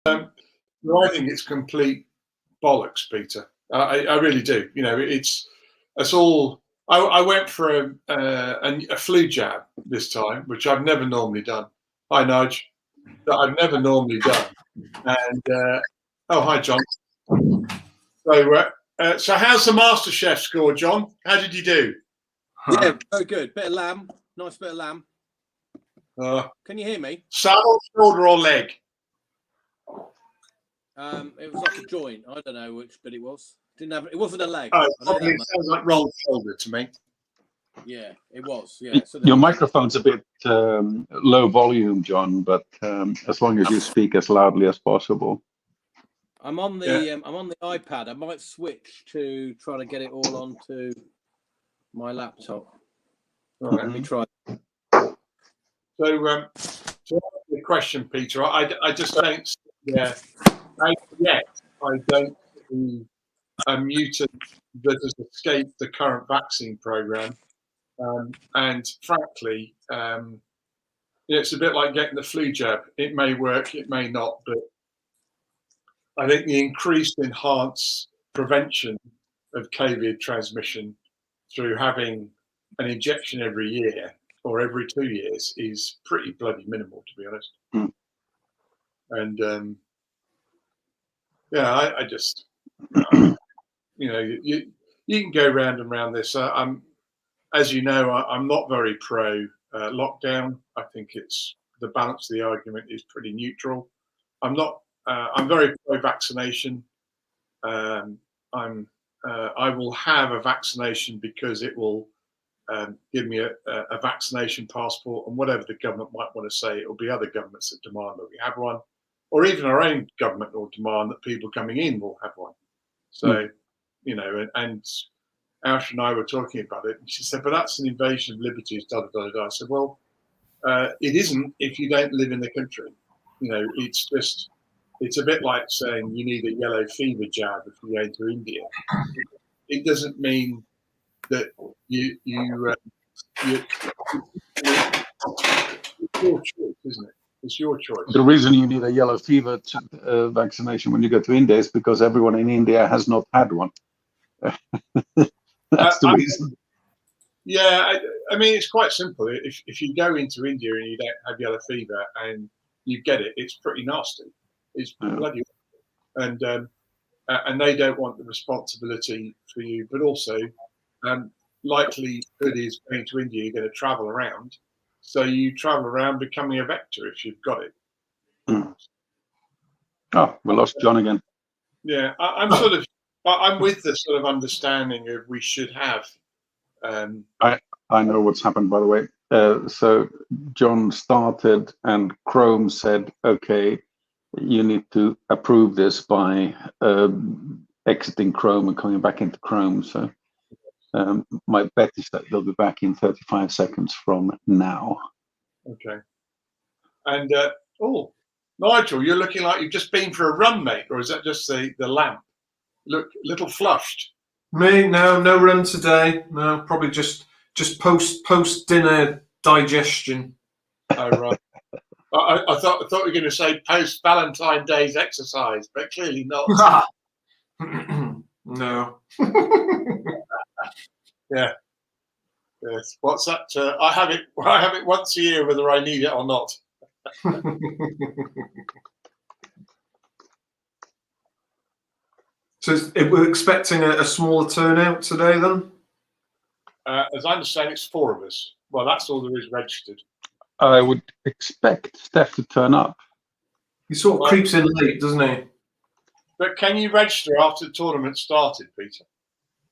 I think it's complete bollocks, Peter. I really do. You know, it's all. I went for a flu jab this time, which I've never normally done. Hi, Nigel. That I've never normally done. And oh, hi, John. So how's the MasterChef score, John? How did you do? Yeah, very good. Bit of lamb, nice bit of lamb. Can you hear me? Saddle, shoulder, or leg? It was like a joint. I don't know which bit it was. It wasn't a leg. Oh, it sounds like rolled shoulder to me. Yeah, it was. Yeah. So your microphone's a bit low volume, John, but as long as you speak as loudly as possible. I'm on the iPad. I might switch to try to get it all onto my laptop. Right. Let me try. So, to answer the question, Peter, I just don't. Yeah, yet I don't see a mutant that has escaped the current vaccine program, and frankly, it's a bit like getting the flu jab. It may work, it may not, but I think the increased enhanced prevention of COVID transmission through having an injection every year or every 2 years is pretty bloody minimal, to be honest. And yeah, I just, you know, you can go round and round this. As you know, I'm not very pro lockdown. I think it's the balance of the argument is pretty neutral. I'm very pro vaccination. I will have a vaccination because it will give me a vaccination passport, and whatever the government might want to say, it will be other governments that demand that we have one, or even our own government will demand that people coming in will have one. So, you know, and Ash and I were talking about it, and she said, but that's an invasion of liberties, da da da da. I said, well, it isn't if you don't live in the country. You know, it's a bit like saying you need a yellow fever jab if you go to India. It doesn't mean that it's your choice, isn't it? It's your choice. The reason you need a yellow fever vaccination when you go to India is because everyone in India has not had one. That's the reason. Yeah, I mean, it's quite simple. If you go into India and you don't have yellow fever and you get it, it's pretty nasty. It's bloody, and they don't want the responsibility for you. But also, likelihood is going to India, you're going to travel around, so you travel around becoming a vector if you've got it. Oh, we lost John again. Yeah, I'm with the sort of understanding of we should have. I know what's happened, by the way. So John started and Chrome said, okay, you need to approve this by exiting Chrome and coming back into Chrome. So my bet is that they'll be back in 35 seconds from now. Okay. And Nigel, you're looking like you've just been for a run, mate, or is that just the lamp? Look a little flushed. Me? No run today. No, probably just post dinner digestion. Oh right. I thought you were going to say post Valentine's Day's exercise, but clearly not. No. Yeah. Yes. What's that? I have it once a year, whether I need it or not. So we're expecting a smaller turnout today, then? As I understand, it's 4 of us. Well, that's all there is registered. I would expect Stef to turn up. He sort of creeps in late, doesn't he? But can you register after the tournament started, Peter?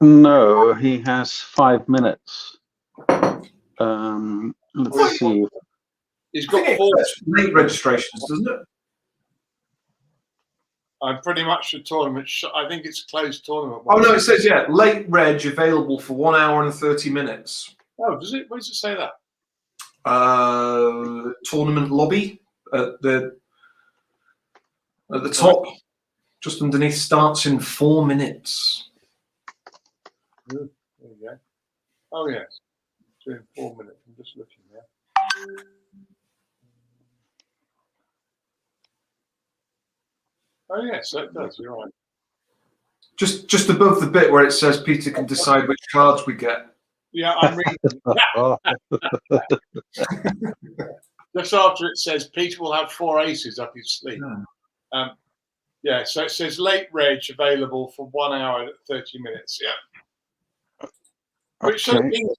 No, he has 5 minutes. Let's see. He's got 4 late registrations, doesn't it? I'm pretty much the tournament. I think it's a closed tournament. Oh no, it says late reg available for 1 hour and 30 minutes. Oh, does it? Where does it say that? Tournament lobby at the top, just underneath. Starts in 4 minutes. There you go. Oh yes, it's in 4 minutes. I'm just looking there. Oh yes, that does. You're right. Just above the bit where it says Peter can decide which cards we get. Yeah, I'm reading. Just after it says Peter will have 4 aces up his sleeve. Yeah, so it says late reg available for 1 hour and 30 minutes. Yeah. Which sort of means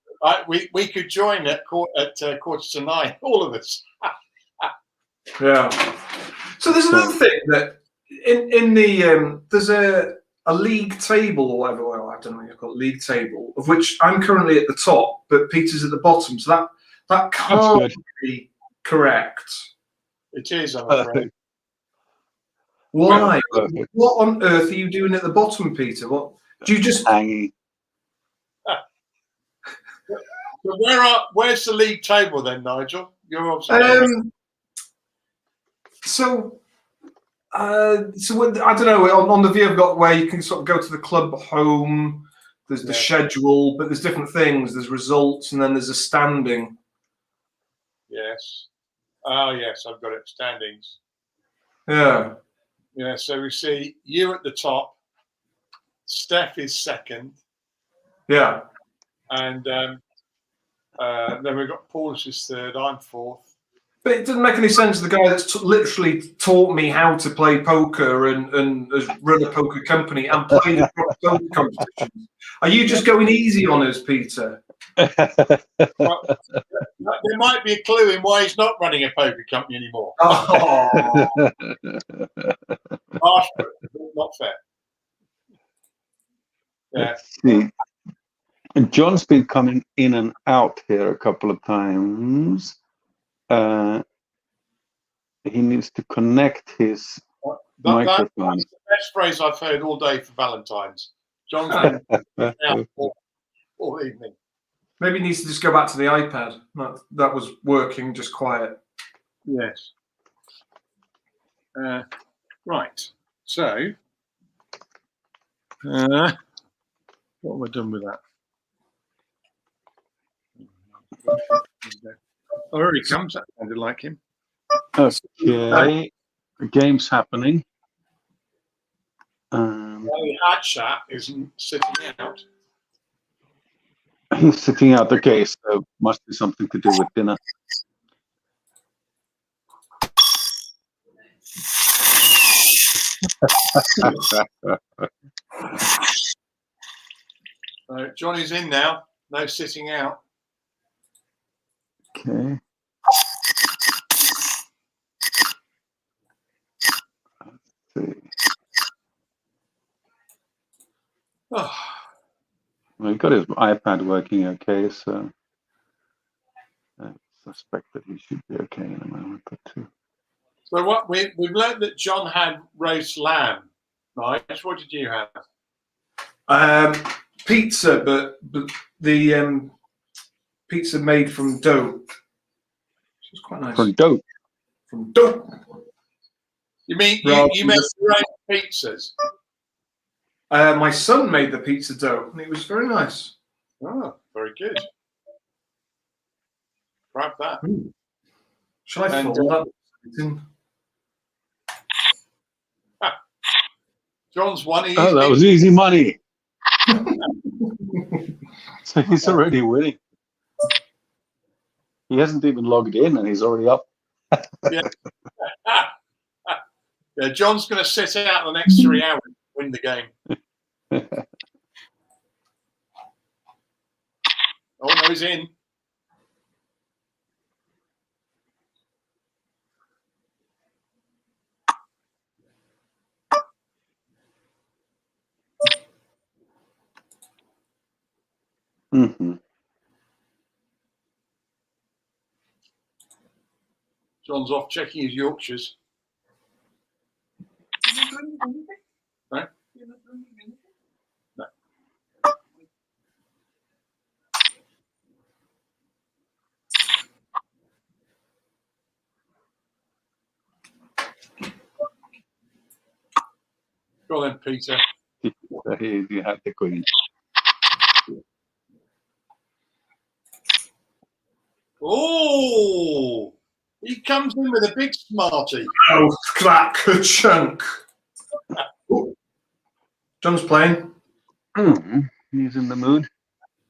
we could join at 9:15, all of us. Yeah. So there's another thing that in the there's a league table or whatever. Well, I don't know what you call it, league table, of which I'm currently at the top, but Peter's at the bottom. So that can't be correct. It is, I'm afraid. Why? What on earth are you doing at the bottom, Peter? What do you just hanging? So where's the league table then, Nigel? You're obviously so I don't know. On the view I've got where you can sort of go to the club home. There's the schedule, but there's different things. There's results, and then there's a standing. Yes. Oh yes, I've got it. Standings. Yeah. Yeah. So we see you at the top. Stef is second. Yeah. And then we've got Paulus is third. I'm fourth. But it doesn't make any sense. The guy that's literally taught me how to play poker and has run a poker company and played in poker competitions. Are you just going easy on us, Peter? Well, there might be a clue in why he's not running a poker company anymore. Oh. Harsh, but not fair. Yeah. Let's see. John's been coming in and out here a couple of times. He needs to connect his microphone. That's the best phrase I've heard all day for Valentine's. John's been out all evening. Maybe he needs to just go back to the iPad. That was working just quiet. Yes. Right. So, what have I done with that? Oh, here he comes. That sounded like him. Okay. The game's happening. The ad chat isn't sitting out. He's sitting out. Okay, so must be something to do with dinner. So Johnny's in now. No sitting out. Okay. Let's see. Oh. Well, he got his iPad working okay, so I suspect that he should be okay in a moment or two. So what we've learned that John had roast lamb. Right? What did you have? Pizza, but the pizza made from dough. It's quite nice. From dough. From dough. You mean you made your own pizzas? My son made the pizza dough, and it was very nice. Oh, very good. Grab that. Shall I fold that? John's won. Oh, that was easy money. So he's already winning. He hasn't even logged in, and he's already up. Yeah. Yeah, John's going to sit out the next 3 hours and win the game. Oh, no, he's in. Mm-hmm. John's off checking his Yorkshires. No? No. Go on then, Peter. You have the queen. Oh, he comes in with a big smarty. Oh, that ka-chunk. John's playing. He's in the mood.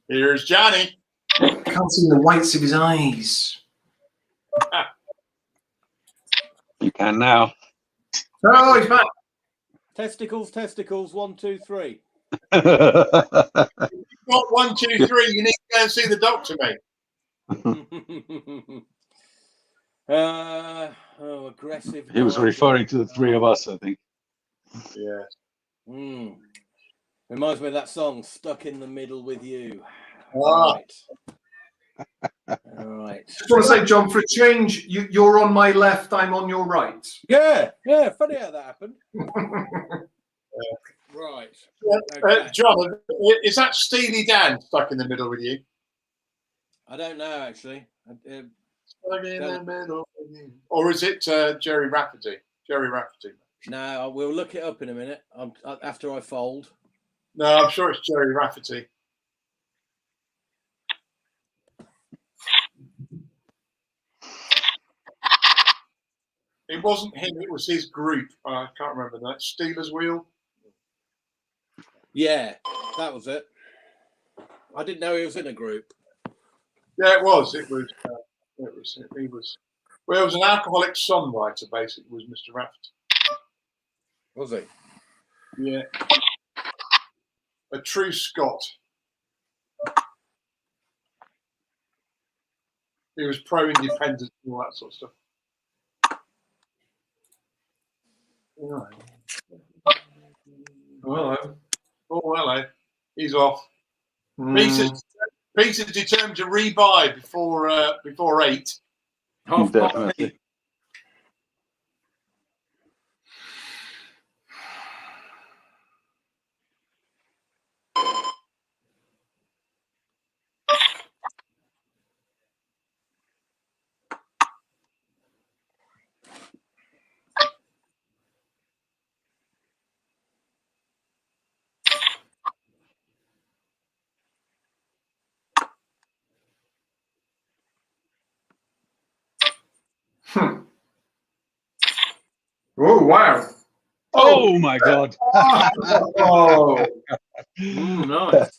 Here's Johnny. Can't see the whites of his eyes. You can now. Oh, he's back. Testicles, 1, 2, 3. Not 1, 2, 3. You need to go and see the doctor, mate. Aggressive. He was Nigel. referring to the three of us, I think. Yeah. Reminds me of that song, Stuck in the Middle with You. Ah. All right. Just want to say, John, for a change, you're on my left, I'm on your right. Yeah. Funny how that happened. Right. Okay. John, is that Steely Dan stuck in the middle with you? I don't know, actually. Stuck in the middle with you. Or is it Jerry Rafferty? Jerry Rafferty. No, we'll look it up in a minute after I fold. No, I'm sure it's Jerry Rafferty. It wasn't him, it was his group. I can't remember that. Steelers Wheel? Yeah, that was it. I didn't know he was in a group. Yeah, it was. He was. Well, it was an alcoholic songwriter, basically, was Mr. Rafferty. Was he? Yeah. A true Scot. He was pro-independence and all that sort of stuff. Right. Hello. Oh, hello. He's off. Peter's determined to rebuy before 8. Half Definitely. Oh, wow. Oh my God. Oh. Nice.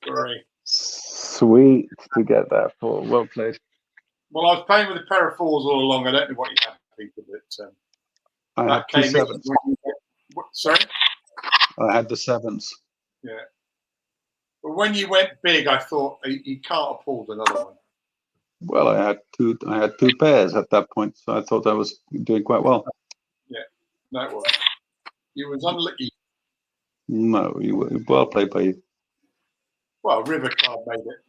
Sorry. Sweet to get that for. Well played. Well, I was playing with a pair of 4s all along. I don't know what you had, Peter, but I had that two came in. sevens. Sorry? I had the sevens. Yeah. But when you went big, I thought you can't have pulled another one. Well, I had two pairs at that point, so I thought I was doing quite well. Yeah, no, it wasn't. You was unlucky. No, you were well played by you. Well, River Card made it.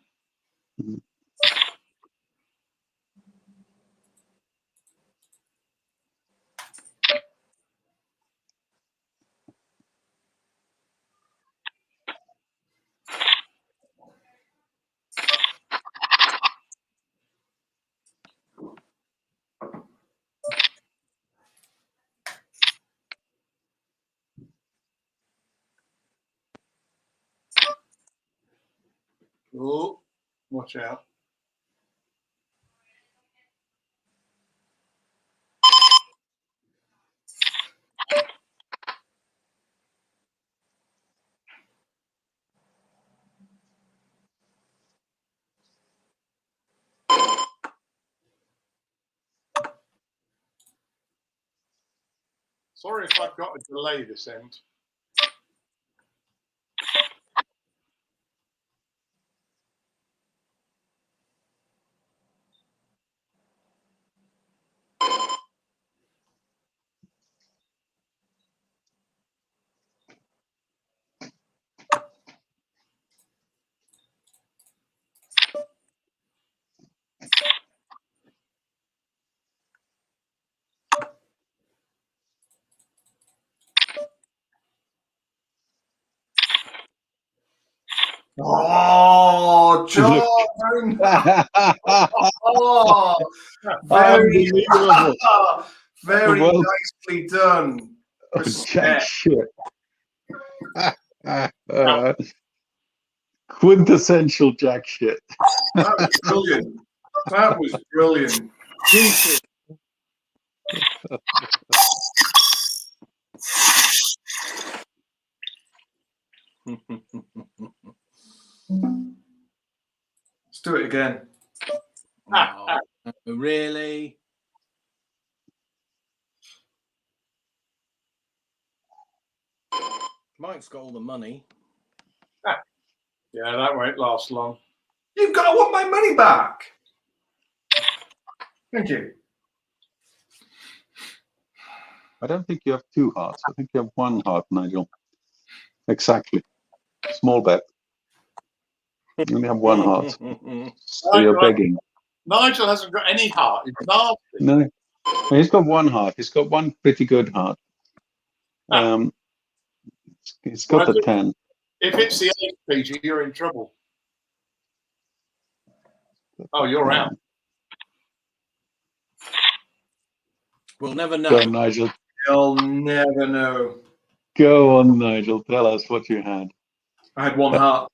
Mhm. Oh, watch out. Sorry if I've got a delay this end. Oh, John! Oh, very, very Well, nicely done. jack shit. Quintessential jack shit. That was brilliant. That was brilliant. Jesus. Let's do it again. Oh, really? Mike's got all the money. Yeah, that won't last long. You've got to want my money back. Thank you. I don't think you have 2 hearts. I think you have 1 heart, Nigel. Exactly. Small bet. You only have 1 heart. So you're begging. Nigel hasn't got any heart. He's nasty. No, he's got 1 heart. He's got 1 pretty good heart. He's got the 10. If it's the 8, Peter, you're in trouble. Oh, you're out. We'll never know. Go, Nigel. You'll never know. Go on, Nigel. Tell us what you had. I had 1 heart.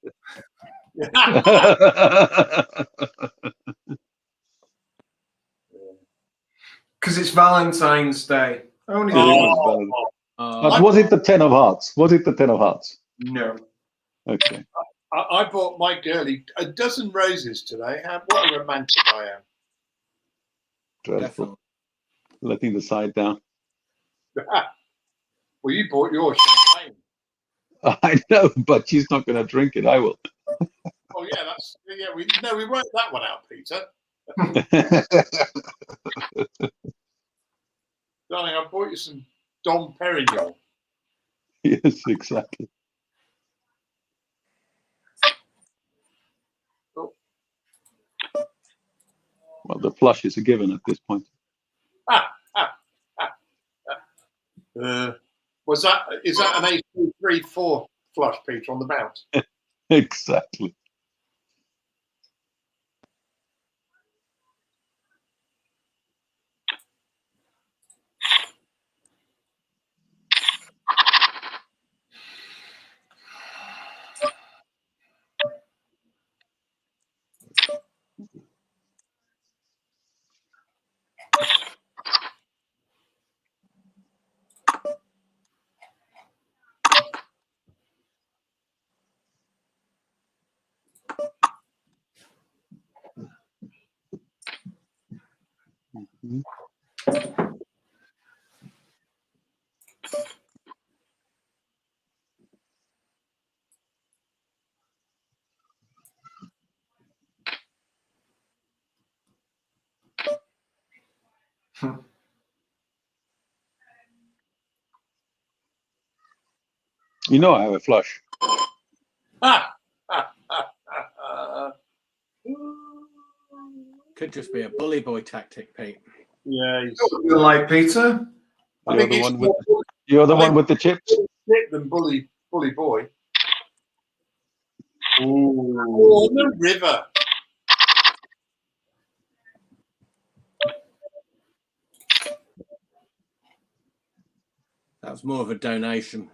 Because it's Valentine's Day. Only But was it the 10 of hearts? Was it the 10 of hearts? No. Okay. I bought my girlie a dozen roses today. What a romantic I am. Dreadful. Letting the side down. Well, you bought your champagne. I know, but she's not going to drink it. I will. Oh yeah, we worked that one out, Peter. Darling, I bought you some Dom Perignon. Yes, exactly. Oh. Well, the flush is a given at this point. Is that an 8-3-4 flush, Peter, on the bounce? Exactly. Mm-hmm. You know I have a flush. Could just be a bully boy tactic, Pete. Yeah, You like Peter? You're the one with the chips. Than bully boy. Oh, the river. That's more of a donation.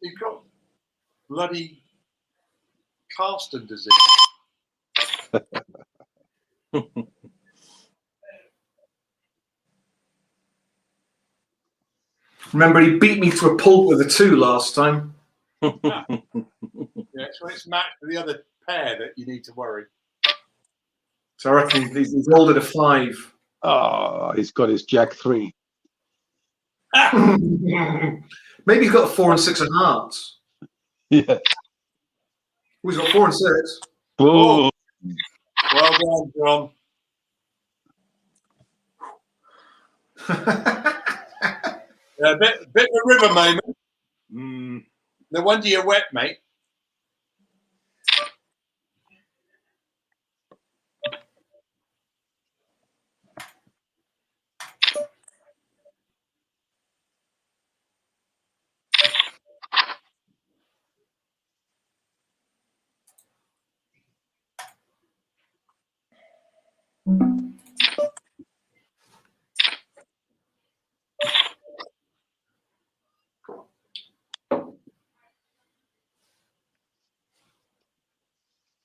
You've got bloody Carston disease. Remember, he beat me to a pulp with a 2 last time. Yeah, so it's matched with the other pair that you need to worry. So I reckon he's rolled at a 5. Oh, he's got his Jack 3. Maybe he's got a 4 and 6 of hearts. Yeah. Oh, he's got 4 and 6. Oh. Well done, John. A bit of a river moment. No wonder you're wet, mate.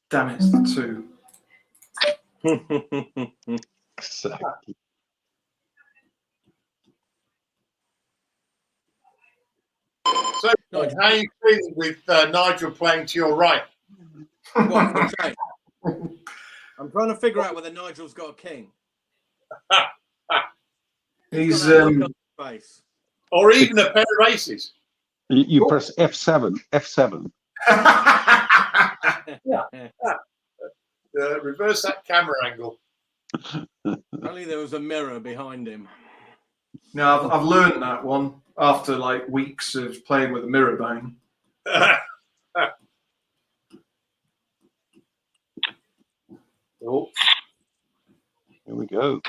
Damn it, it's the 2. Exactly. So, how are you feeling with Nigel playing to your right? What, the train? I'm trying to figure out whether Nigel's got a king. He's face. Or even a pair of aces. You press F7. F7. Reverse that camera angle. Only there was a mirror behind him. No, I've learned that one after like weeks of playing with a mirror bang. Oh. Here we go.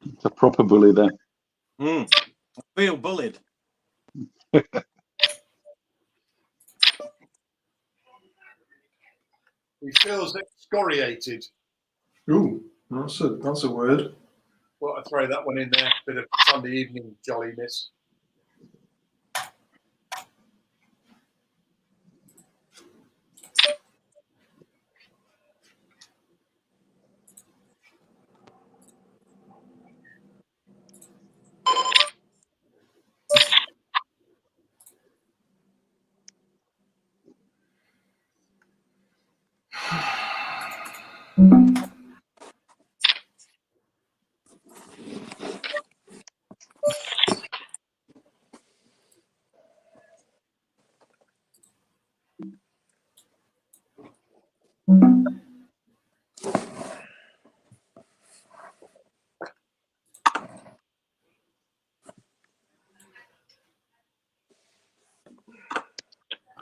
It's a proper bully there. I feel bullied. He feels excoriated. Ooh, that's a word. Well, I throw that one in there. Bit of Sunday evening jolliness.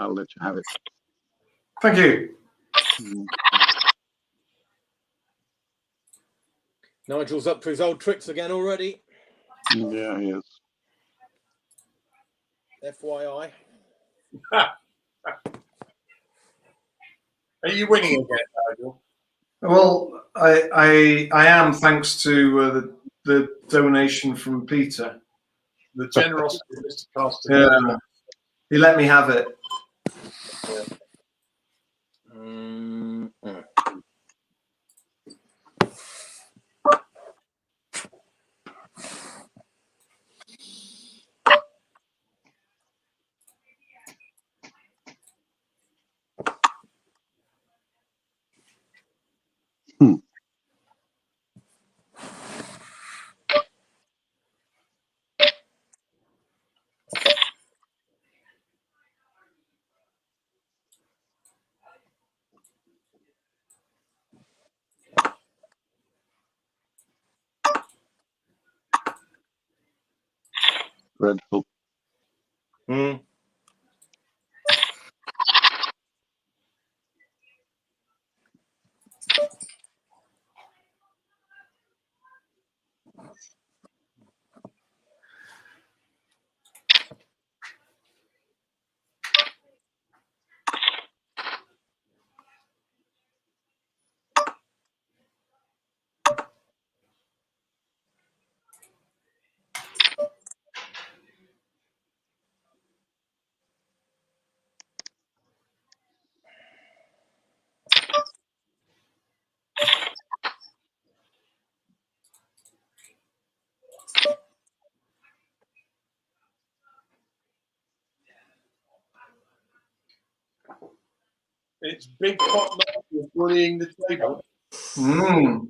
I'll let you have it. Thank you. Nigel's up to his old tricks again already. Yeah, he is. FYI. Are you winning again, Nigel? Well, I am, thanks to the donation from Peter. The generosity of Mr. Costa. Yeah, he let me have it. Dreadful. It's big pot You're bullying the table. Mm.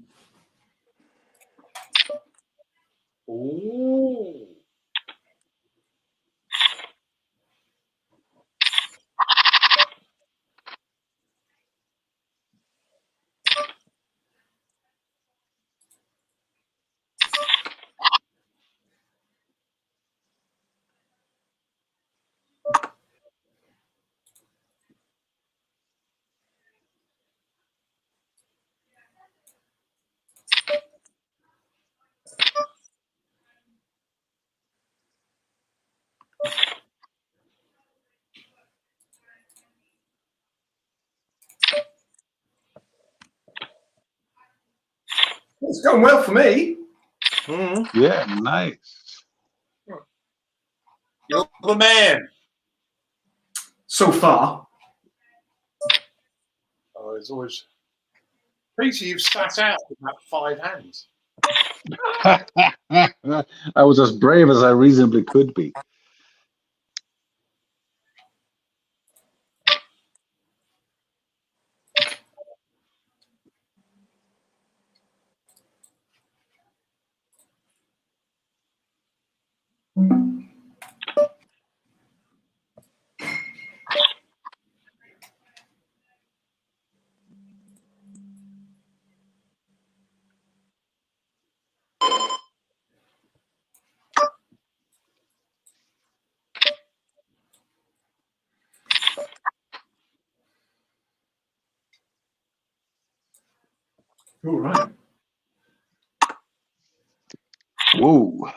Ooh. It's going well for me. Mm. Yeah, nice. You're the man. So far. Oh, there's always. Peter, you've sat out with about 5 hands. I was as brave as I reasonably could be. All right. Whoa.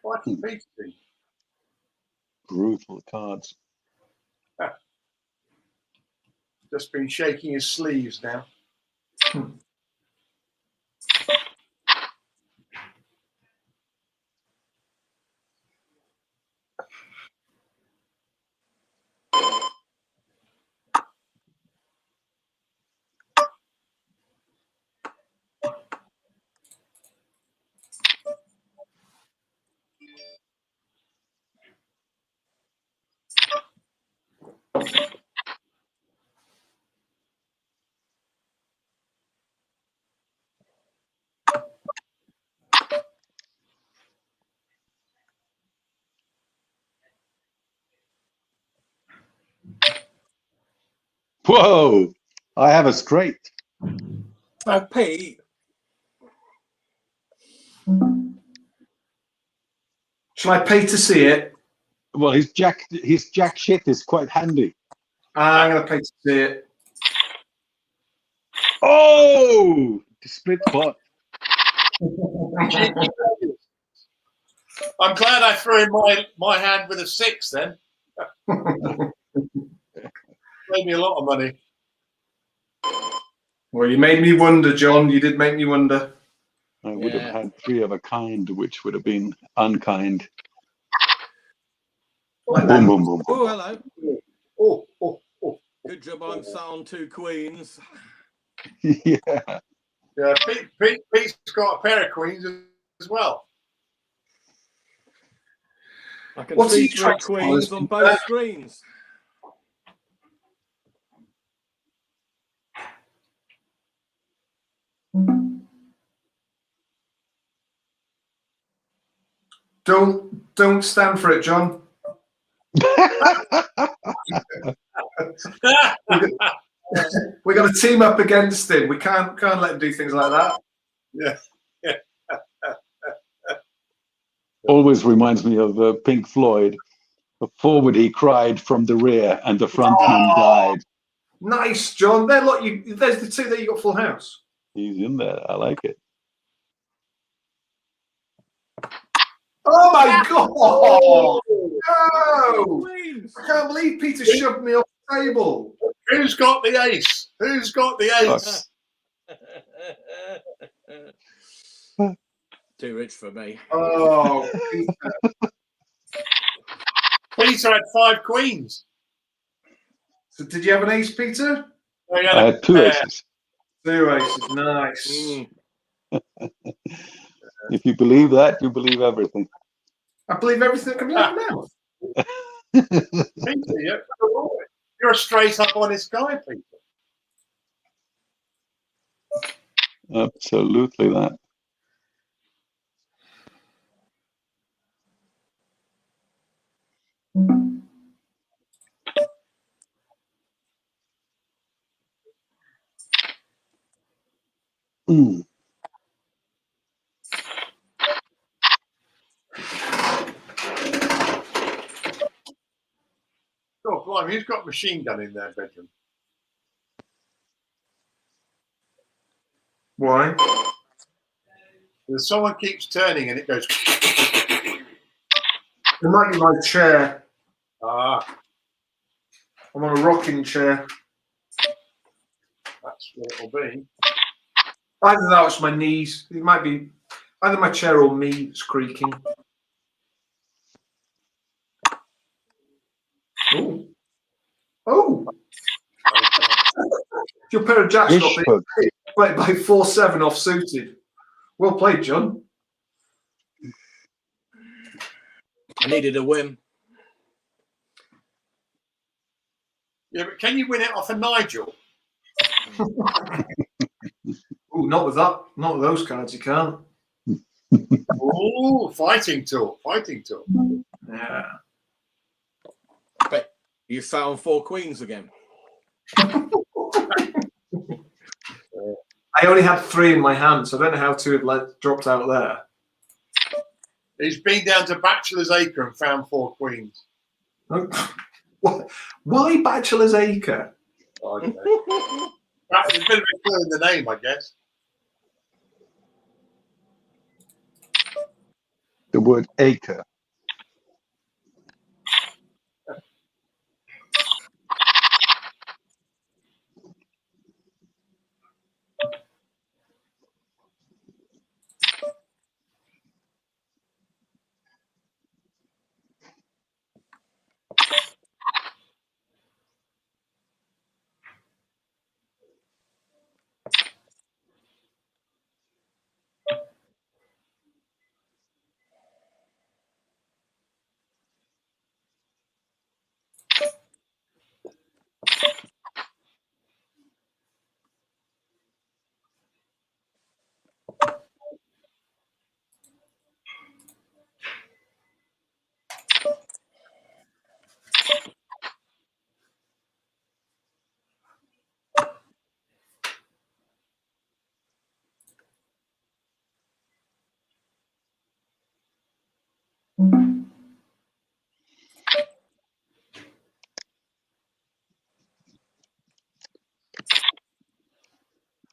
What can Peter do? Brutal cards. Just been shaking his sleeves now. Whoa! I have a straight. Oh, Pete. Shall I pay to see it? Well, his jack shit is quite handy. I'm going to pay to see it. Oh! The split pot. I'm glad I threw in my hand with a 6 then. Made me a lot of money. Well, you made me wonder, John. You did make me wonder. I would have had 3 of a kind, which would have been unkind. Like Boom, that. boom, boom, Oh, boom. hello. Oh. Good job I'm sat on 2 queens. Yeah. Yeah, Pete's got a pair of queens as well. I can What's see he 3 trying to tell queens us, on Peter? both screens. Don't stand for it, John. We're going to team up against him. We can't let him do things like that. Yeah. Always reminds me of Pink Floyd. Forward he cried from the rear, and the frontman died. Nice, John. There, look, there's the 2 there. You got full house. He's in there. I like it. Oh my God! Oh, No! queens. I can't believe Peter shoved me off the table. Who's got the ace? Who's got the ace? Too rich for me. Oh, Peter. Peter had 5 queens. So did you have an ace, Peter? Oh, he I had 2 pair. aces. 2 aces, nice. If you believe that, you believe everything. I believe everything that comes out of my mouth. Peter, you're a straight up honest guy, Peter. Absolutely that. Mm. Oh, blimey, who's got a machine gun in their bedroom? Why? Because someone keeps turning and it goes. It might be my chair. Ah, I'm on a rocking chair. that's what it'll be. Either that or it's my knees. It might be either my chair or me that's creaking. Oh. Oh! Your pair of jacks got Fish beat hook. by 4-7 off suited. Well played, John. I needed a win. Yeah, but can you win it off a Nigel? Ooh, not with that. Not with those cards, you can't. Oh, fighting talk, fighting talk. Yeah. But you found 4 queens again. I only had 3 in my hand, so I don't know how 2 had dropped out there. He's been down to Bachelor's Acre and found 4 queens. Why Bachelor's Acre? I don't know. That's a bit of a clue in the name, I guess. The word acre.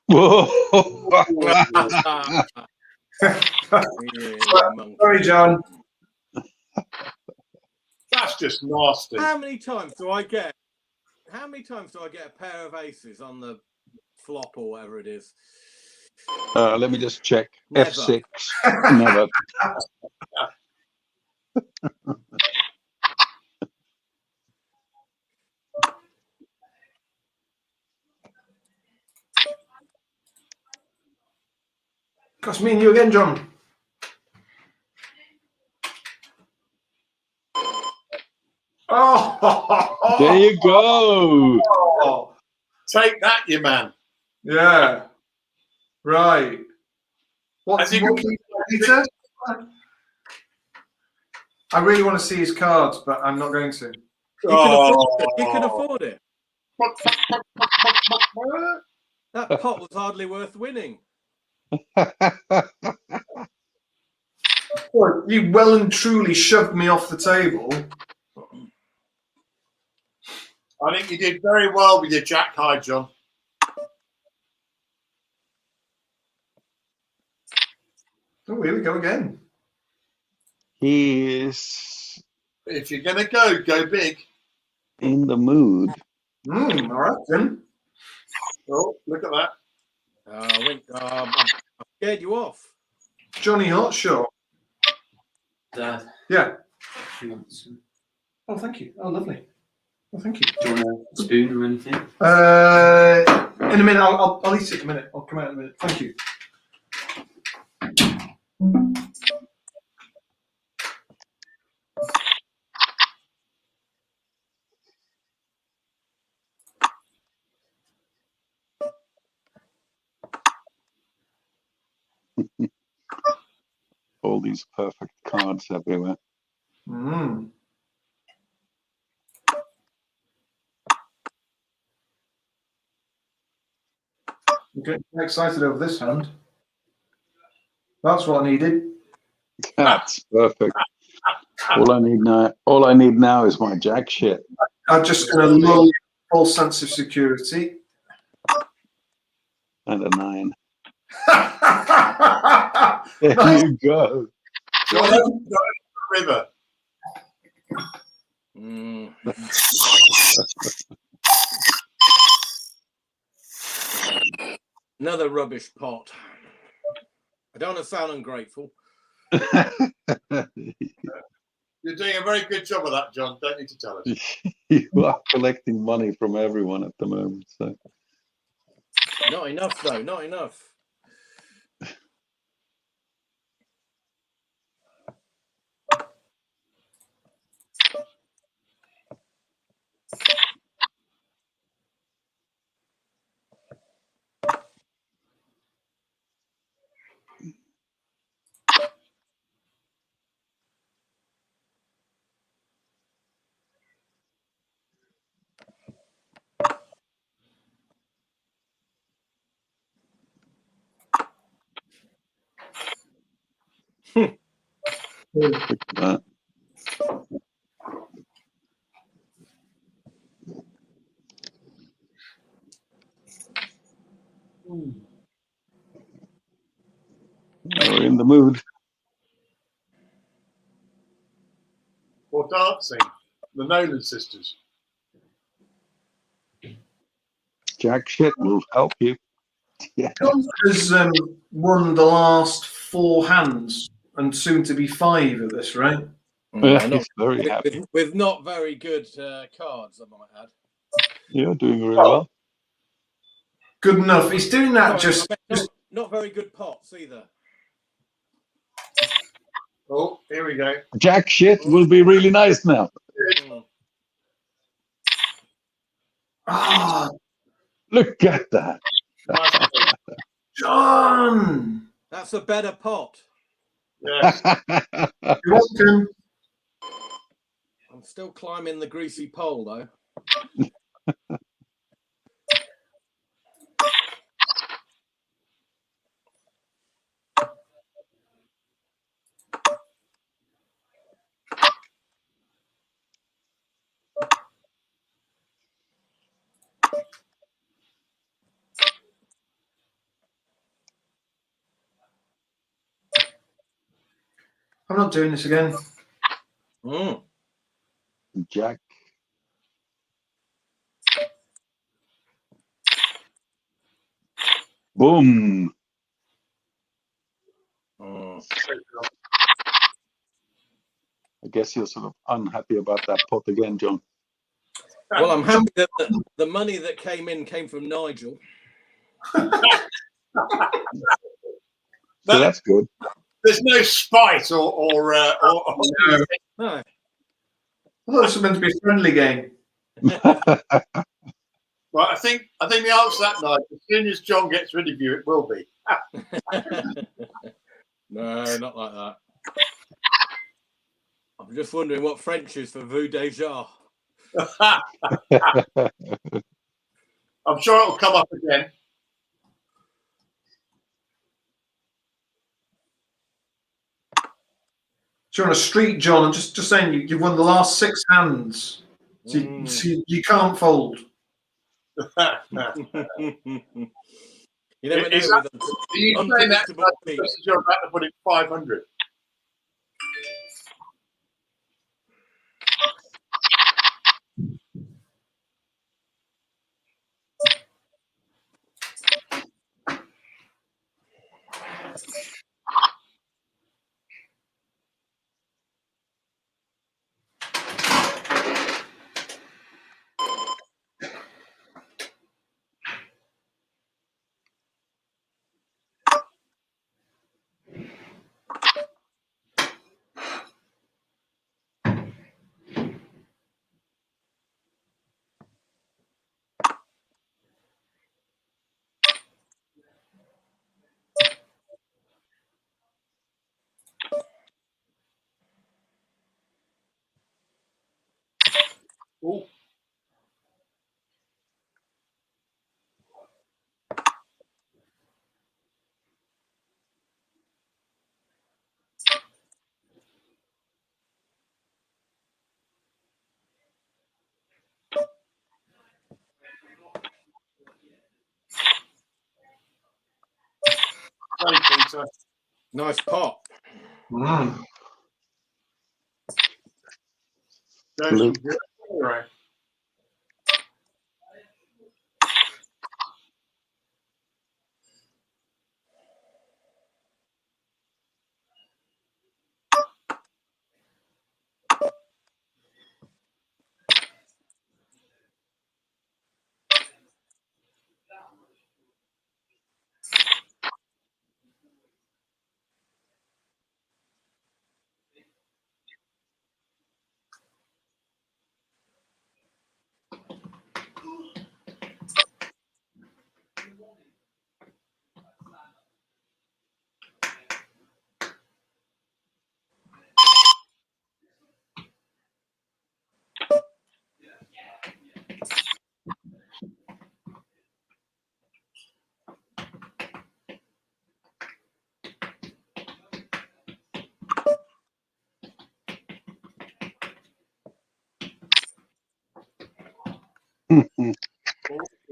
Whoa! Sorry, John. That's just nasty. How many times do I get a pair of aces on the flop or whatever it is? Let me just check. Never. F6. Never. That's me and you again, John. Oh, There you go. Oh, Take that, you man. yeah. Right. What, Has he what got- Peter? I really want to see his cards, but I'm not going to. You can afford it. You can afford it. That pot was hardly worth winning. Well, you well and truly shoved me off the table. I think you did very well with your jack high, John. Oh, here we go again. He is If you're going to go big. in the mood. All right, then. Oh, look at that. I scared you off. Johnny Hotshot. Dad, Yeah. do you want some? Oh, thank you. Oh, lovely. Oh, thank you. Do you want a spoon or anything? In a minute, I'll eat it in a minute. I'll come out in a minute. Thank you. All these perfect cards everywhere. Mm. I'm getting excited over this hand. That's what I needed. That's perfect. All I need now is my jack shit. I'm just going to lull you false sense of security. And a 9. There you go. John, river. Mm. Another rubbish pot. I don't want to sound ungrateful. You're doing a very good job of that, John. Don't need to tell us. You are collecting money from everyone at the moment. So. Not enough, though. Not enough. Look at that. We're in the mood. Or dancing. The Nolan sisters. Jack shit will help you. Yeah. John has won the last 4 hands and soon to be 5 at this rate. Yeah, he's very happy. With not very good cards, I might add. You're doing really well. Good enough. He's doing that Not very good pots either. Oh, here we go. Jack shit will be really nice now. Ah, Look at that. John! That's a better pot. Yes. You're welcome. I'm still climbing the greasy pole, though. I'm not doing this again. Jack. Boom. I guess you're sort of unhappy about that pot again, John. Well, I'm happy that the money that came from Nigel. So that's good. There's no spite or No. I thought this was meant to be a friendly game. Well, I think the answer to that night, as soon as John gets rid of you, it will be. No, not like that. I'm just wondering what French is for Vue déjà. I'm sure it'll come up again. So you're on a street, John. I'm just saying you've won the last 6 hands. So you can't fold. You never know. Are you saying that you're about to put in 500? Oh, great, Peter. Nice pot. Mm. Goes Blue. from 0 to 0.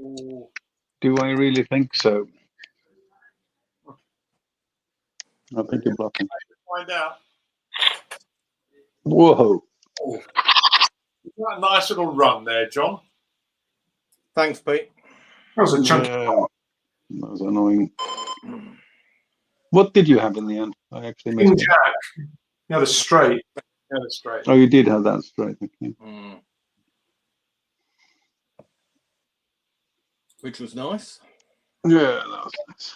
Oh, Do I really think so? I think you're bluffing. find out. Whoa. Oh, isn't that a nice little run there, John? Thanks, Pete. That was a chunk. Yeah, that was annoying. What did you have in the end? I actually missed King it. Jack. You had a straight. Yeah, that's great. Oh, you did have that straight. Okay. Which was nice. Yeah, that was nice.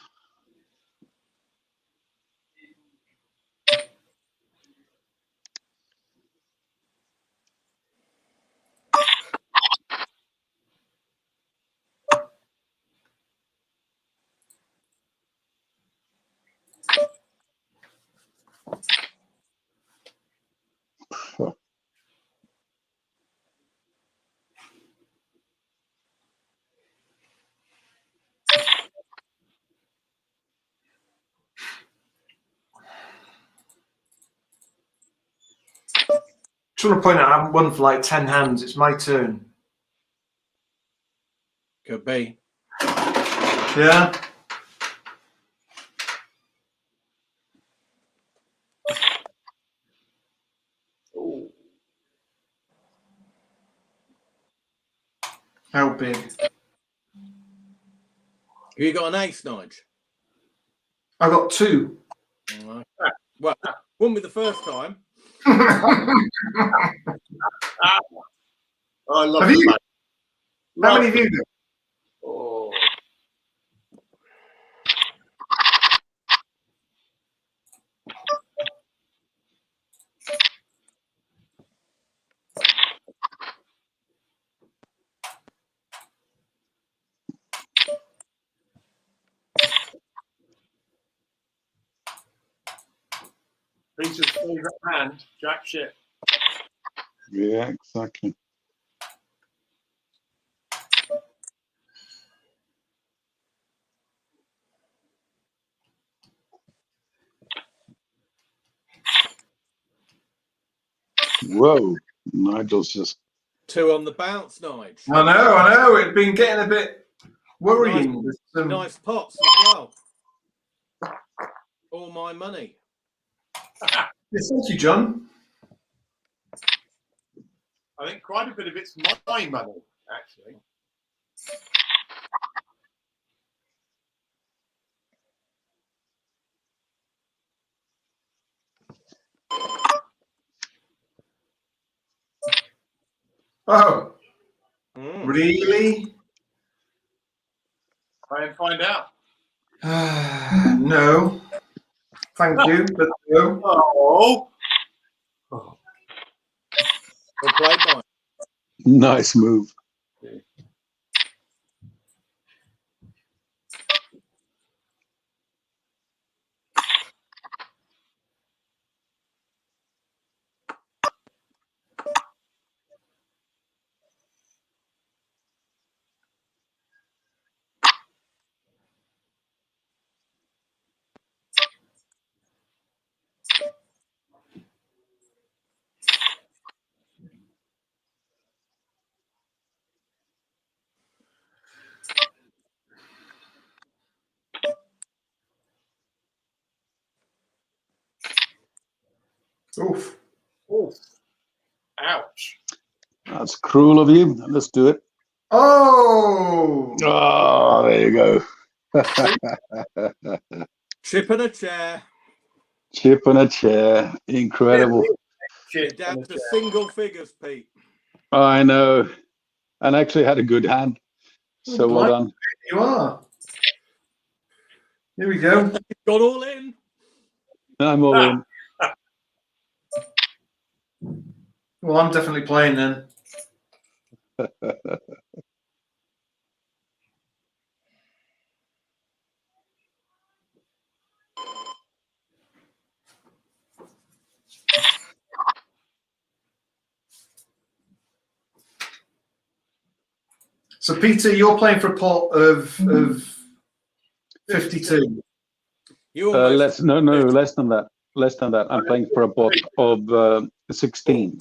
Just want to point out I haven't won for like 10 hands. It's my turn. Could be. Yeah. Oh, How big? Have you got an ace, Nige? I got 2. Alright. Well, won me the first time. I love Have the you? man. How Love many of you? the- Oh, Peter's favourite hand, Jack shit. Yeah, exactly. Whoa. Nigel's just 2 on the bounce, Nige. I know. It'd been getting a bit worrying. Nice, with some... nice pots as well. All my money. Yes, thank you, John. I think quite a bit of it's my money, actually. Oh, Mm. really? Try and find out. No. Thank you, but no. Oh, Well played, Nige. nice move. Oof. Oof. Ouch. That's cruel of you. Let's do it. Oh! Oh, there you go. Chip and a chair. Chip and a chair. Incredible. You're down to single figures, Pete. I know. And actually had a good hand. So well done. You are. Here we go. Got all in. I'm all in. Well, I'm definitely playing then. So, Peter, you're playing for a pot of 52. Less than that. Less than that. I'm playing for a pot of 16.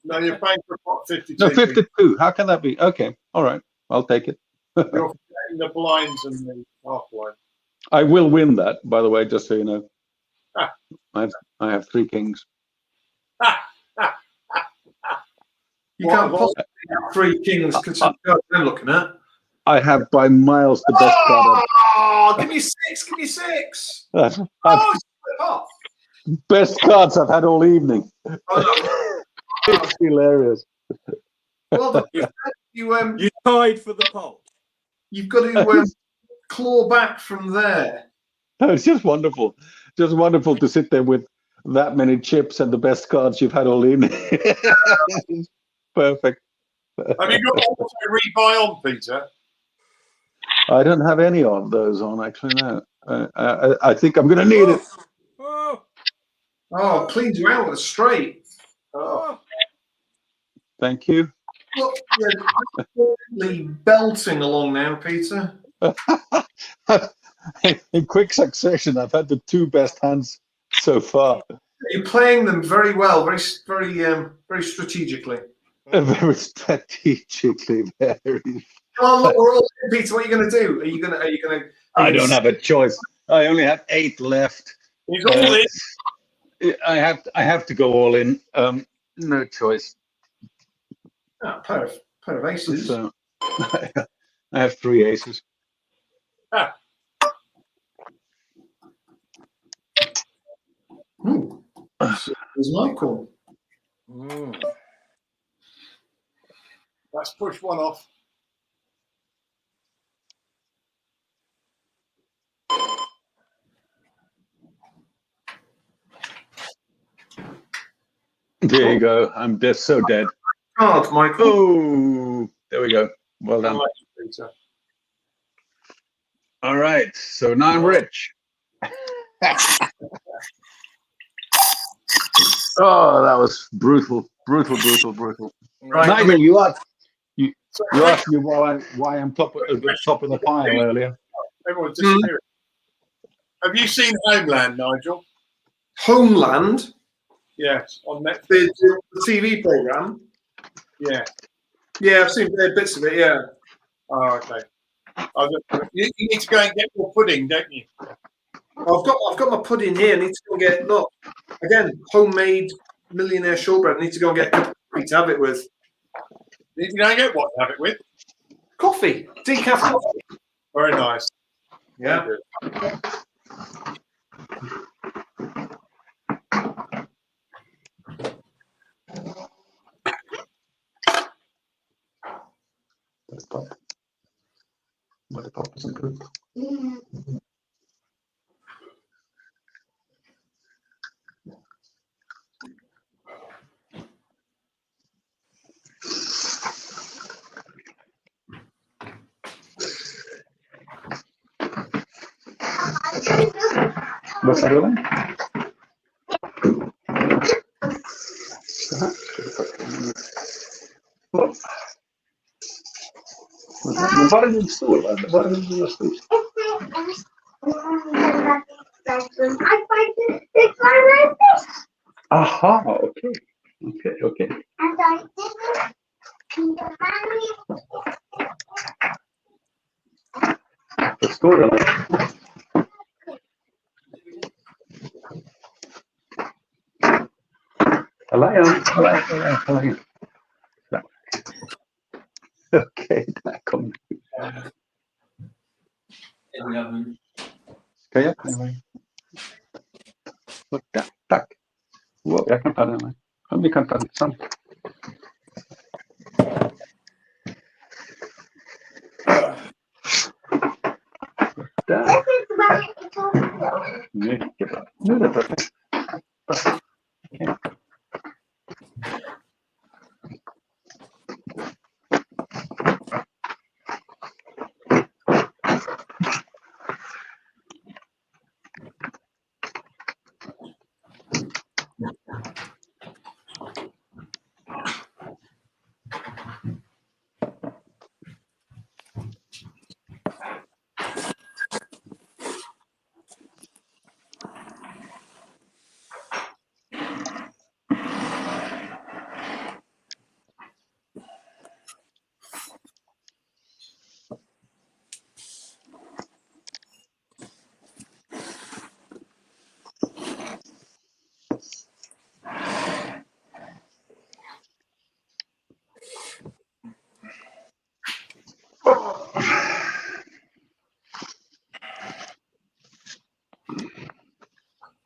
No, you're playing for a pot 52. No, 52. How can that be? Okay. All right. I'll take it. You're forgetting the blinds and the half blind. I will win that, by the way, just so you know. I have 3 kings. You can't possibly have 3 kings because I'm looking at. I have by miles the best card. Oh, give me 6. Give me 6. Best cards I've had all evening. Oh, no. It's hilarious. Well, you tied for the pot. You've got to claw back from there. It's just wonderful. Just wonderful to sit there with that many chips and the best cards you've had all evening. Perfect. Have you got auto rebuy on, Peter? I don't have any of those on, actually, no. I think I'm going to need it. Oh, cleans you out with a straight. Oh. Thank you. Look, you're belting along now, Peter. In quick succession, I've had the 2 best hands so far. You're playing them very well, very strategically. Very strategically, very. Come on, look, we're all in, Peter. What are you going to do? Are you going to? I don't have a choice. I only have 8 left. He's all in. I have to go all in. No choice. Oh, pair of aces. So, I have 3 aces. Ooh, there's Michael. Let's push one off. There you go. I'm just so dead. Card, Michael. Oh, there we go. Well done. All right. So now I'm rich. Oh, that was brutal. Brutal. Right, Nigel, you asked me why I'm top of the pile earlier. Everyone's disappearing. Have you seen Homeland, Nigel? Homeland? Yes, on Netflix. The TV program? Yeah. Yeah, I've seen bits of it, yeah. Oh, okay. You need to go and get more pudding, don't you? I've got my pudding here. I need to go and get, look, again, homemade millionaire shortbread. I need to go and get coffee to have it with. You need to go and get what to have it with? Coffee. Decaf coffee. Very nice. Yeah. Very But the pop isn't good. What's that doing? What? Var är din stol? Var är din stol? Aha, okej. Okej. Förstår du? Hello. Oké, daar kom ik. 11. Kan je? Tak. Wow, jag kan ta den här. Ja, vi kan ta den sen. Där. Mycket bra. Nu är det perfekt. Okej.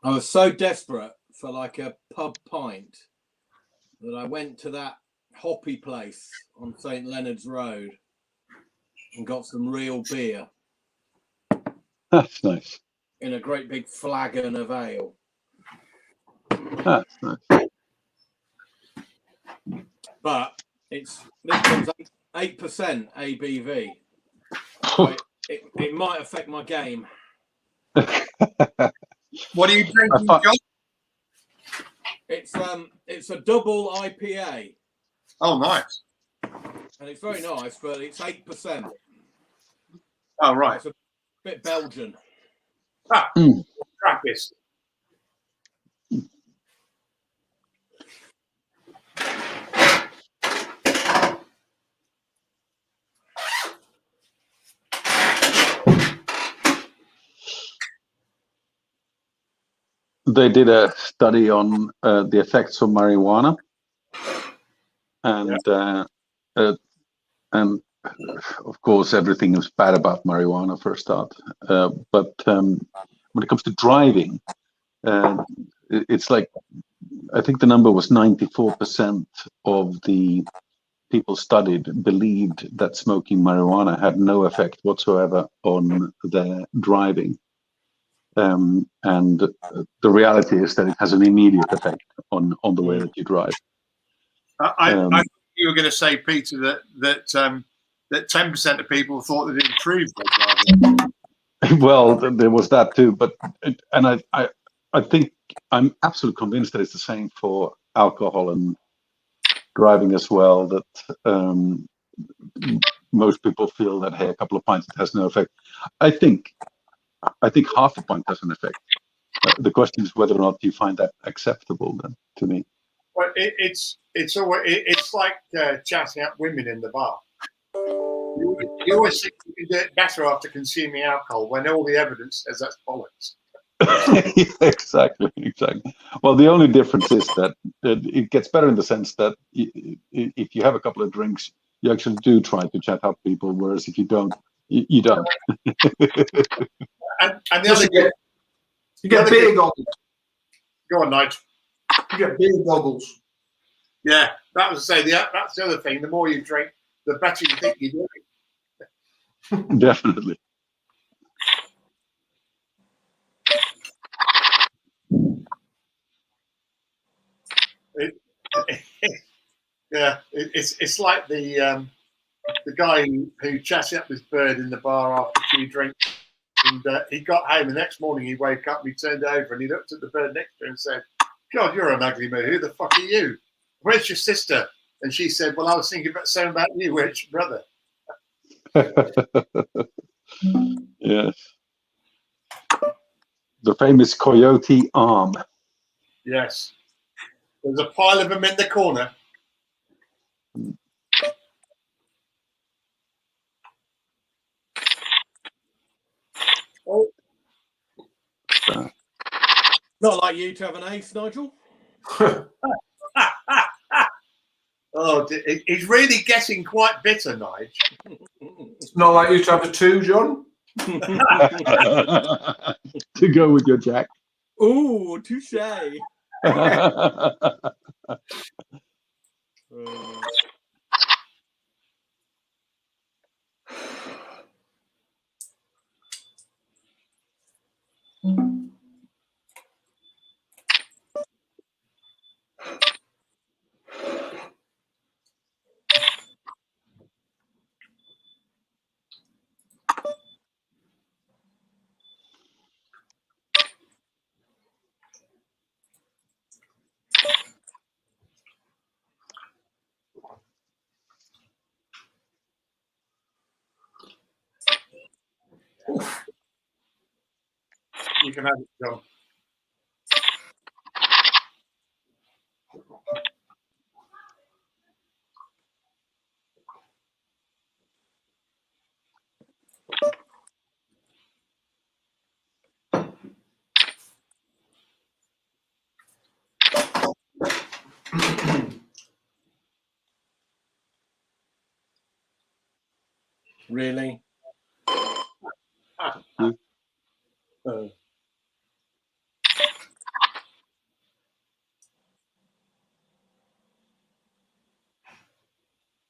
I was so desperate for like a pub pint that I went to that hoppy place on St. Leonard's Road and got some real beer That's nice. in a great big flagon of ale. That's nice. But this one's 8% ABV. So it might affect my game. What are you drinking, John? It's a double IPA. Oh, nice. And it's very nice, but it's 8%. Oh, right. It's a bit Belgian. Trappist. They did a study on the effects of marijuana, and of course everything is bad about marijuana for a start. But when it comes to driving, it's like I think the number was 94% of the people studied believed that smoking marijuana had no effect whatsoever on their driving. And the reality is that it has an immediate effect on the way that you drive. I thought you were going to say, Peter, that 10% of people thought that it improved their driving. Well, there was that too, but I think I'm absolutely convinced that it's the same for alcohol and driving as well. That most people feel that hey, a couple of pints it has no effect. I think half a pint has an effect. The question is whether or not you find that acceptable. Then, to me, Well, it's like chatting up women in the bar. You always think you can do it better after consuming alcohol when all the evidence says that's bollocks. Exactly. Well, the only difference is that it gets better in the sense that if you have a couple of drinks, you actually do try to chat up people, whereas if you don't, you don't. And the other you get beer goggles. Go on, Nigel. You get beer goggles. Yeah, that was to say that's the other thing. The more you drink, the better you think you're doing. Definitely. It's like the guy who chatted up with Bird in the bar after a few drinks, and he got home. The next morning, he woke up and he turned over and he looked at the bird next to him and said, "God, you're an ugly man. Who the fuck are you? Where's your sister?" And she said, "Well, I was thinking about saying about you. Where's your brother?" Yes. The famous coyote arm. Yes. There's a pile of them in the corner. Oh. Not like you to have an ace, Nigel. Oh, he's really getting quite bitter, Nigel. It's not like you to have a 2, John. To go with your Jack. Ooh, touche. You can have it, John. Really?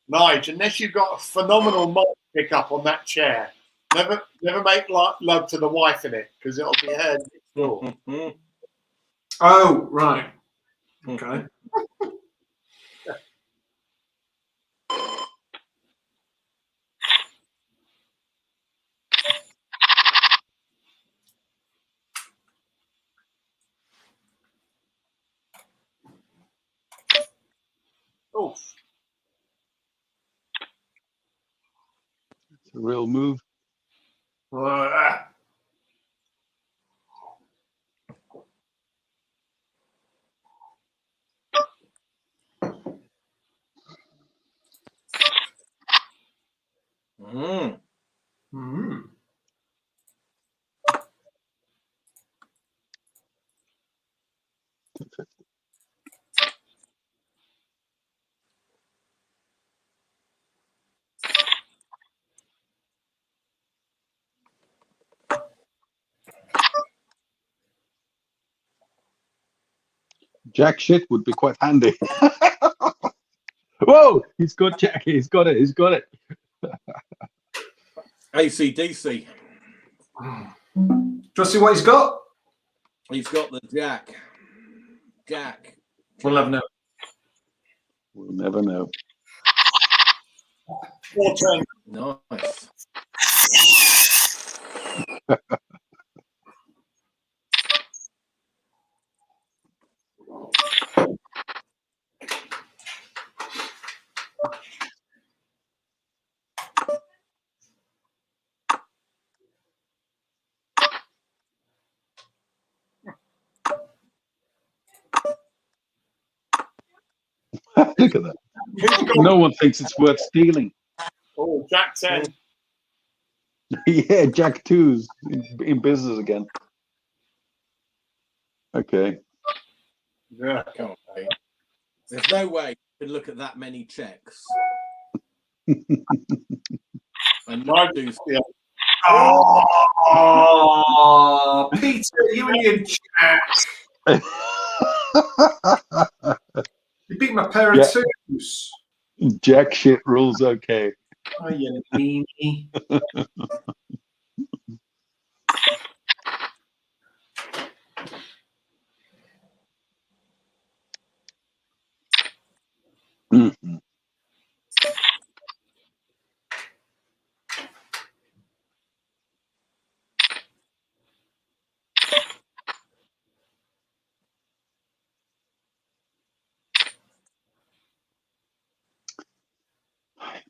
Nigel, unless you've got a phenomenal mic pickup on that chair, never make love to the wife in it because it'll be heard next door. Oh, right. Okay. Oh, It's a real move. Mm. Mm. Jack shit would be quite handy. Whoa! He's got Jack. He's got it. He's got it. AC/DC. Do you see what he's got? He's got the Jack. Jack. We'll never know. We'll never know. 14. Nice. Look at that. No one thinks it's worth stealing. Oh, Jack 10. Yeah, Jack 2's in business again. Okay. Yeah. Can't wait. There's no way you can look at that many checks. And not do Yeah. Oh, Peter, you and your Jack. You beat my pair of Yeah. twos. Jack shit rules okay. Oh, you meanie. Mhm.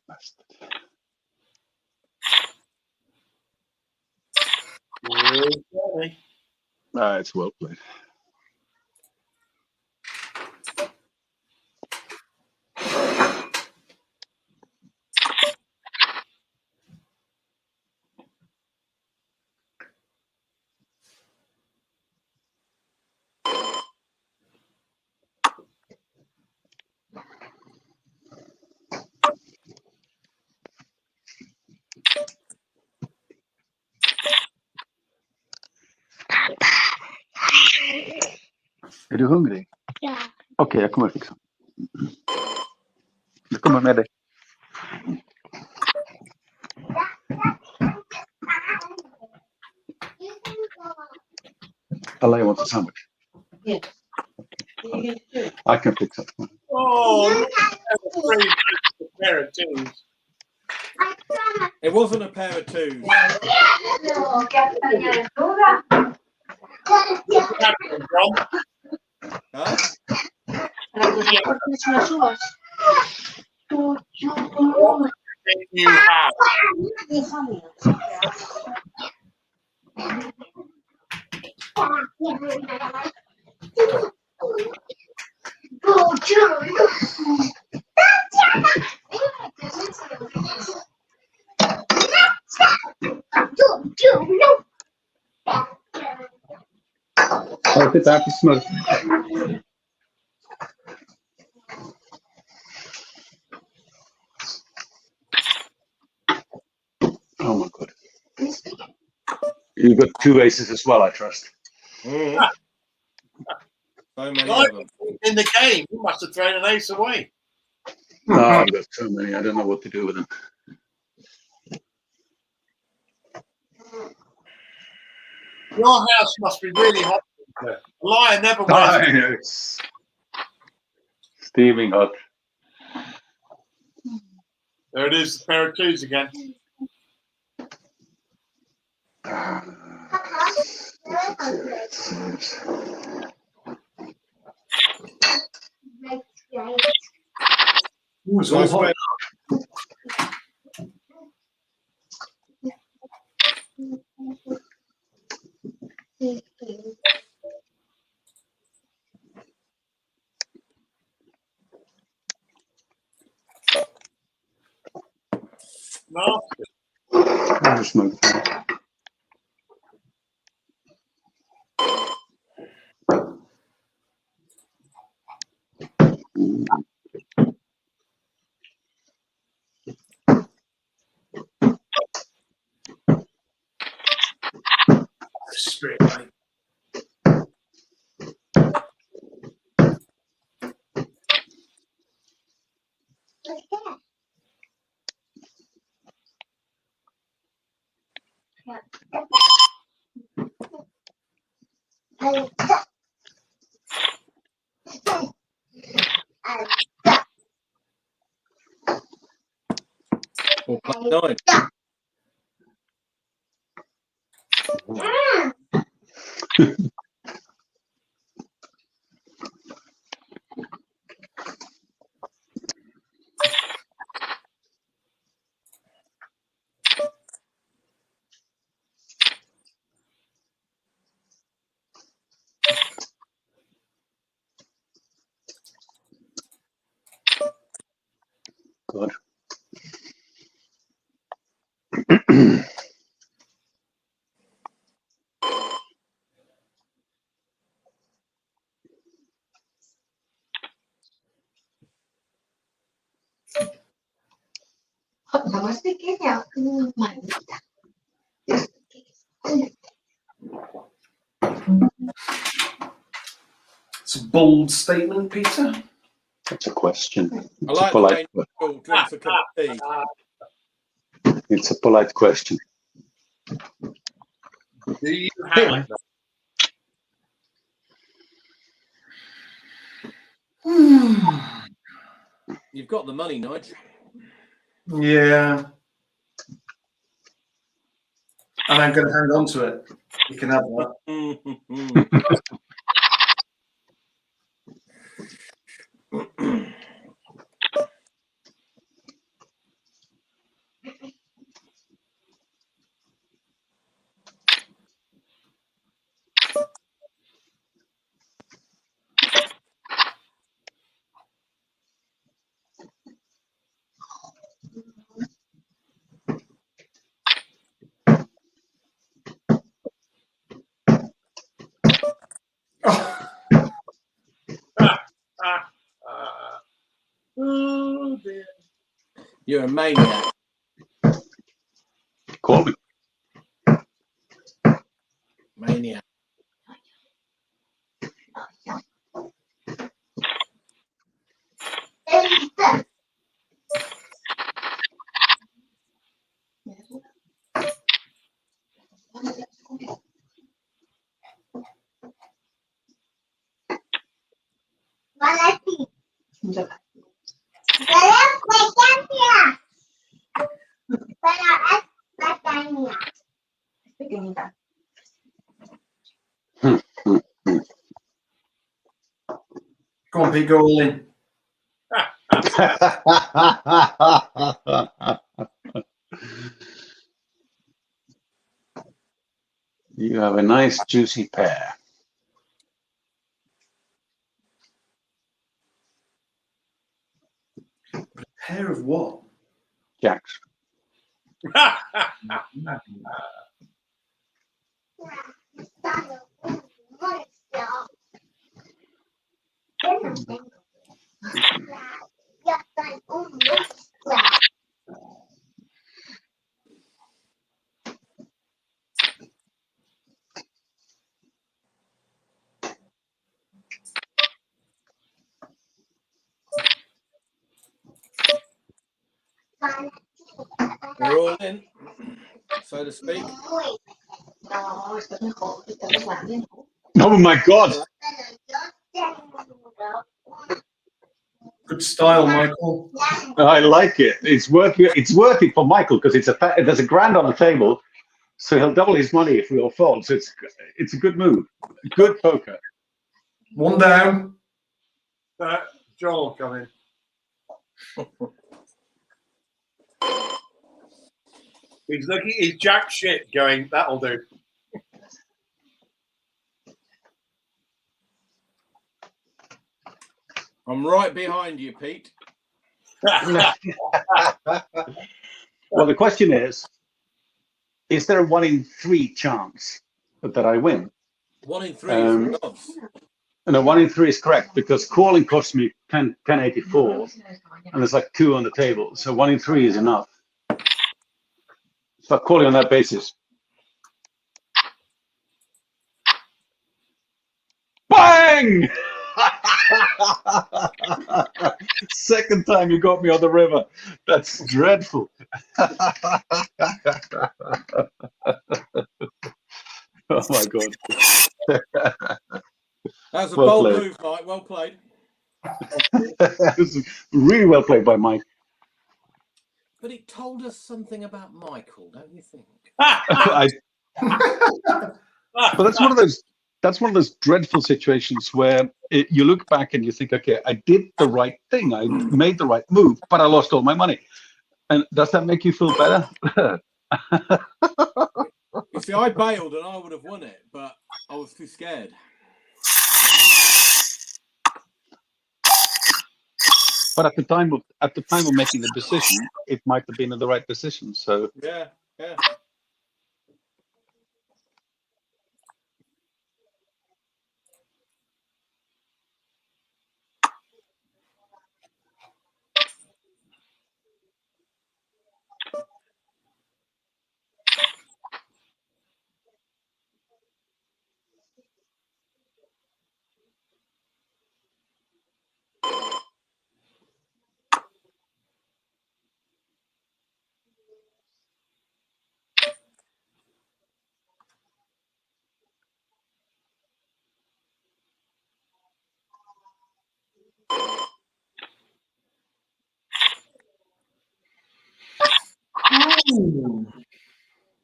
Bastard. Okay. It's well played. Är du hungrig? Ja. Okej, jag kommer att fixa. Jag kommer med dig. Alla, you want a sandwich? Yes. I can fix it. Oh, pair of twos. It wasn't a pair of twos. Huh? You have. Ja, titta här på smör. Oh my god. You got 2 aces as well, I trust. Mm. So many of them. In the game, you must have thrown an ace away. Oh, I've got so many. I don't know what to do with them. Your house must be really hot. A liar never wears. It's steaming hot. There it is, the pair of twos again. Ooh, it's all hot. Nasty. I just know. Straight right. Or play 9. God. It's a bold statement, Peter. It's a question. I It's a like the polite. way Nigel drinks a cup of tea. It's a polite question. Do you have that? You've got the money, Nigel. Yeah. And I'm going to hang on to it. You can have that. Oh dear. You're a maniac. Call me. Maniac. Go on, Pete, go all in. You have a nice juicy pear. Pair of what? Jacks. We're all in, so to speak. Oh my God! Good style, Michael. I like it. It's working. It's working for Michael because there's a grand on the table, so he'll double his money if we all fold. So it's a good move. Good poker. One down. John will come in. He's looking. He's jack shit. Going. That'll do. I'm right behind you, Pete. Well, the question is there a 1 in 3 chance that I win? 1 in 3 is the odds. No, 1 in 3 is correct because calling cost me 1084, and there's like 2 on the table. So 1 in 3 is enough. Start calling on that basis. Bang! Second time you got me on the river. That's dreadful. Oh my God. That's a Well bold played. move, Mike. Well played. That was really well played by Mike. But it told us something about Michael, don't you think? But that's one of those. That's one of those dreadful situations where you look back and you think, okay, I did the right thing. I made the right move, but I lost all my money. And does that make you feel better? You see, I bailed and I would have won it, but I was too scared. But at the time of making the decision, it might have been the right decision. So Yeah.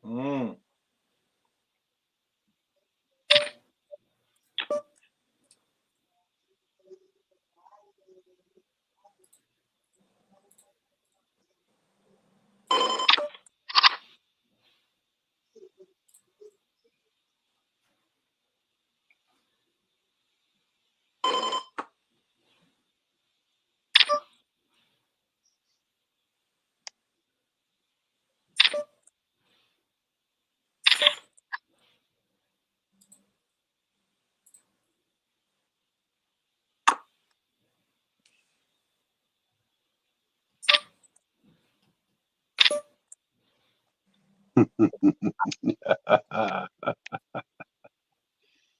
Mm.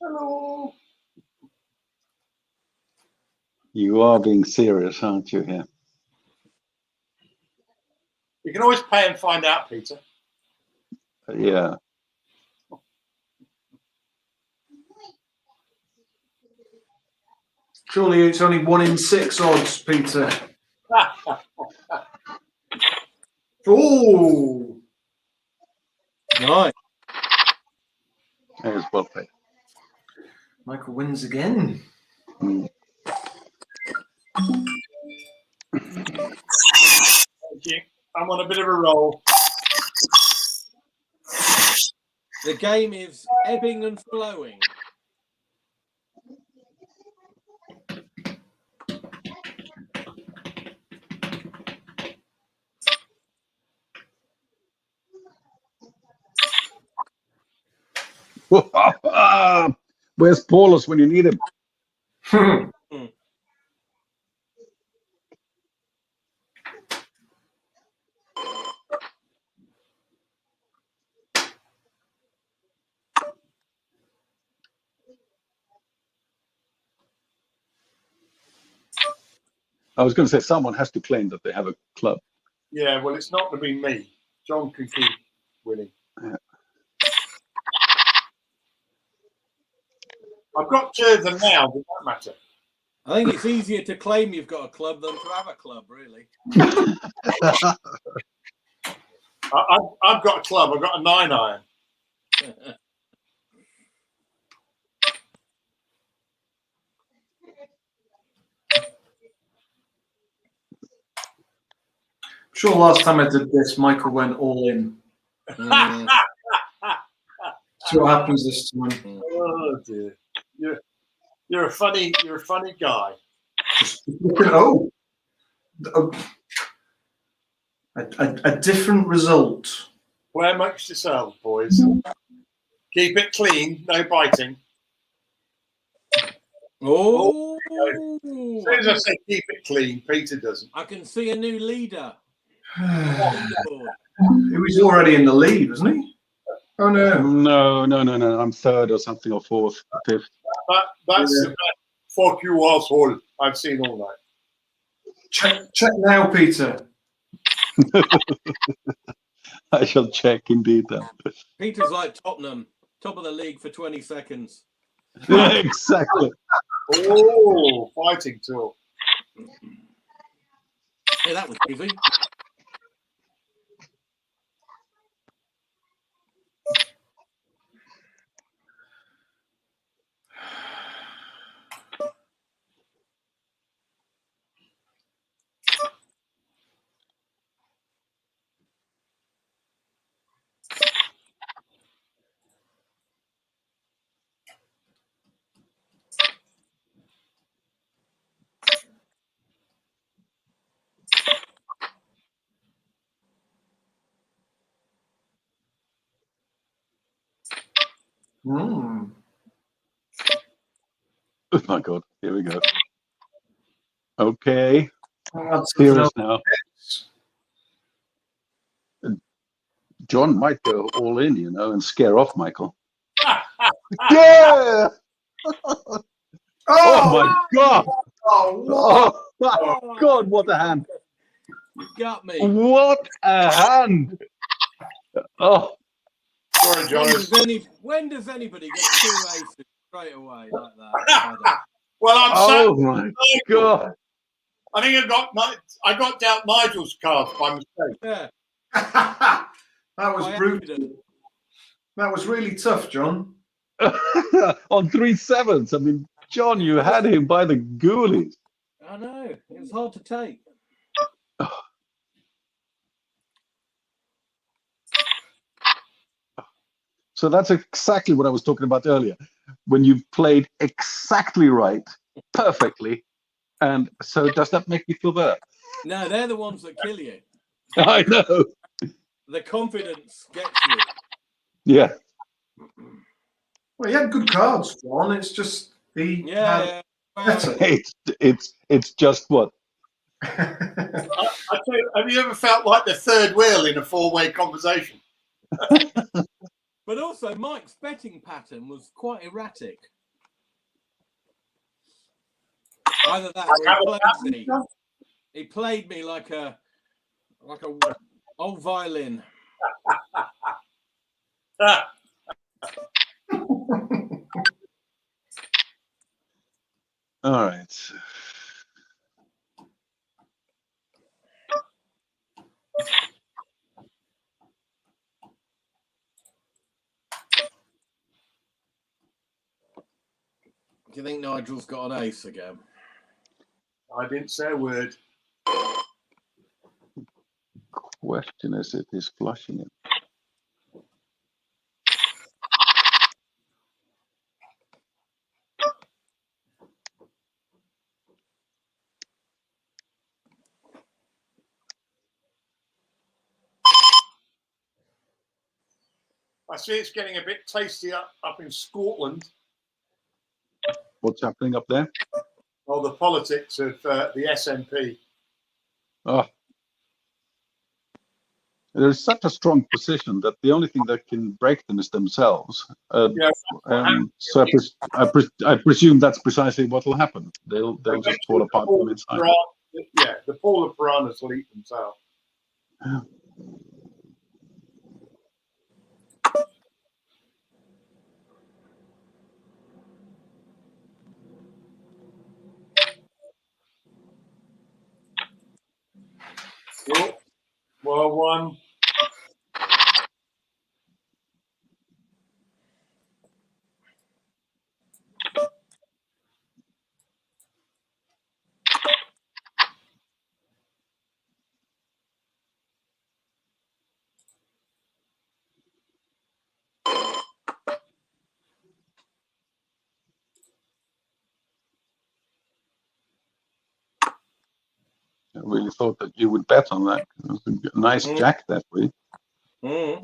Hello. you are being serious, aren't you? Here. You can always pay and find out, Peter. Yeah. Surely it's only 1 in 6 odds, Peter. Oh, Nice. It was well played. Michael wins again. Mm. Thank you. I'm on a bit of a roll. The game is ebbing and flowing. Where's Paulus when you need him? I was going to say someone has to claim that they have a club. Yeah, well, it's not going to be me. John can keep winning. Yeah. I've got two of them now. Does that matter? I think it's easier to claim you've got a club than to have a club, really. I've got a club. I've got a 9-iron. Sure, last time I did this, Michael went all in. See what happens this time. Oh dear, you're a funny guy. Oh, a different result. Play amongst yourselves, boys. Keep it clean, no biting. Oh, As soon as I say keep it clean, Peter doesn't. I can see a new leader. He was already in the lead, wasn't he? Oh no. No. I'm third or something, or fourth, fifth. That's the best fuck you asshole I've seen all night. Check now, Peter. I shall check indeed then. Peter's like Tottenham, top of the league for 20 seconds. Exactly. Oh, fighting talk. Hey, that was easy. Oh my God, here we go. Okay, serious now. John might go all in, and scare off Michael. Yeah! Oh my God! Oh my God, what a hand! You got me. What a hand! Oh, Sorry, John. When does anybody get two aces straight away like that? Well, I'm oh my God! I think I got dealt Nigel's cards by mistake. Yeah. That was brutal. That was really tough, John. On 3 7s. I mean, John, you had him by the ghoulies. I know. It was hard to take. So that's exactly what I was talking about earlier. When you've played exactly right, perfectly, and so does that make you feel better? No, they're the ones that kill you. I know. The confidence gets you. Yeah. Well, he had good cards, John. It's just he had better. It's just what? I tell you, have you ever felt like the third wheel in a four-way conversation? But also, Mike's betting pattern was quite erratic. Either that, or he played me like a old violin. All right. Do you think Nigel's got an ace again? I didn't say a word. Question is if he's flushing it. I see it's getting a bit tasty up in Scotland. What's happening up there? Oh, the politics of the SNP. Oh, there's such a strong position that the only thing that can break them is themselves. Yeah, So I presume that's precisely what will happen. They'll just fall apart from inside. Yeah, the pool of piranhas will eat themselves. Yeah. Oh, well, one. I really thought that you would bet on that. It was a nice jack that way. Mm.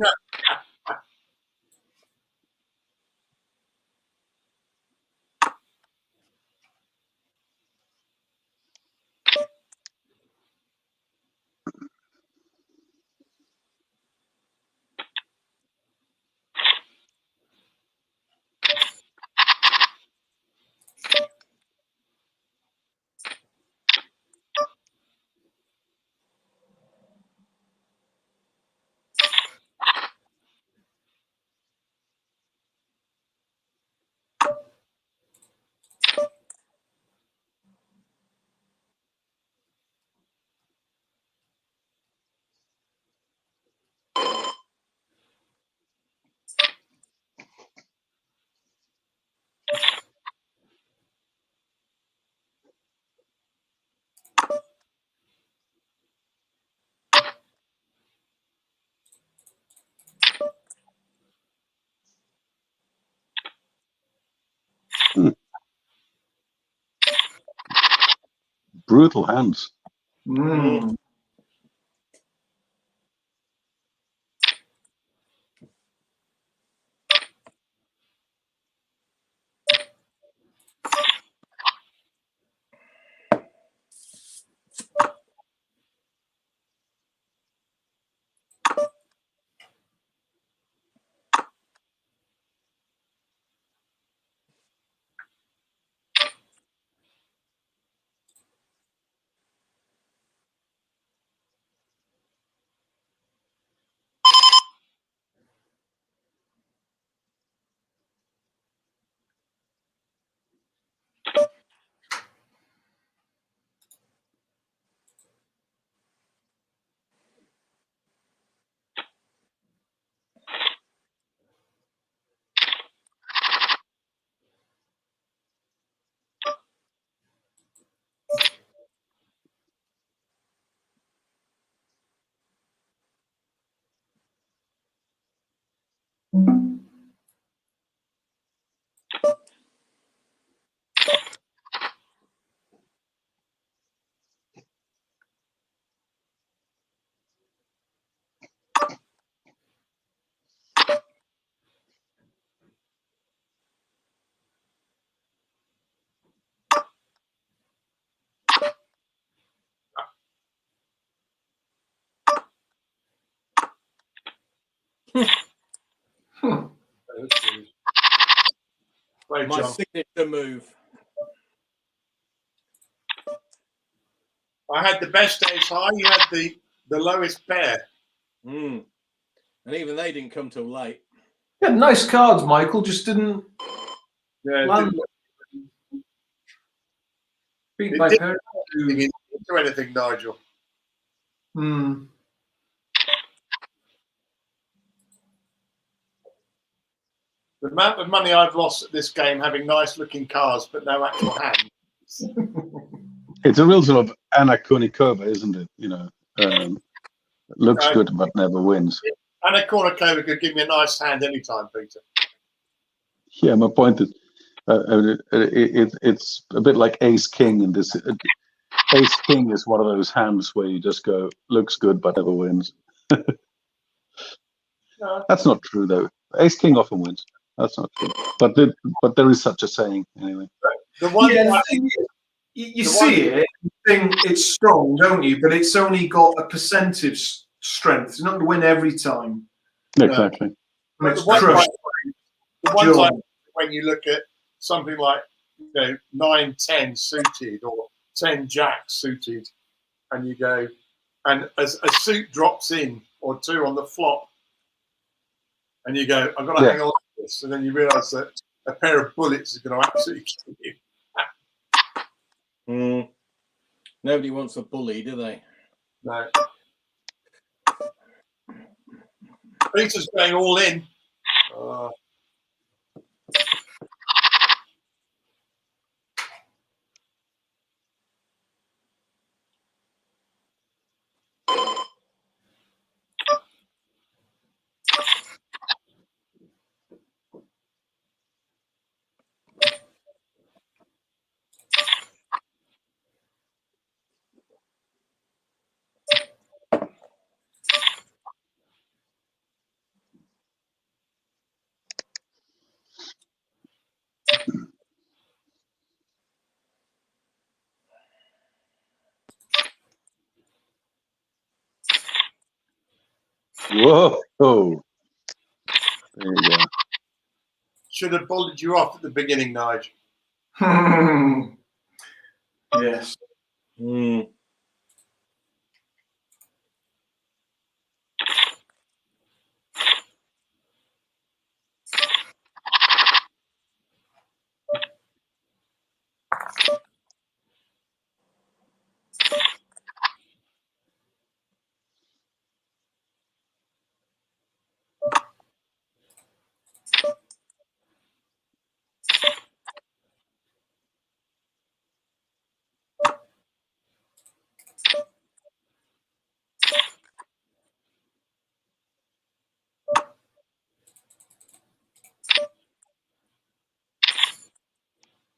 Brutal hands. Mm. Play, My John. signature move. I had the best ace high. You had the lowest pair. Mm. And even they didn't come till late. Yeah, nice cards, Michael. Just didn't Yeah, land. Beat my parents. didn't do anything, Nigel. Hmm. The amount of money I've lost at this game having nice looking cars but no actual hands. It's a real sort of Anna Kournikova, isn't it? You know, looks good but never wins. Anna Kournikova could give me a nice hand anytime, Peter. Yeah, my point is, it's a bit like Ace King in this. Ace King is one of those hands where you just go, looks good but never wins. No. That's not true, though. Ace King often wins. That's not true. But there is such a saying, anyway. The one the thing is, you see it, you think it's strong, don't you? But it's only got a percentage strength. It's not going to win every time. Exactly. And it's the one crushed. the one time when you look at something like 9-10 suited or 10 jack suited, and you go, and as a suit drops in or two on the flop, and you go, I've got to hang on to this, and then you realise that a pair of bullets is going to absolutely kill you. Nobody wants a bully, do they? No. Peter's going all in. Whoa! Oh. There you go. Should have bullied you off at the beginning, Nigel. Yes.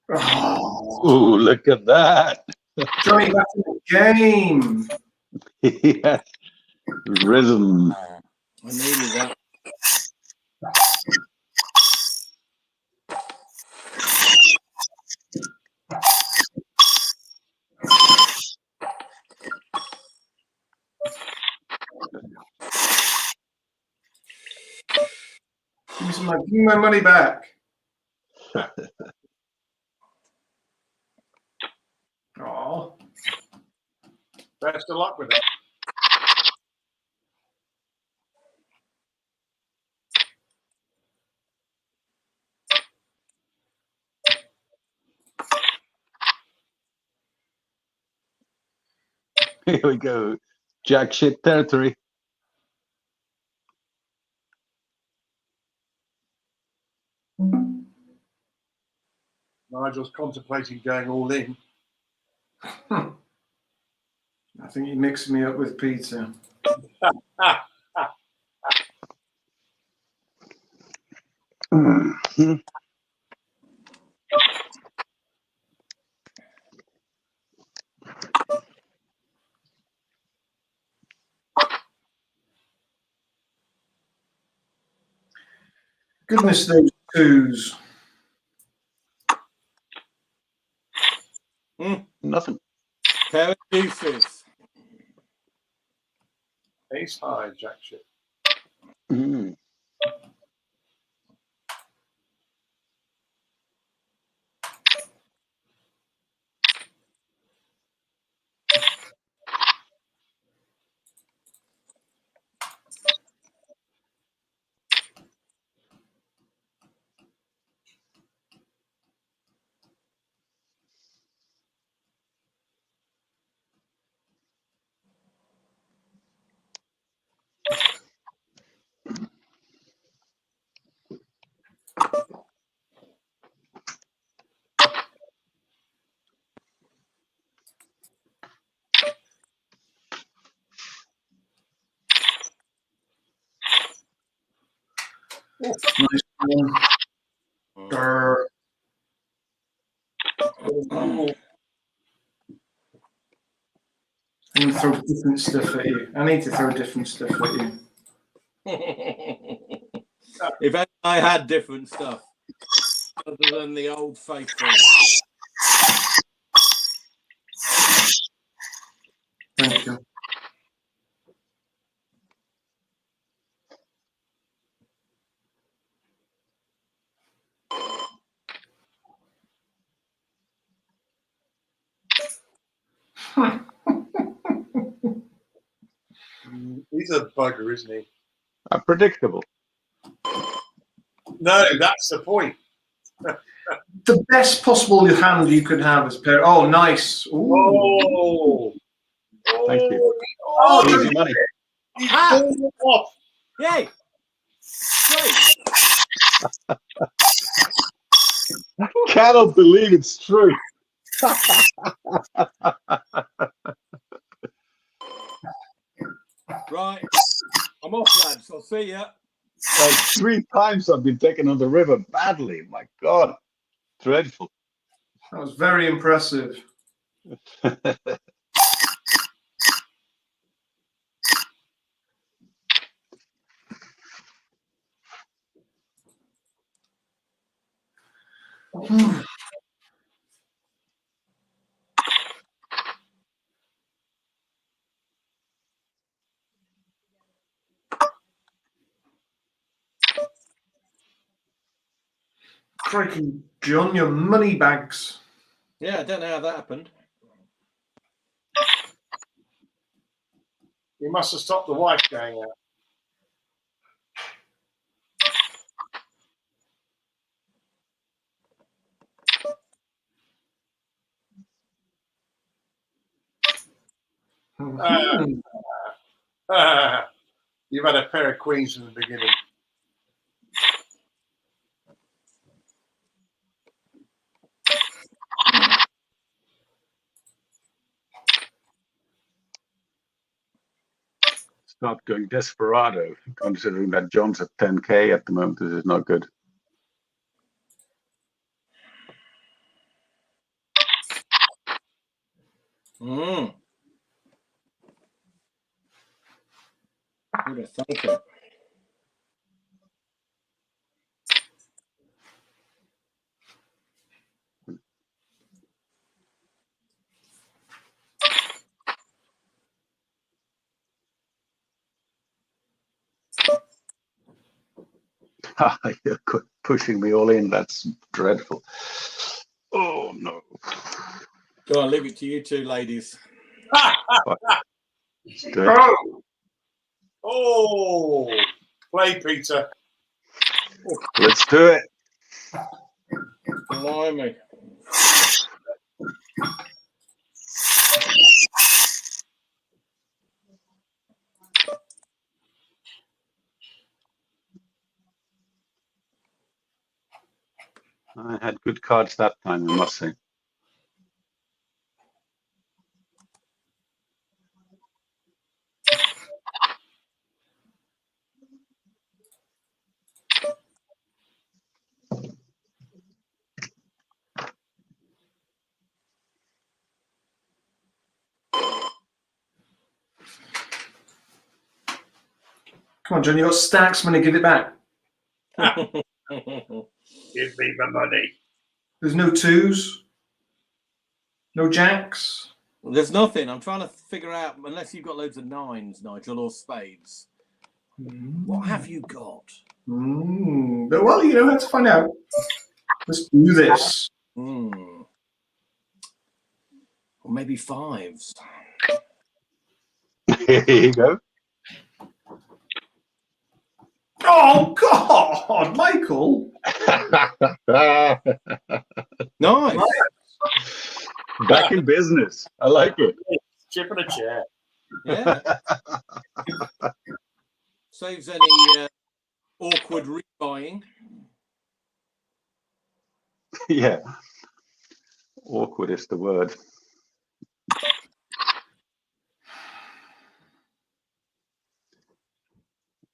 Oh, look at that. Johnny, that's the game. Yeah. Risen. I needed that. Give me my money back. Oh. Best of luck with it. Here we go. Jack shit territory. Nigel's contemplating going all in. I think you mixed me up with Peter. Goodness, those twos. Nothing. Pair of deuces. Ace high, jack shit. Mm. Nice one. Grr. I'm going to throw different stuff at you. I need to throw different stuff at you. If only I had different stuff other than the old faithful. Thank you. He's a bugger, isn't he? Predictable. No, that's the point. The best possible hand you could have is pair. Oh, nice. Ooh. Oh, Thank you. Oh, Easy money. he's pulled it off. Yay! Great. Cannot believe it's true. Right. I'm off, lads. I'll see ya. 3 times I've been taken on the river badly. My God. Dreadful. That was very impressive. Crikey, John, your money bags. Yeah, I don't know how that happened. He must have stopped the wife going out. You've had a pair of queens from the beginning. Start going desperado, considering that John's at 10K at the moment. This is not good. Mm. Who'd have thunk it? You're pushing me all in. That's dreadful. Oh, no. Go on, leave it to you two ladies. Oh, play, Peter. Let's do it. Blimey. I had good cards that time, I must say. Come on, John, you got stacks money, give it back. Give me the money. There's no twos, no jacks. There's nothing. I'm trying to figure out, unless you've got loads of nines, Nigel, or spades. What have you got? But, well, you know how to find out. Let's do this. Or maybe fives. Here you go. Oh, God, Michael. Nice. Back in business. I like it. Chipping a chair. Yeah. Saves any awkward rebuying. Yeah. Awkward is the word.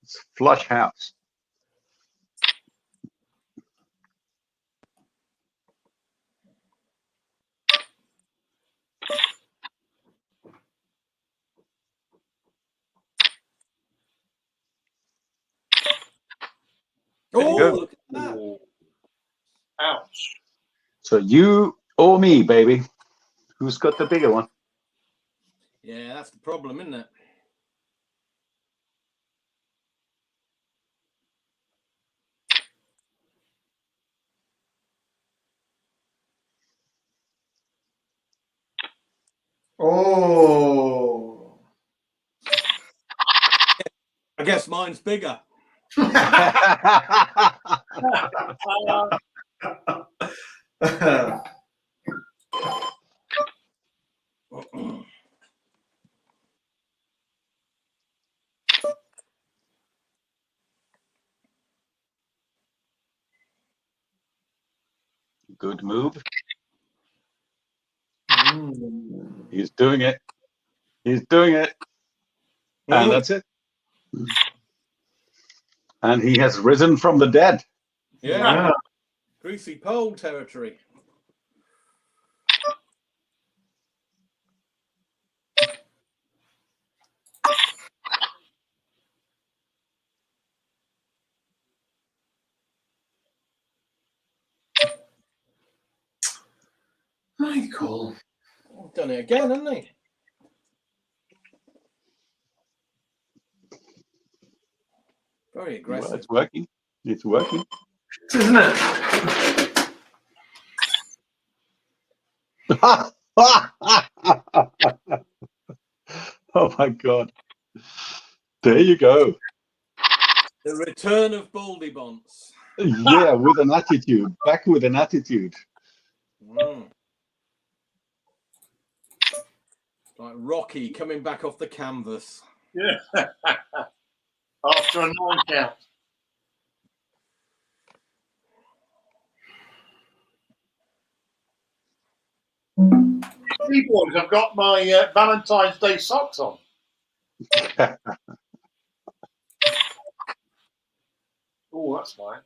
It's flush house. Oh, go. look at that. Ooh. Ouch. So you or me, baby. Who's got the bigger one? Yeah, that's the problem, isn't it? Oh. I guess mine's bigger. Good move. Mm. He's doing it. He's doing it. And that's it. And he has risen from the dead. Yeah. Greasy pole territory. Michael. Done it again, hasn't he? Very Well, aggressive. it's working. It's working. Isn't it? Oh my God. There you go. The return of Baldy Bonts. Yeah, with an attitude. Back with an attitude. Like Rocky coming back off the canvas. Yeah. After a 9 count. Hey boys, I've got my Valentine's Day socks on. Oh, that's nice.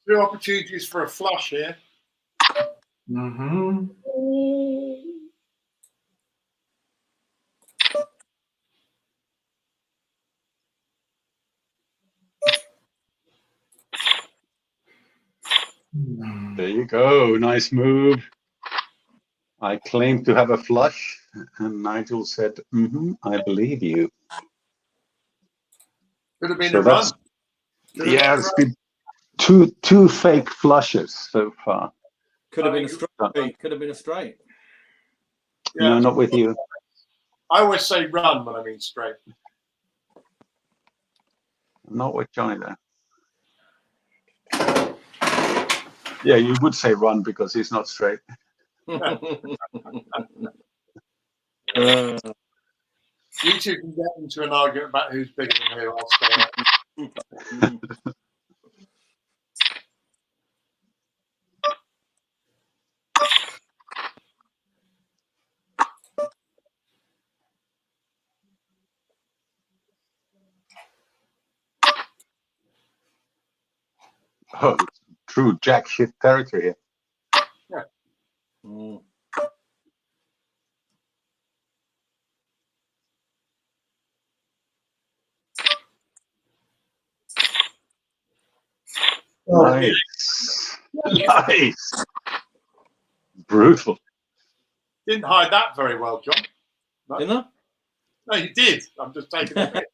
2 opportunities for a flush here. Mm-hmm. There you go. Nice move. I claimed to have a flush, and Nigel said, I believe you. Could have been So a that's, run. yeah, it's been two fake flushes so far. Could have been a straight. Could have been a straight. Yeah. No, not with you. I always say run when I mean straight. Not with Johnny there. Yeah, you would say run because he's not straight. You two can get into an argument about who's bigger than who. I'll stay out. Oh, it's true jack shit territory here. Mm. Nice. Nice. Brutal. Didn't hide that very well, John. No, Didn't I? no you did. I'm just taking it.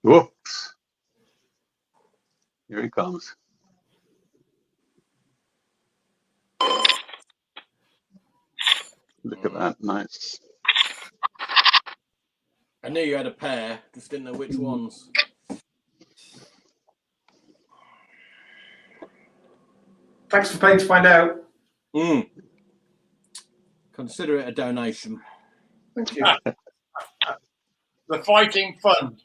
Whoops. Here he comes. Look at that. Nice. I knew you had a pair, just didn't know which ones. Thanks for paying to find out. Consider it a donation. Thank you. The Fighting Fund.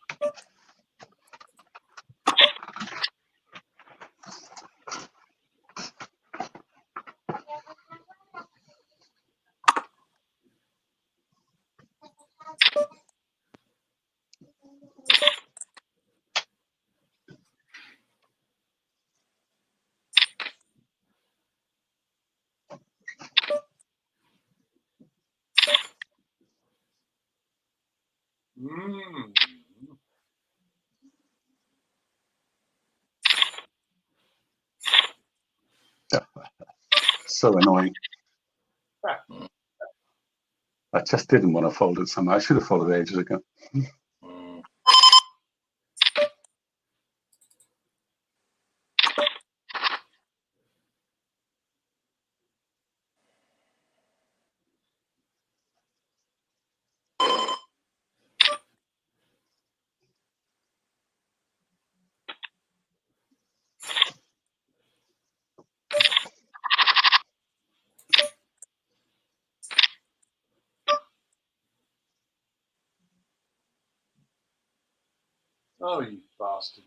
Mm. So annoying. I just didn't want to fold it somehow. I should have folded it ages ago. Oh, you bastard.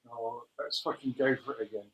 Oh, let's fucking go for it again.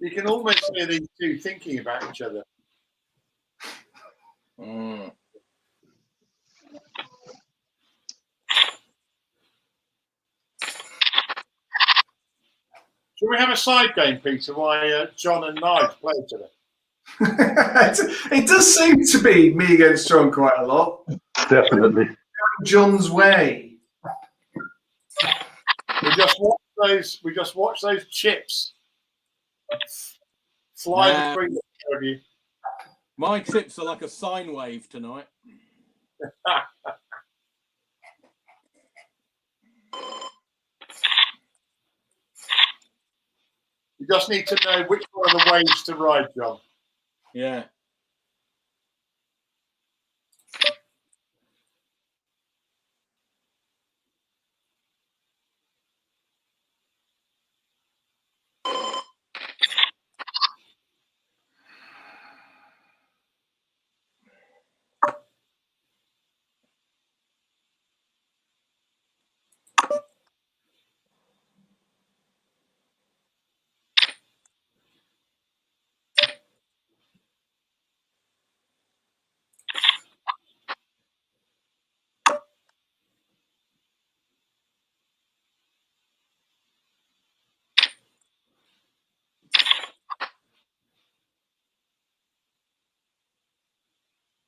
You can almost hear these two thinking about each other. Should we have a side game, Peter, while John and Nigel play each other? It does seem to be me against John quite a lot. Definitely. John's way. We just watch those chips fly between the two of you. My chips are like a sine wave tonight. You just need to know which one of the waves to ride, John. Yeah.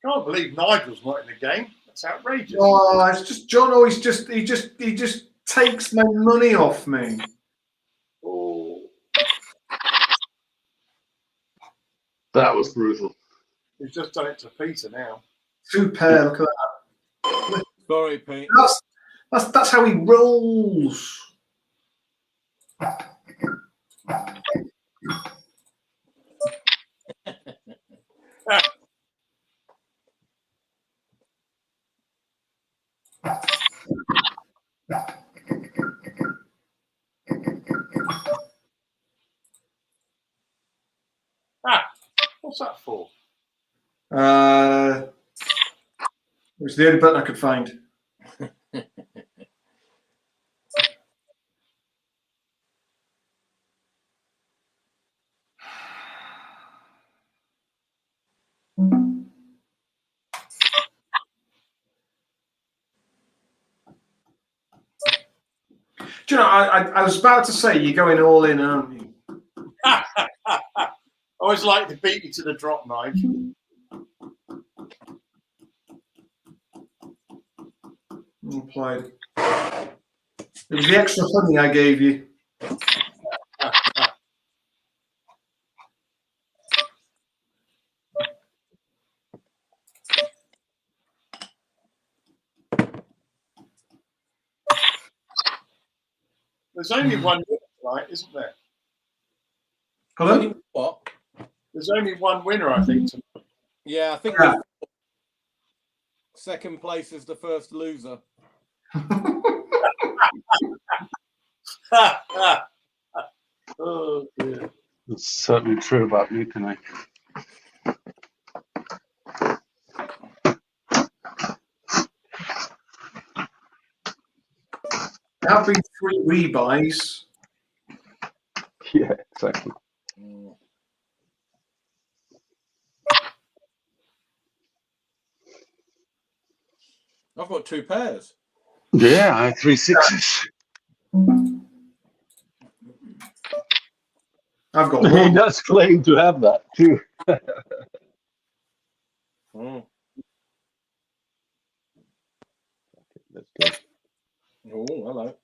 Can't believe Nigel's not in the game. That's outrageous. Oh, it's just John always he just takes my money off me. Oh, That was brutal. he's just done it to Peter now. Superb. Look at that. Sorry, Pete. That's how he rolls. What's that for? I It's the only button I could find. Do you know, I was about to say you're going all in, aren't you? I always like to beat you to the drop, Nigel. Applied. It was the extra honey I gave you. There's only one winner tonight, isn't there? Hello? What? There's only one winner, I think. Tonight. Yeah, I think Yeah. second place is the first loser. Oh, dear. It's certainly true about me tonight. There have been 3 rebuys. Yeah, exactly. I've got 2 pairs. Yeah, I had 3 6s. I've got He 1. does claim to have that too. Oh, Let's go. hello.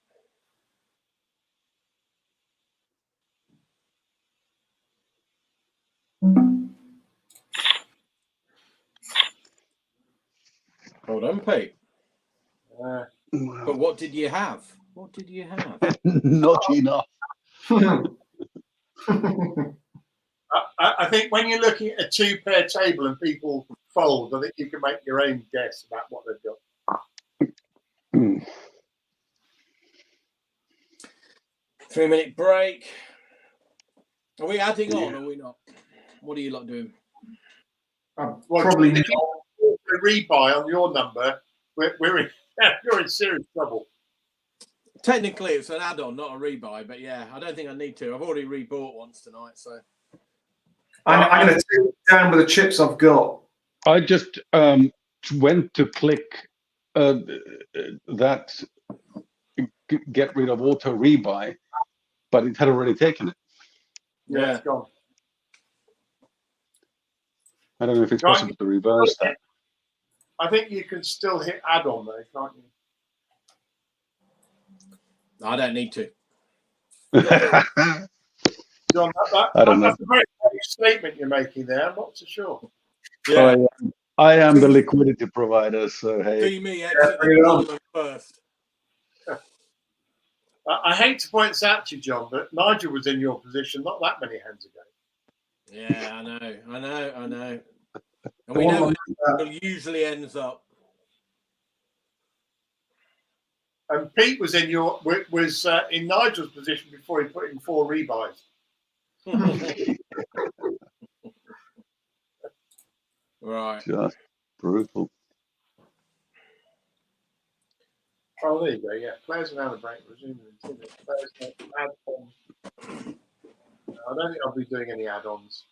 Well done, Pete. But what did you have? What did you have? Not enough. I think when you're looking at a 2-pair table and people fold, I think you can make your own guess about what they've got. Hmm. 3-minute break. Are we adding on or are we not? What are you lot doing? I'm Well, probably if not. you do a rebuy on your number, we're in, you're in serious trouble. Technically, it's an add-on, not a rebuy, but yeah, I don't think I need to. I've already rebought once tonight, so. I'm going to take it down with the chips I've got. I just went to click that get rid of auto rebuy, but it had already taken it. Yeah, it's gone. I don't know if it's Right. possible to reverse that. I think you can still hit add-on though, can't you? I don't need to. John, I don't know. that's a very brave statement you're making there. I'm not so sure. Yeah. I am the liquidity provider, so hey. See me exit the tournament first. I hate to point this out to you, John, but Nigel was in your position not that many hands ago. Yeah, I know. And we know where it usually ends up. And Pete was in in Nigel's position before he put in 4 rebuys. Right. Just brutal. Oh, there you go. Yeah, players around the break resuming in 2 minutes. Players add on. I don't think I'll be doing any add-ons.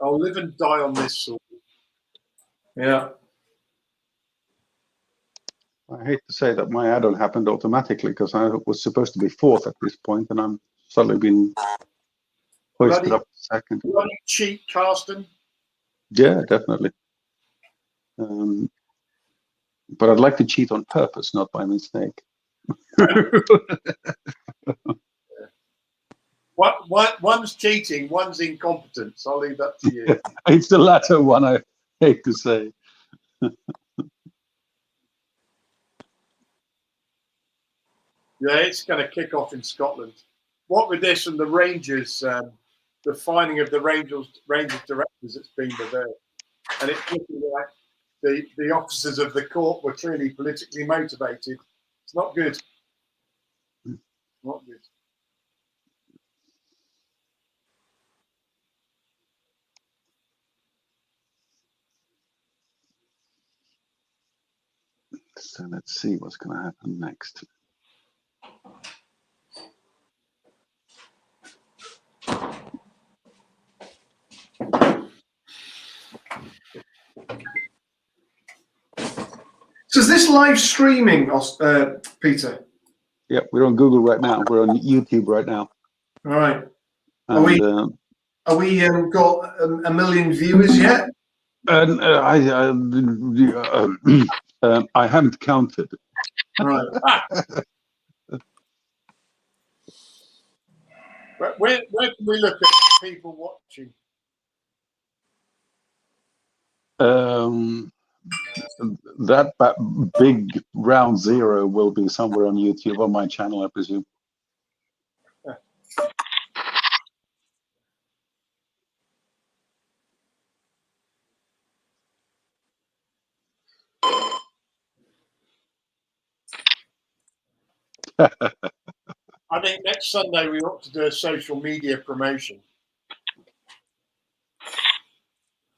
I'll live and die on this sort. Yeah. I hate to say that my add-on happened automatically because I was supposed to be 4th at this point, and I'm suddenly been hoisted up 2nd. Bloody cheat, Carsten. Yeah, definitely. But I'd like to cheat on purpose, not by mistake. One's cheating, one's incompetence. I'll leave that to you. It's the latter one, I hate to say. Yeah, it's going to kick off in Scotland. What with this and the Rangers, the finding of the Rangers directors that's been reversed, and it's looking like the officers of the court were clearly politically motivated. It's not good. Not good. So let's see what's going to happen next. So is this live streaming, Peter? Yeah, we're on Google right now. We're on YouTube right now. All right. And, Are we got a million viewers yet? and I haven't counted. All right. Where can we look at people watching? That big round 0 will be somewhere on YouTube on my channel, I presume. I think next Sunday we ought to do a social media promotion.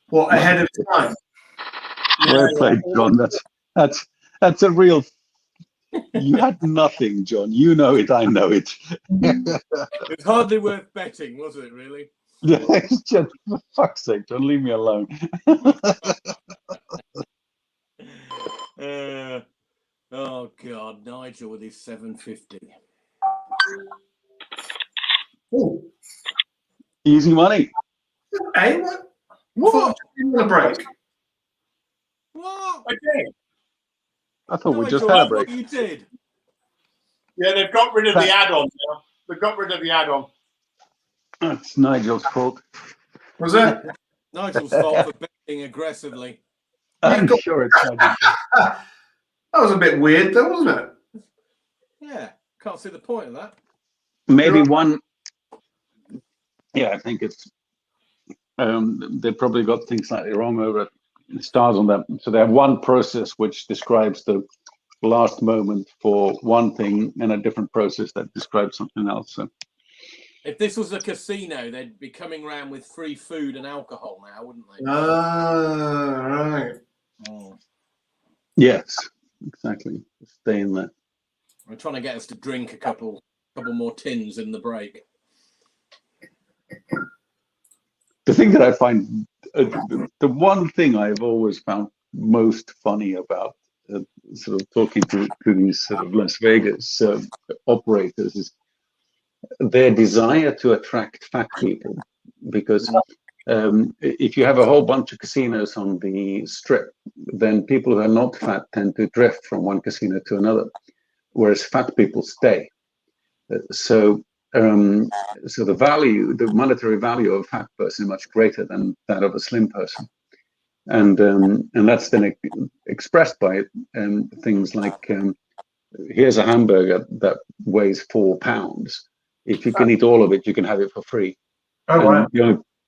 What, ahead of time? Well played, John. That's a real. You had nothing, John. You know it. I know it. It's hardly worth betting, was it? Really? Yeah, it's just for fuck's sake, John. Leave me alone. Oh God, Nigel with his 750. Ooh. Easy money. Hey, what? You want a break? What? Okay. I thought we Nigel, just had a that's break. what you did. Yeah, they've got rid of the add-on now. They've got rid of the add-on. That's Nigel's fault. Was that? Nigel's fault for betting aggressively. I'm sure it's Nigel's fault. That was a bit weird, though, wasn't it? Yeah, can't see the point of that. Maybe one. Yeah, I think it's. They probably got things slightly wrong over the stars on that. So they have one process which describes the last moment for one thing, and a different process that describes something else. So If this was a casino, they'd be coming around with free food and alcohol now, wouldn't they? Ah, right. Oh. yes, exactly. Stay in there. They're trying to get us to drink a couple more tins in the break. The thing that I find, the one thing I've always found most funny about sort of talking to these sort of Las Vegas operators is their desire to attract fat people. Because if you have a whole bunch of casinos on the strip, then people who are not fat tend to drift from one casino to another, whereas fat people stay. So the value, the monetary value of a fat person is much greater than that of a slim person, and that's then expressed by things like here's a hamburger that weighs 4 pounds. If you can eat all of it, you can have it for free. Oh, wow.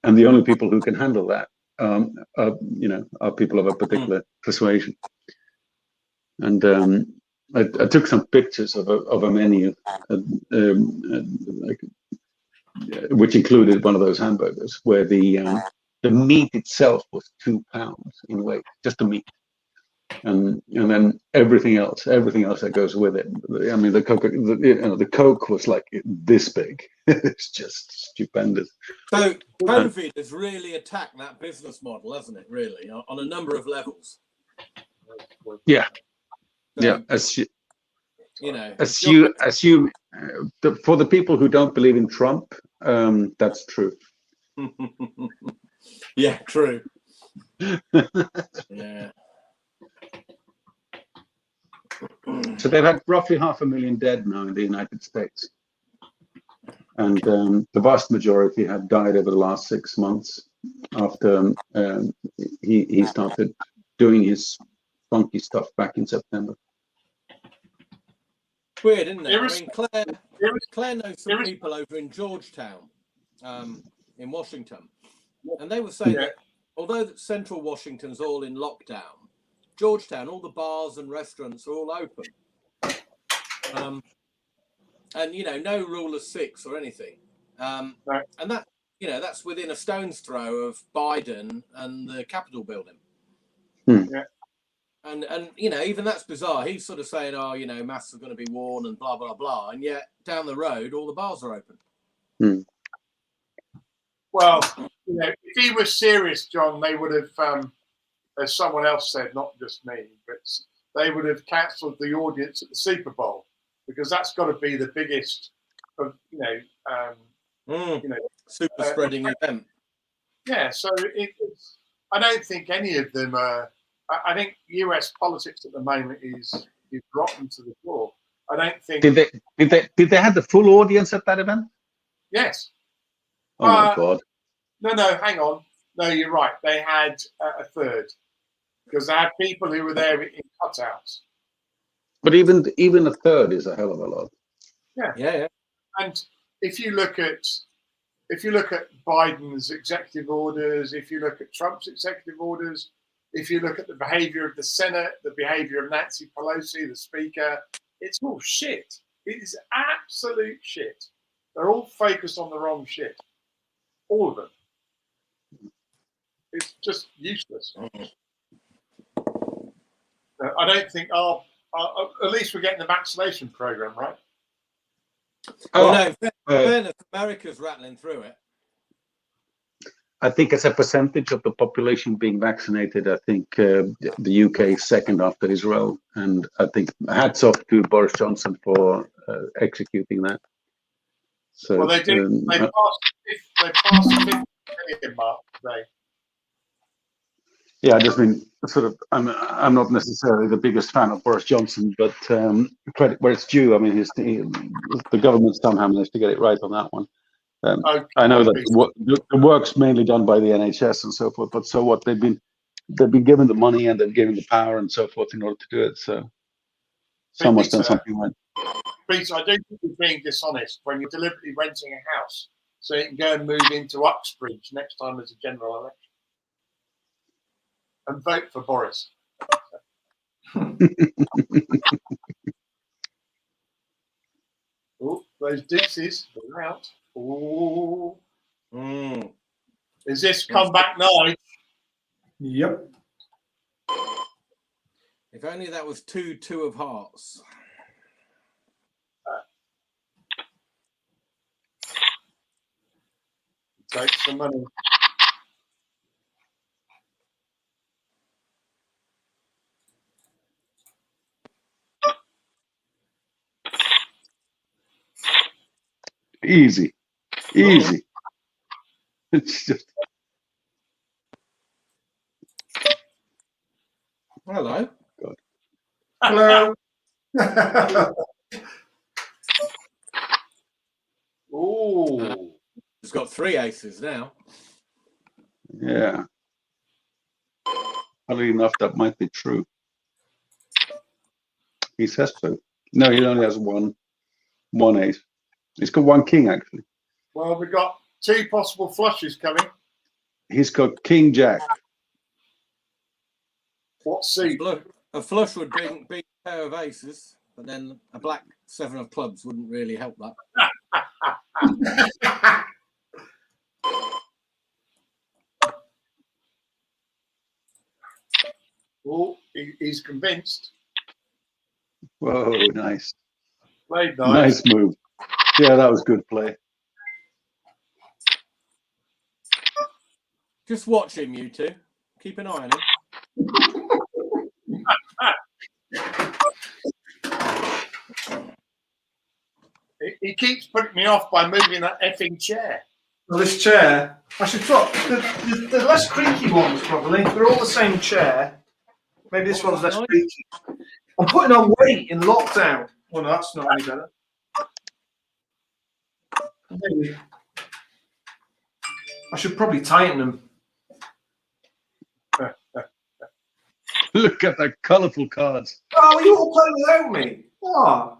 And the only people who can handle that, are people of a particular persuasion. And I took some pictures of a menu, which included one of those hamburgers, where the meat itself was 2 pounds in weight, just the meat, and then everything else that goes with it. I mean, the Coke was like this big. It's just stupendous. So COVID has really attacked that business model, hasn't it? Really, on a number of levels. Yeah. So, Yeah, for the people who don't believe in Trump, that's true. Yeah, true. Yeah. So they've had roughly 500,000 dead now in the United States, and the vast majority have died over the last 6 months after he started doing his funky stuff back in September. Weird, isn't it? I mean, Claire knows some people over in Georgetown, in Washington, and they were saying that although Central Washington's all in lockdown, Georgetown, all the bars and restaurants are all open, and no rule of 6 or anything, and that that's within a stone's throw of Biden and the Capitol building. Yeah. And you know, even that's bizarre. He's sort of saying, oh, you know, masks are going to be worn and blah blah blah, and yet down the road all the bars are open. Well, you know, if he was serious, John, they would have, as someone else said, not just me, but they would have cancelled the audience at the Super Bowl, because that's got to be the biggest of, you know, super spreading event. Yeah, so it's. I don't think any of them are. I think US politics at the moment is rotten to the core. I don't think. Did they have the full audience at that event? Yes. Oh my God. No, hang on. No, you're right. They had a third, because they had people who were there in cutouts. But even a third is a hell of a lot. Yeah. And if you look at Biden's executive orders, if you look at Trump's executive orders, if you look at the behavior of the Senate, the behavior of Nancy Pelosi, the Speaker, it's all shit. It is absolute shit. They're all focused on the wrong shit. All of them. It's just useless. I don't think at least we're getting the vaccination program, right? No, fairness, America's rattling through it. I think as a percentage of the population being vaccinated, I think the UK is second after Israel, and I think hats off to Boris Johnson for executing that. So, well, they did. They passed the 50 million mark today. Yeah, I just mean sort of. I'm not necessarily the biggest fan of Boris Johnson, but credit where it's due. I mean, the government somehow managed to get it right on that one. I know that the work's mainly done by the NHS and so forth, but so what? They've been given the money and they've given the power and so forth in order to do it. So someone's done something right. Peter, I do think you're being dishonest when you're deliberately renting a house so you can go and move into Uxbridge next time there's a general election and vote for Boris. Oh, those deuces are out. Oh. Is this comeback night? Yep. If only that was 2 of hearts. Take some money. Easy. It's just. Hello. God. Hello. Oh. He's got 3 aces now. Yeah. Funnily enough, that might be true. He says so. No, he only has one ace. He's got 1 king actually. Well, we've got 2 possible flushes coming. He's got King Jack. What suit? A flush would be a pair of aces, but then a black 7 of clubs wouldn't really help that. Oh, he's convinced. Whoa, nice. Played Nice move. Yeah, that was good play. Just watch him, you two. Keep an eye on him. He keeps putting me off by moving that effing chair. Well, this chair, I should put the less creaky ones probably. They're all the same chair. Maybe this one's less creaky. I'm putting on weight in lockdown. Well, no, that's not any better. Maybe. I should probably tighten them. Look at the colourful cards. Oh, you all playing without me? Oh.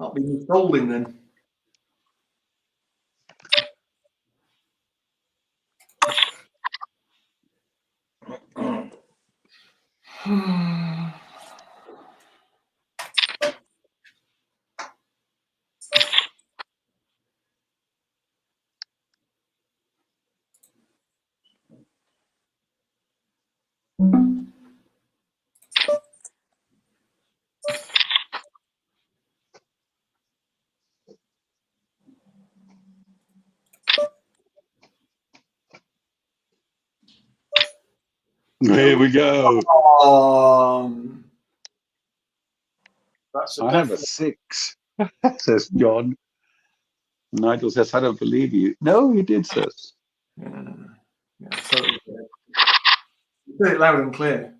Not been folding then. Here we go. That's a I have a definite. 6, says John. Nigel says, I don't believe you. No, he did, says. Yeah, totally. You did it loud and clear.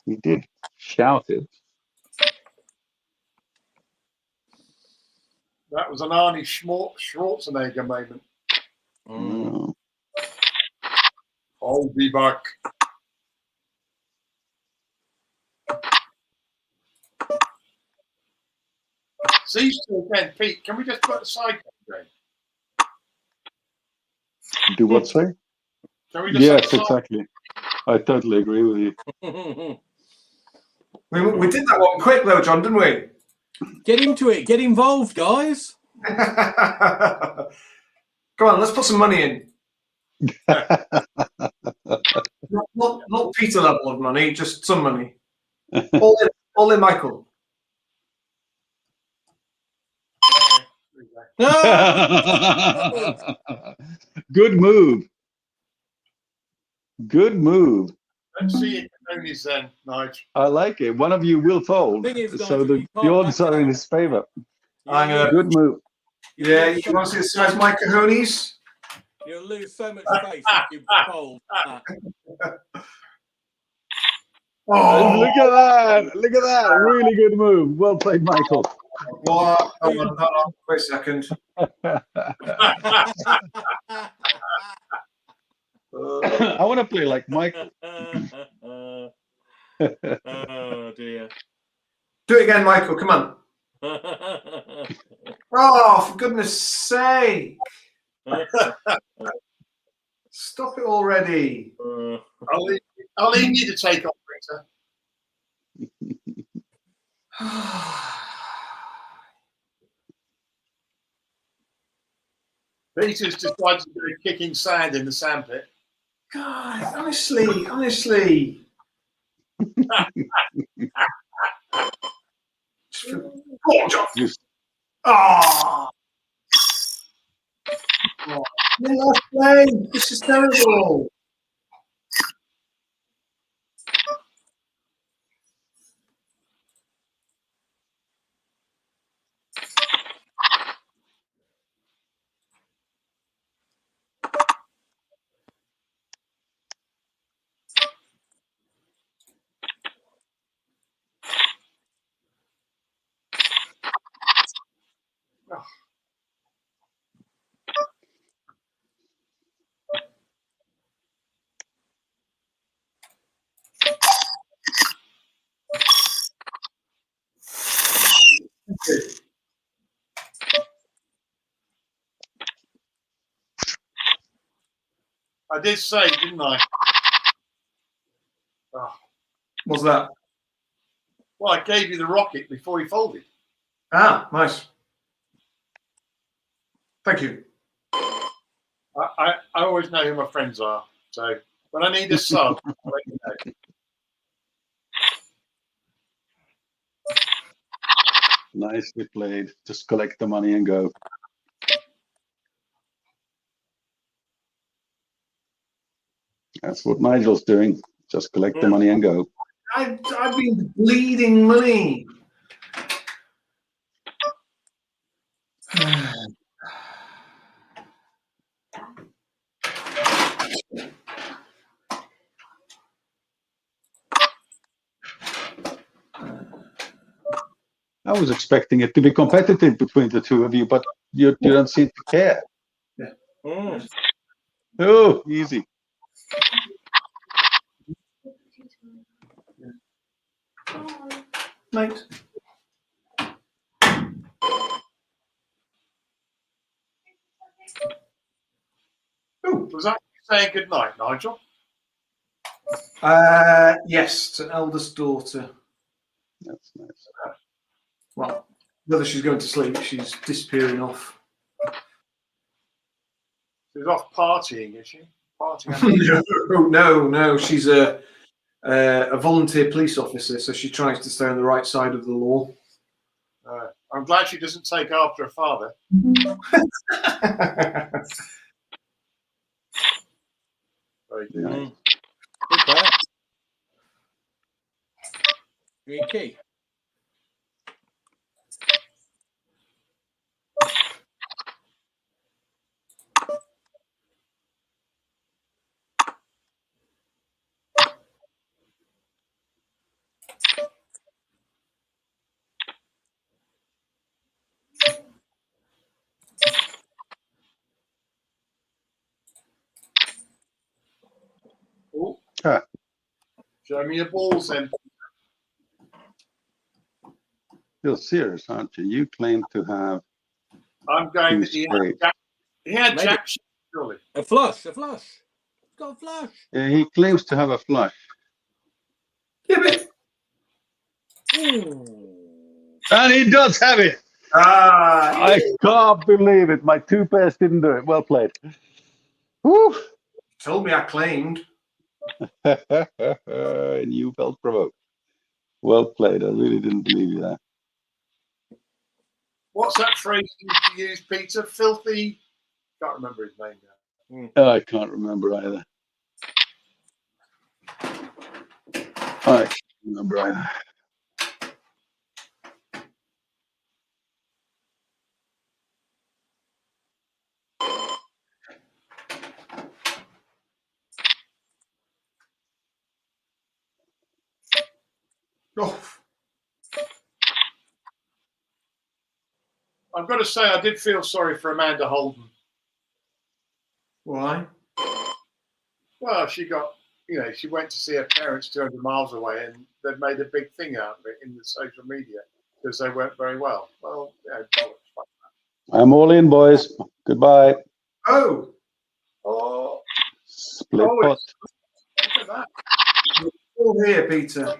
He did shout it. That was an Arnie Schwarzenegger moment. Oh. I'll be back. See you again, Pete. Can we just put a side game? Do what, say? Can we just Yes, exactly. I totally agree with you. We did that one quick though, John, didn't we? Get into it. Get involved, guys. Come on, let's put some money in. Not Peter level of money, just some money. All in, Michael. Good move. Good move. Let's see it only then, Nigel. I like it. One of you will fold. Thing is, So Nigel, the you can't odds back are in out. his favor. Good move. Yeah, you want to see the size of my cojones? You'll lose so much face if you fold. Oh, Look at that. Look at that. Really good move. Well played, Michael. what? Hold on. Wait a second. I want to play like Michael. Oh dear. Do it again, Michael. Come on. Oh, for goodness sake. Stop it already. I'll leave you to take off, Peter. Peter's decided to go kicking sand in the sandpit. God, honestly. Oh, last play. This is terrible. I did say, didn't I? Oh. What's that? Well, I gave you the rocket before he folded. Ah, nice. Thank you. I always know who my friends are. So when I need a sub, I'll let you know. Nicely played. Just collect the money and go. That's what Nigel's doing. Just collect the money and go. I've been bleeding money. I was expecting it to be competitive between the two of you, but you don't seem to care. Yeah. Oh, easy. Mate. Oh, was that you saying good night, Nigel? Yes, to eldest daughter. That's nice. Well, whether she's going to sleep, she's disappearing off. She's off partying, is she? Partying. No. She's a volunteer police officer, so she tries to stay on the right side of the law. I'm glad she doesn't take after her father. Very good. Nice. Good Green key. Oh, Ah. show me your balls then. You're serious, aren't you? You claim to have I'm going. two straight. He had Maybe. jack shit, surely. A flush. A flush. It's got a flush. He claims to have a flush. Yeah, but And he does have it. I can't believe it. My two pairs didn't do it. Well played. Woo! told me I claimed. And you felt provoked. Well played. I really didn't believe you there. What's that phrase you used to use, Peter? Filthy. Can't remember his name now. Oh, I can't remember either. I can't remember either. Oh, I've got to say, I did feel sorry for Amanda Holden. why? Well, she got, she went to see her parents 200 miles away, and they've made a big thing out of it in the social media because they weren't very well. Well, bollocks. I'm all in, boys. Goodbye. Oh, Oh, Split pot. look at that. all here, Peter.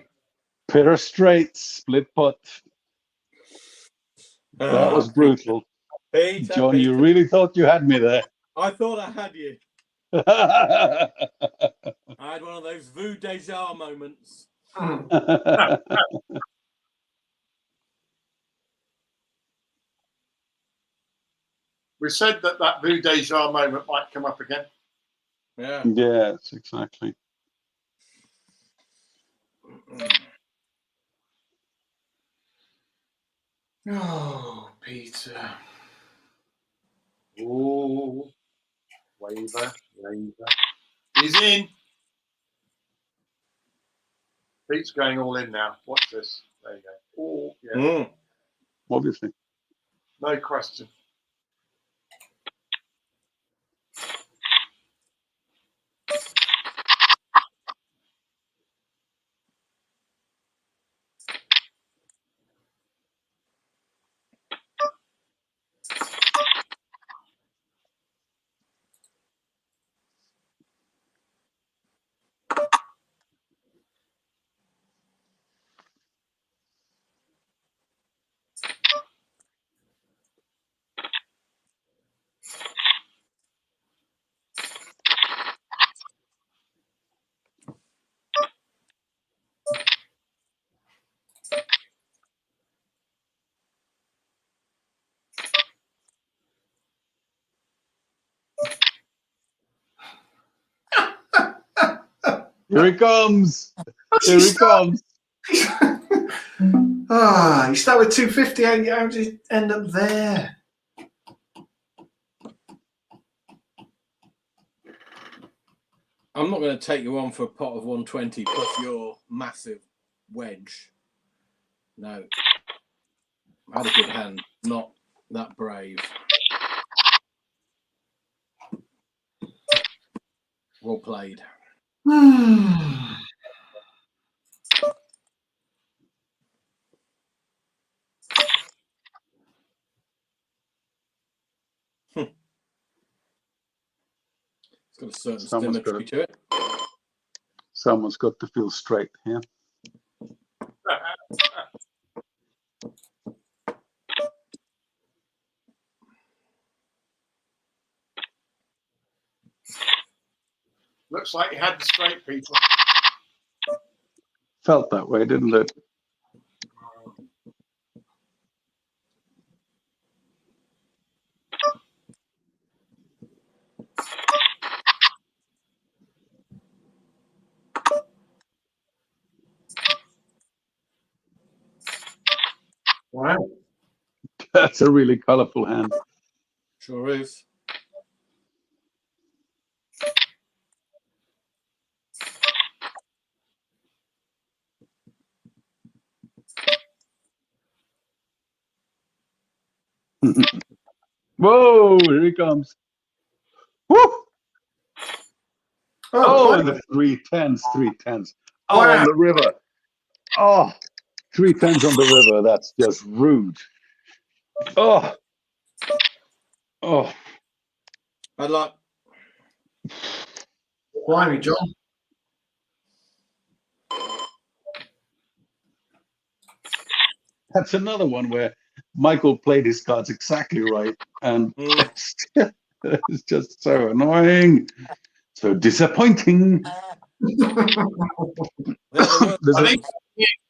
Peter straight. Split pot. That was brutal. Peter, John, Peter. you really thought you had me there. I thought I had you. I had one of those vu deja moments. We said that Vu Deja moment might come up again. Yeah. Yes, exactly. Oh, Peter. Oh, waver. He's in. Pete's going all in now. Watch this. There you go. Oh, yeah. Obviously. No question. Here he comes. Here he comes. You start with 250. How did you end up there? I'm not going to take you on for a pot of 120 plus your massive wedge. No. I had a good hand. Not that brave. Well played. It's got a certain symmetry to it. Someone's got to feel straight here. Looks like you had the straight, Peter. Felt that way, didn't it? Wow. That's a really colorful hand. Sure is. Whoa, here he comes. Woo! Oh, the 3 10s, 3 10s. Oh, Wow. on the river. Oh, 3 10s on the river. That's just rude. Oh, oh. Bad luck. Blimey, John. That's another one where Michael played his cards exactly right, and it's just so annoying, so disappointing. There's I a think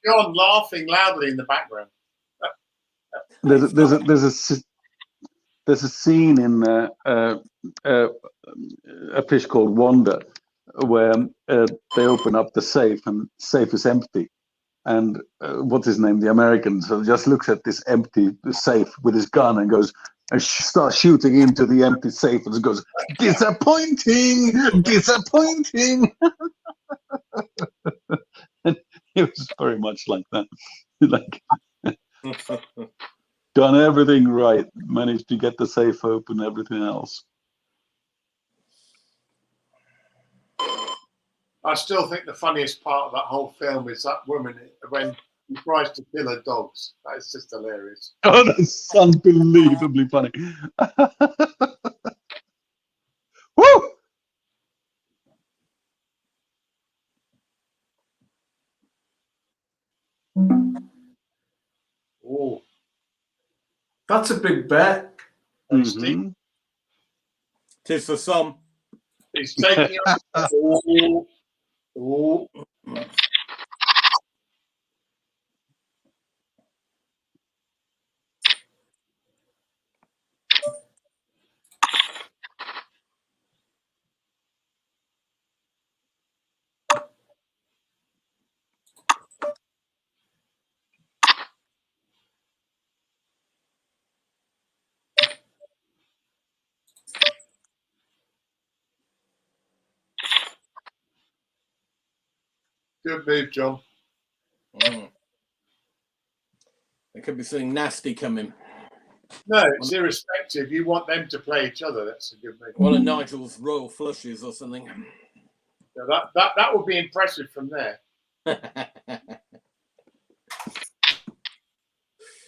John laughing loudly in the background. there's a scene in a fish called Wanda where they open up the safe and the safe is empty. And what's his name? The American. So just looks at this empty safe with his gun and goes and starts shooting into the empty safe and goes, disappointing, disappointing. And it was very much like that. Like done everything right, managed to get the safe open, everything else. I still think the funniest part of that whole film is that woman when she tries to kill her dogs. That is just hilarious. Oh, that's unbelievably funny. Woo! Oh, That's a big bet. Mhm. Tis for some. he's taking it. Oh, oh. Good move, John. There could be something nasty coming. No, it's irrespective. You want them to play each other. That's a good move. One of Nigel's royal flushes or something. So that would be impressive from there.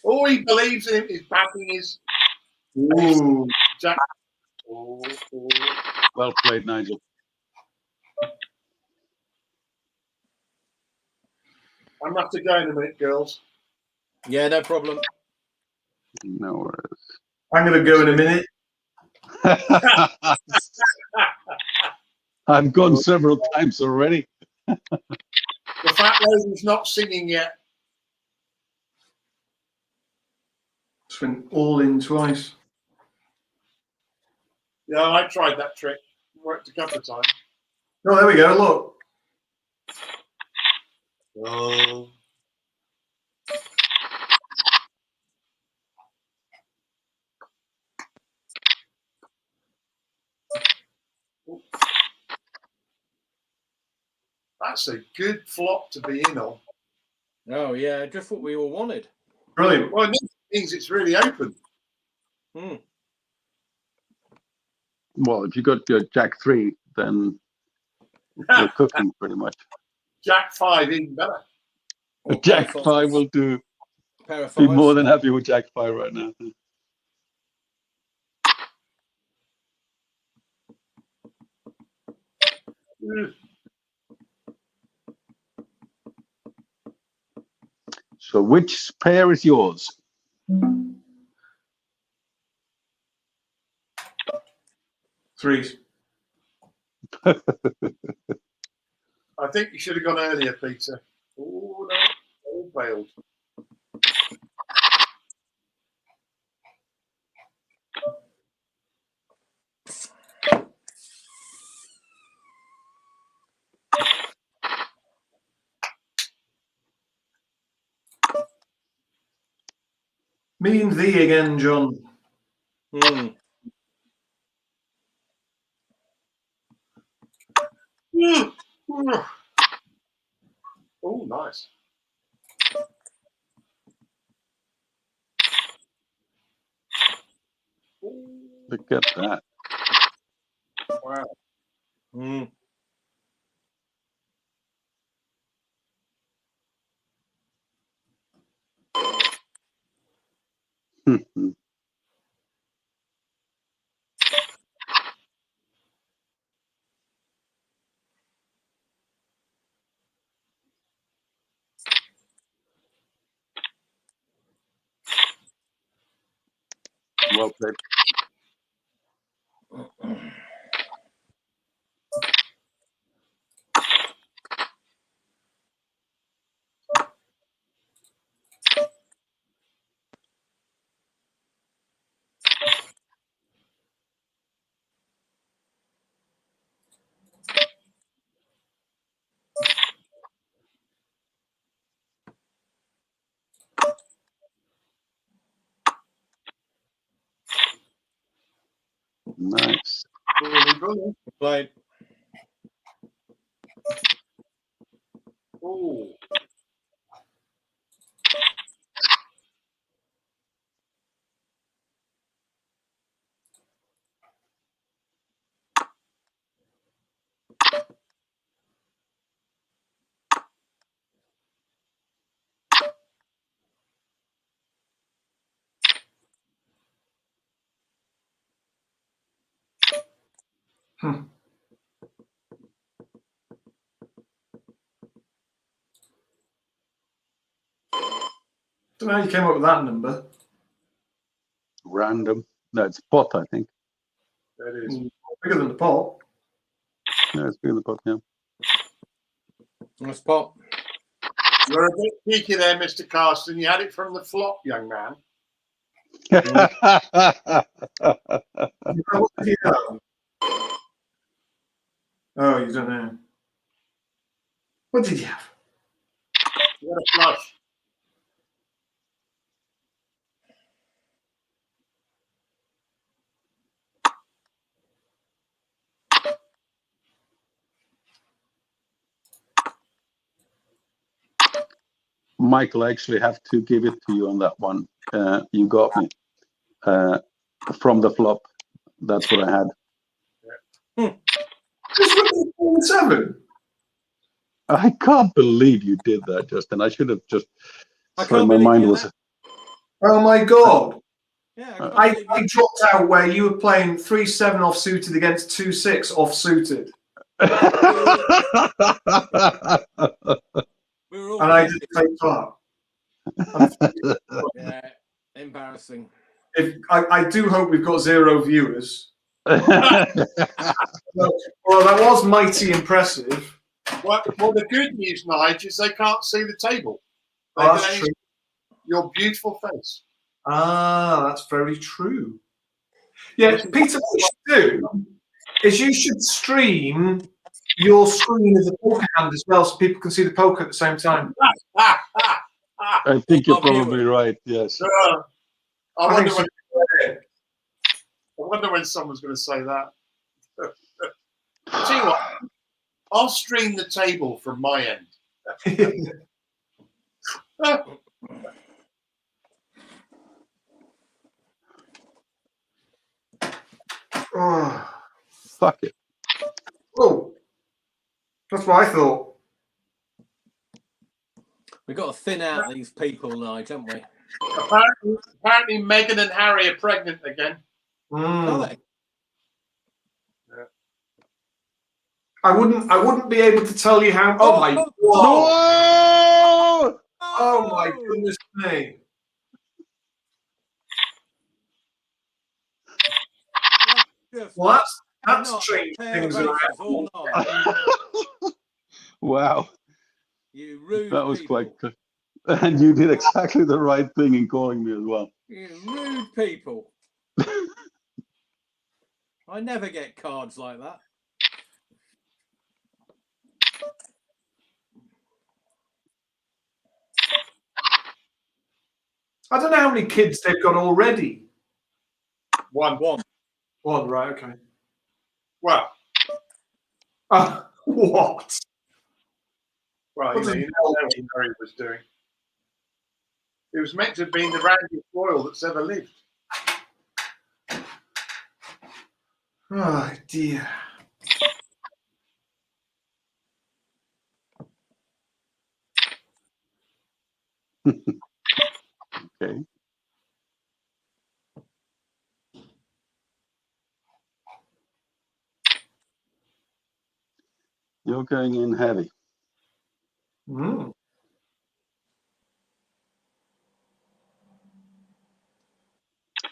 All he believes in is backing his Jack. Oh. Well played, Nigel. I'm gonna have to go in a minute, girls. Yeah, no problem. No worries. I'm going to go in a minute. I've gone several times already. The fat lady's not singing yet. Just went all in twice. Yeah, I tried that trick. Worked a couple of times. Oh, there we go. Look. Oh. That's a good flop to be in on. Oh, yeah, just what we all wanted. Brilliant. Well, it means it's really open. Well, if you got your Jack 3, then you're cooking pretty much. Jack 5, even better. Or Jack pair of 5 fives. will do. Pair of Be fives. more than happy with Jack 5 right now. So which pair is yours? Threes. I think you should have gone earlier, Peter. Oh, no. All failed. Me and thee again, John. Mm. Oh, nice. Look at that. Wow. Mm. Well played. Nice. Played. Oh. Don't know how you came up with that number. Random. No, it's pot, I think. That is. Bigger than the pot. No, it's bigger than pot, yeah. Nice pop. You're a bit cheeky there, Mr. Carston. You had it from the flop, young man. What did you have? Oh, you don't know. What did you have? You got a flush. Michael, I actually have to give it to you on that one. You got me. From the flop. That's what I had. Seven. I can't believe you did that, Justin. I should have just. I Sorry, can't my believe mind you was. did Oh my god. Yeah, I dropped out where you were playing 3-7 off suited against 2-6 off suited. We were all And I didn't take part. yeah, embarrassing. If I do hope we've got 0 viewers. Well, that was mighty impressive. Well, the good news, Nigel, is they can't see the table. They Oh, can that's only true. see your beautiful face. Ah, that's very true. Yeah, Peter, what you should do is you should stream your screen as a poker hand as well so people can see the poker at the same time. I think you're probably right. Yes. I wonder when someone's going to say that. Tell you what, I'll stream the table from my end. Oh. Fuck it. Oh, that's what I thought. We've got to thin out these people, Nigel, haven't we? Apparently, Meghan and Harry are pregnant again. Are they? Yeah. I wouldn't be able to tell you how. Oh my god! No! Oh my goodness me! Well, that's changed things around. All night. Wow. You rude That was people. quite good. And you did exactly the right thing in calling me as well. You rude people. I never get cards like that. I don't know how many kids they've got already. One. One, right? Okay. Well, What? well, What you know what Harry was doing. It was meant to have been the randiest royal that's ever lived. Oh dear. Okay. You're going in heavy, Mm.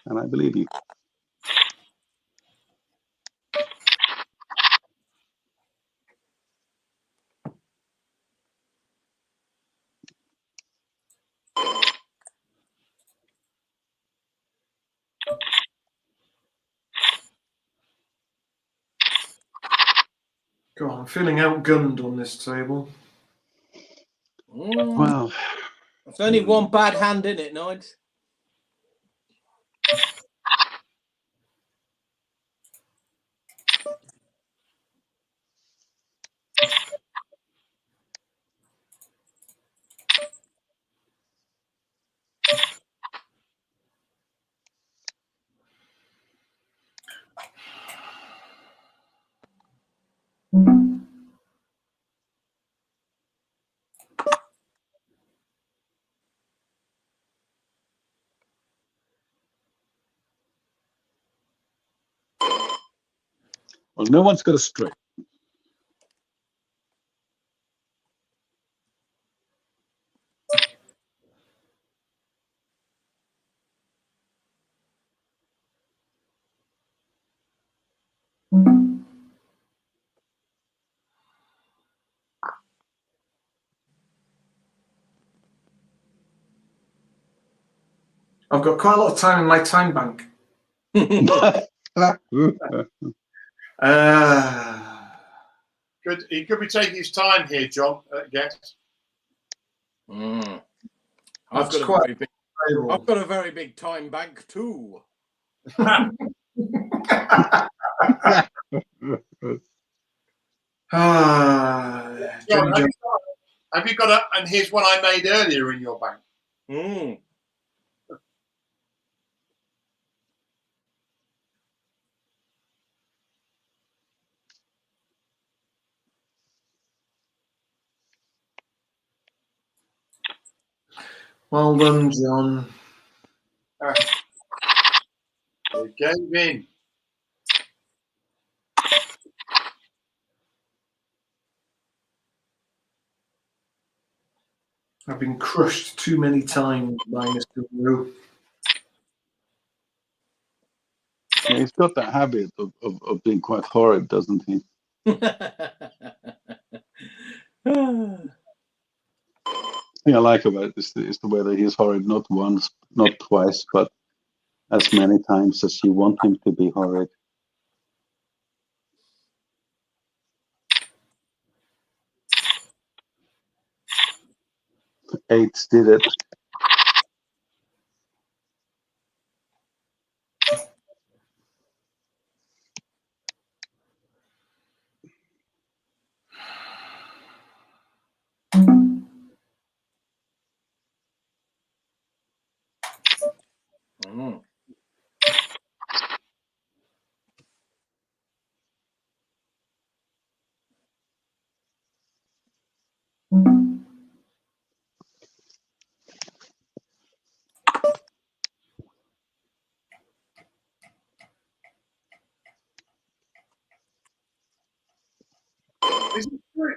and I believe you. God, I'm feeling outgunned on this table. Well, There's only one bad hand in it, Nigel. well, no one's got a straight. I've got quite a lot of time in my time bank. He could be taking his time here, John. Guess. I've That's got quite I've got a very big time bank too. John, have you got a? And here's one I made earlier in your bank. Well done, John. They gave in. I've been crushed too many times by Mr. Wu. Yeah, he's got that habit of being quite horrid, doesn't he? Thing I like about it is the way that he's horrid not once, not twice, but as many times as you want him to be horrid. Eights did it.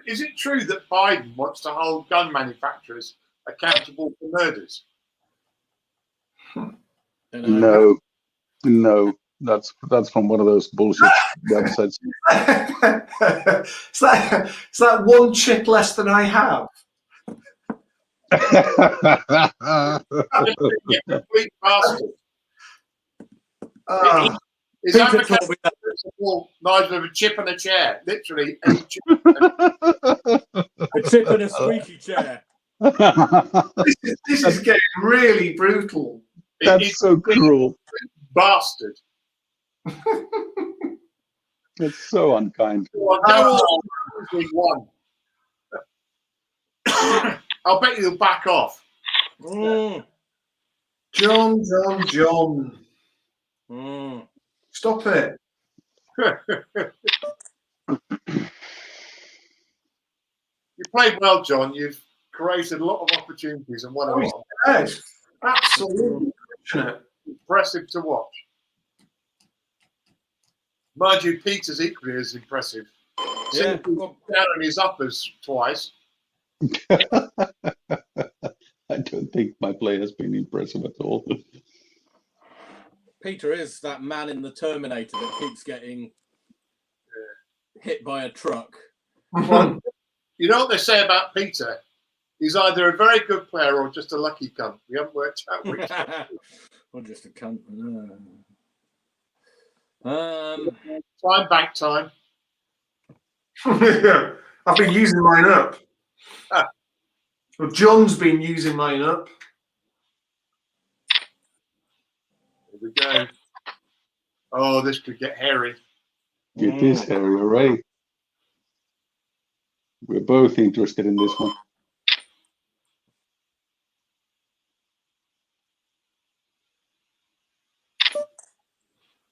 Is it true that Biden wants to hold gun manufacturers accountable for murders? No, that's from one of those bullshit websites. Is that one chip less than I have? You complete bastard. Is Peter that told me that. Nigel of a chip and a chair? Literally, a chip. A chip in a squeaky chair. This is getting really brutal. That's so cruel. Bastard. It's so unkind. One. I'll bet you'll back off. John. Stop it. You played well, John. You've created a lot of opportunities and won a lot. Yes, absolutely. Impressive to watch. Mind you, Peter's equally as impressive. Yeah. Down on his uppers twice. I don't think my play has been impressive at all. Peter is that man in the Terminator that keeps getting hit by a truck. Well, you know what they say about Peter? He's either a very good player or just a lucky cunt. We haven't worked out which. Or just a cunt. Time back time. I've been using mine up. Well, John's been using mine up. Here we go. Oh, this could get hairy. It is hairy already. We're both interested in this one.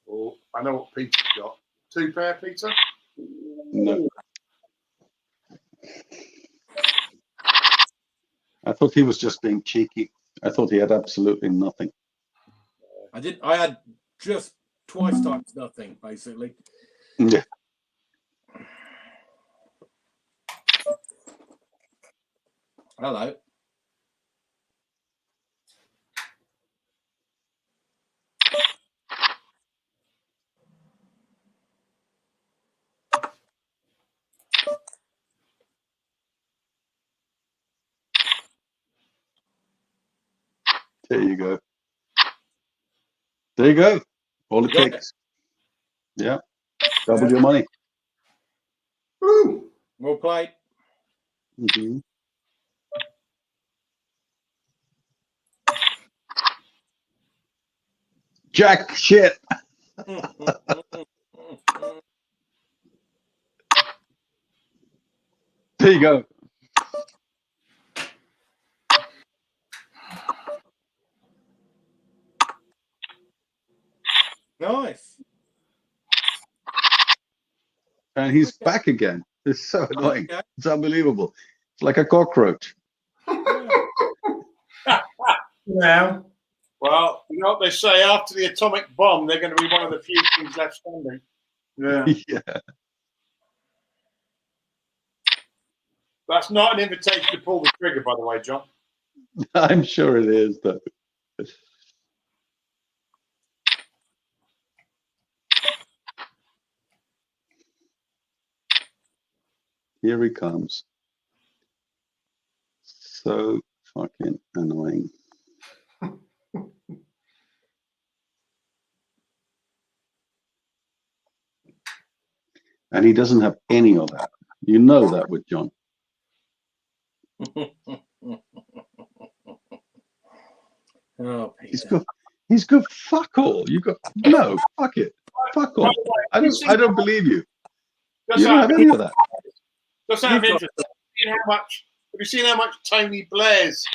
Oh, I know what Peter's got. 2 pair, Peter? No. I thought he was just being cheeky. I thought he had absolutely nothing. I had just twice times nothing, basically. Yeah. Hello. There you go. There you go. All it takes. Yeah. Double your money. Woo. Well played. Mm-hmm. Jack shit. There you go. Nice. And he's back again. It's so annoying. Okay. It's unbelievable. It's like a cockroach. Yeah. Well, you know what they say, after the atomic bomb, they're going to be one of the few things left standing. Yeah. Yeah. That's not an invitation to pull the trigger, by the way, John. I'm sure it is, though. Here he comes. So fucking annoying. And he doesn't have any of that. You know that with John. Oh, Peter. He's good. Fuck all. You got no. Fuck it. Fuck all. I don't believe you. You don't have any of that. Just out of interest, have you seen how much Tony Blair's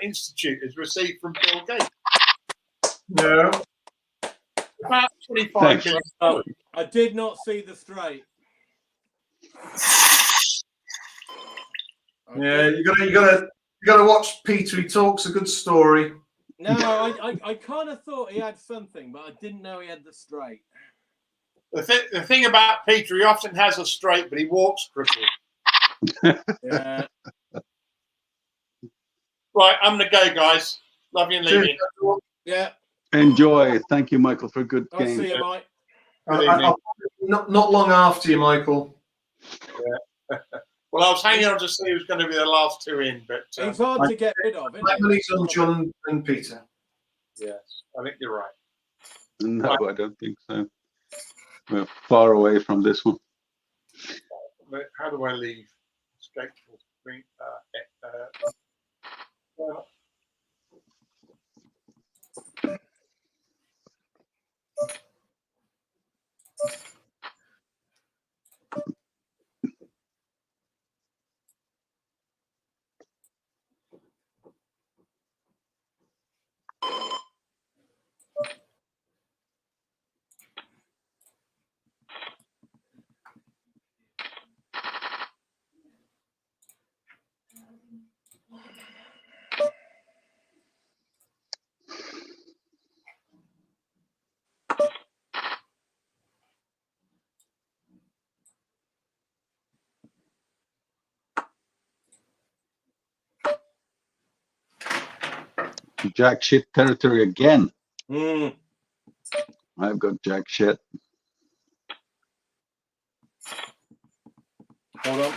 institute has received from Bill Gates? No. About 25 million. Oh, I did not see the straight. Yeah, you gotta watch Peter. He talks a good story. No, I kind of thought he had something, but I didn't know he had the straight. The thing about Peter, he often has a straight, but he walks crippled. Yeah. Right, I'm gonna go, guys. Love you and leave you. Yeah. Enjoy. Thank you, Michael, for a good I'll game. see you, Mike. Not long after you, Michael. Yeah. Well, I was hanging on to see who's going to be the last 2 in, but He's hard to get rid of, isn't My he? money's on John and Peter. yes, I think you're right. No, I don't think so. We're far away from this one. How do I leave? Escape. Jack shit territory again. Mm. I've got jack shit. Hold on.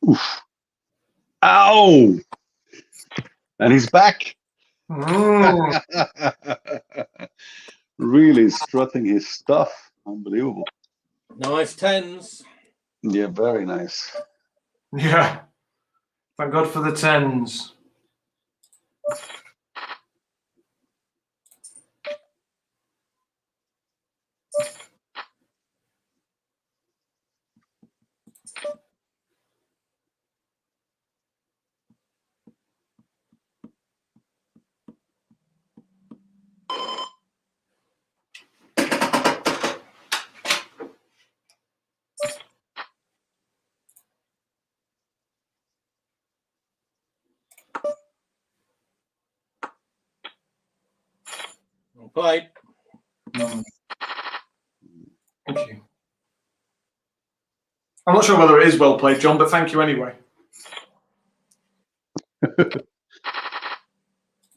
Oof. Ow! And he's back. Mm. Really strutting his stuff. Unbelievable. Nice tens. Yeah, very nice. Yeah. Thank God for the tens. Well played. Mm. Thank you. I'm not sure whether it is well played, John, but thank you anyway.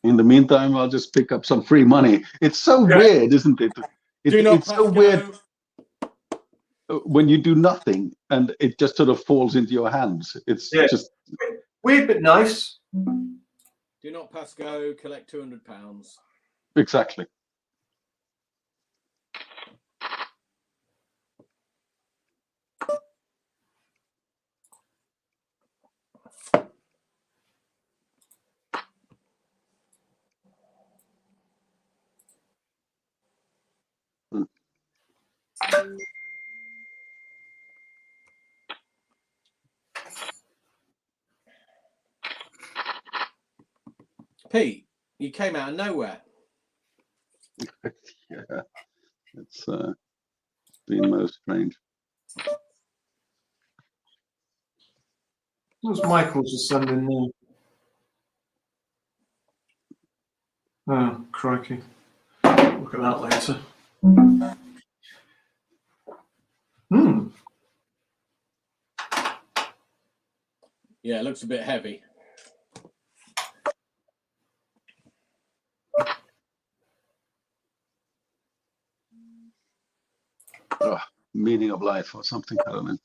In the meantime, I'll just pick up some free money. It's so weird, isn't it? Do not It's pass so go. weird when you do nothing and it just sort of falls into your hands. It's just weird but nice. Do not pass go. Collect £200. exactly. Pete, you came out of nowhere. Yeah, it's been most strange. What's Michael just sending me? Oh, crikey. Look at that later. Hmm. Yeah, it looks a bit heavy. Oh, meaning of life or something. I don't know.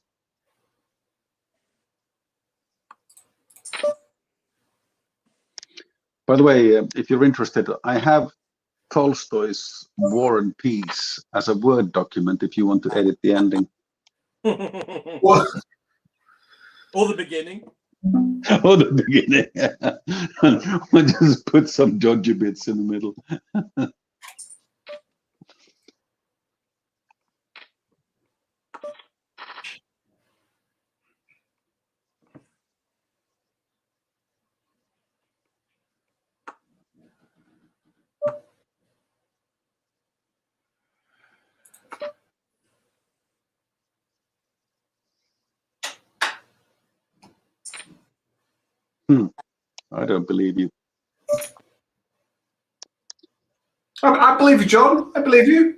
By the way, if you're interested, I have Tolstoy's War and Peace as a Word document if you want to edit the ending. What? Or the beginning. Or the beginning. We'll just put some dodgy bits in the middle. I don't believe you. I believe you, John. I believe you.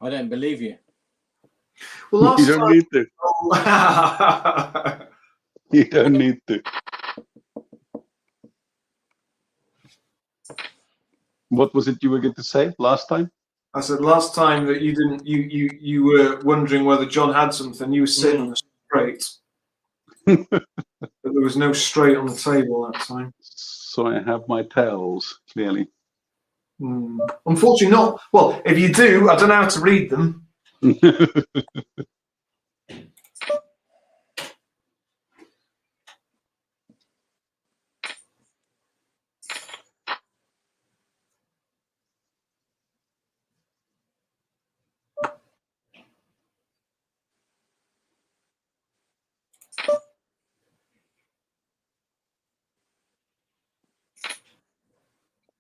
I don't believe you. Well, last You don't need to. time. You don't need to. What was it you were going to say last time? I said last time that you didn't. You were wondering whether John had something. You were sitting on a straight, but there was no straight on the table that time. So I have my tells, clearly. Unfortunately, not. Well, if you do, I don't know how to read them.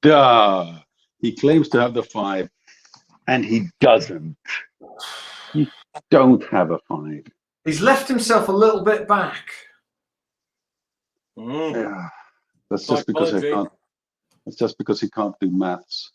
Duh. He claims to have the 5, and he doesn't. You don't have a 5. He's left himself a little bit back. Yeah. That's just because I can't. That's just because he can't do maths.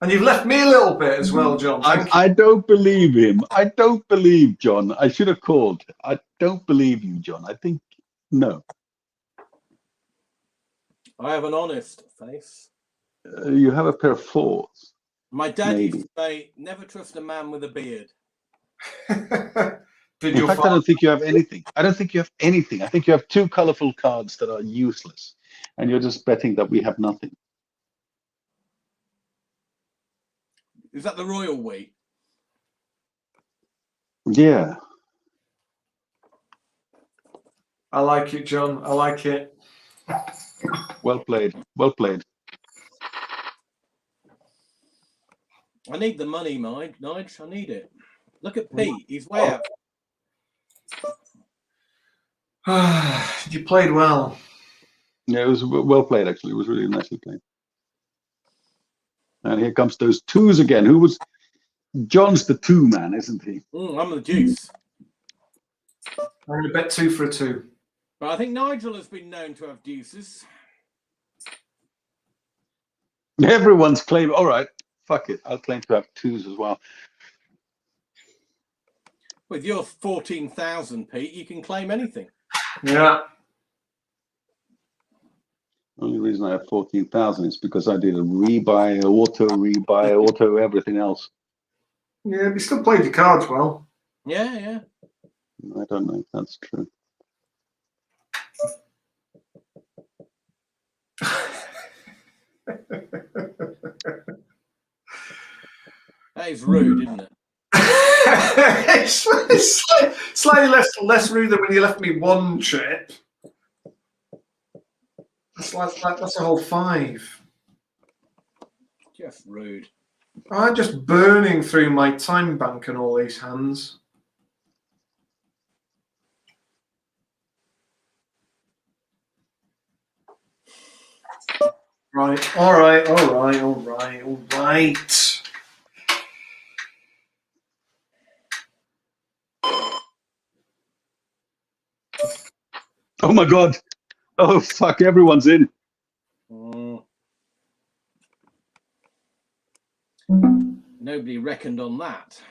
And you've left me a little bit as well, John. I don't believe him. I don't believe John. I should have called. I don't believe you, John. I think no. I have an honest face. You have a pair of 4s. My dad Maybe. used to say, never trust a man with a beard. In fact, I don't think you have anything. I don't think you have anything. I think you have 2 colorful cards that are useless. And you're just betting that we have nothing. Is that the royal we? Yeah. I like it, John. I like it. Well played. Well played. I need the money, Nigel. I need it. Look at Pete. He's way out. You played well. Yeah, it was well played, actually. It was really nicely played. And here comes those 2s again. Who was... John's the 2 man, isn't he? I'm the deuce. I'm going to bet 2 for a 2. But I think Nigel has been known to have deuces. Everyone's claiming... All right, fuck it. I'll claim to have 2s as well. With your 14,000, Pete, you can claim anything. Yeah. Only reason I have 14,000 is because I did a rebuy, auto, everything else. Yeah, but you still played your cards well. Yeah. I don't know if that's true. That is rude, isn't it? it's slightly less rude than when you left me 1 chip. That's a whole 5. Just rude. I'm just burning through my time bank on all these hands. Right, all right. Oh my God. Oh, fuck, everyone's in. Nobody reckoned on that.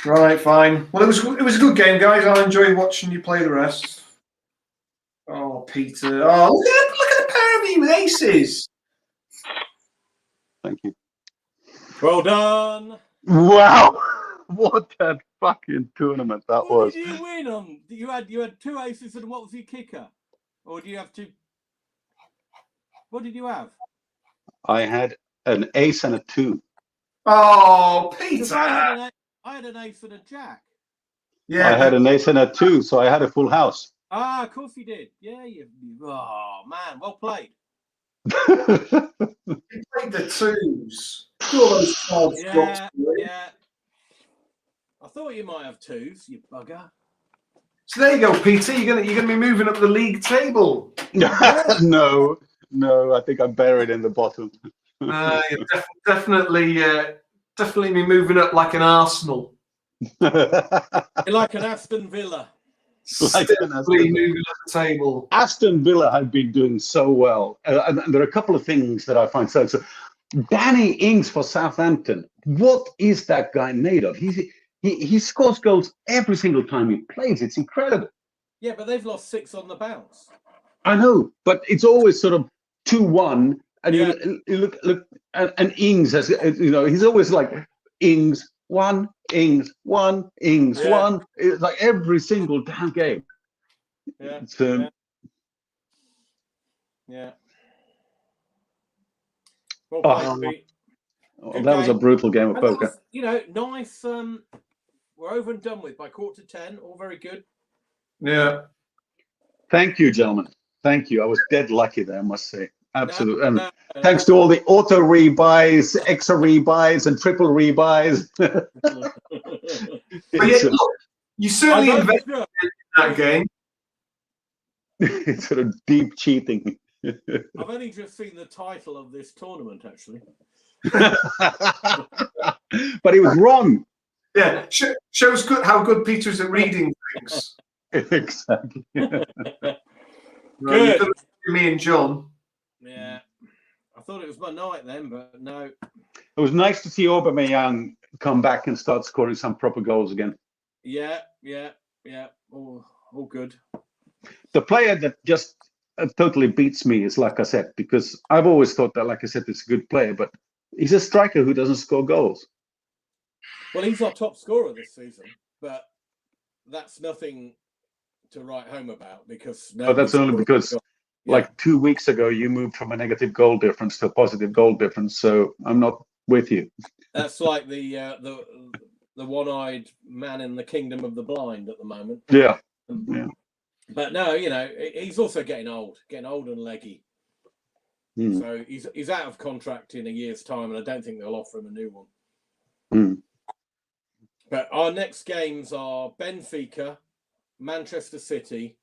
Right, fine. Well, it was a good game, guys. I enjoyed watching you play the rest. Oh, Peter. Oh, look at the pair of you with aces. Thank you. Well done. Wow, what a fucking tournament that What was. did you win on? You had 2 aces, and what was your kicker? Or do you have 2? What did you have? I had an ace and a 2. Oh, Because Peter. I had an ace and a jack. Yeah, I had an ace and a 2, so I had a full house. Ah, of course you did. Yeah, oh man, well played. you played the twos. All those 12 Yeah, spots. yeah. I thought you might have 2s, you bugger. So there you go, Peter. You're gonna be moving up the league table. No, I think I'm buried in the bottom. You're definitely be moving up like an Arsenal. You're like an Aston Villa. Definitely moving up the table. Aston Villa have been doing so well. And there are a couple of things that I find so. Danny Ings for Southampton. What is that guy made of? He scores goals every single time he plays. It's incredible. Yeah, but they've lost 6 on the bounce. I know, but it's always sort of 2-1. And Yeah. you look, and Ings, as you know, he's always like Ings 1, Ings 1, Ings 1. It's like every single damn game. Yeah. It's, yeah. Well Oh. played, Pete. Well, that was a brutal game of And that poker. was, nice. We're over and done with by 9:45. All very good. Yeah. Thank you, gentlemen. Thank you. I was dead lucky there, I must say. Absolutely. And No. thanks to all the auto rebuys, extra rebuys, and triple rebuys. But yeah, look, you certainly invested in that game. It's sort of deep cheating. I've only just seen the title of this tournament, actually. But he was wrong. Yeah, shows good how good Peter's at reading things. Exactly. Good. Me and John. Yeah, I thought it was my night then, but no. It was nice to see Aubameyang come back and start scoring some proper goals again. Yeah. All good. The player that just totally beats me is Lacazette, because I've always thought that Lacazette is a good player, but he's a striker who doesn't score goals. Well, he's our top scorer this season, but that's nothing to write home about because. But that's only because, like 2 weeks ago, you moved from a negative goal difference to a positive goal difference. So I'm not with you. That's like the one-eyed man in the kingdom of the blind at the moment. Yeah. But no, he's also getting old and leggy. So he's out of contract in a year's time, and I don't think they'll offer him a new one. But our next games are Benfica, Manchester City,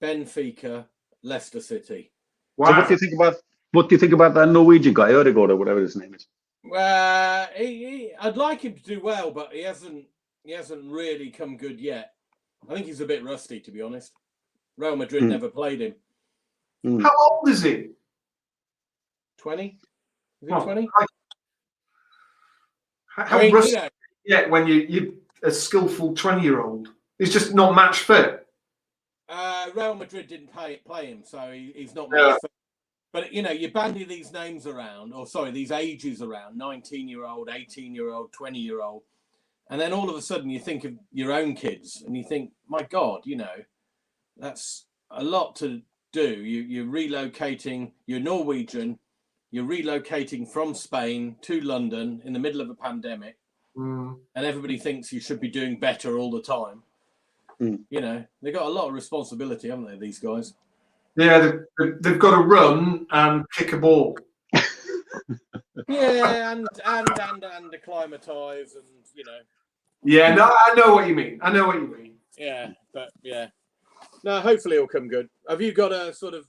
Benfica, Leicester City. Wow. So what do you think about that Norwegian guy, Ødegaard, or whatever his name is? Well, I'd like him to do well, but he hasn't really come good yet. I think he's a bit rusty, to be honest. Real Madrid never played him. How old is he? 20? Is he 20? How rusty when you're a skillful 20-year-old? He's just not match fit. Real Madrid didn't play him, so he's not match fit. But, you bandy these names around, these ages around, 19-year-old, 18-year-old, 20-year-old, and then all of a sudden you think of your own kids and you think, my God, that's a lot to do. You're relocating, you're Norwegian, you're relocating from Spain to London in the middle of a pandemic, and everybody thinks you should be doing better all the time. They've got a lot of responsibility, haven't they, these guys? Yeah, they've got to run and kick a ball. Yeah, and acclimatise, and Yeah, no, I know what you mean. Yeah, but yeah. No, hopefully it'll come good. Have you got a sort of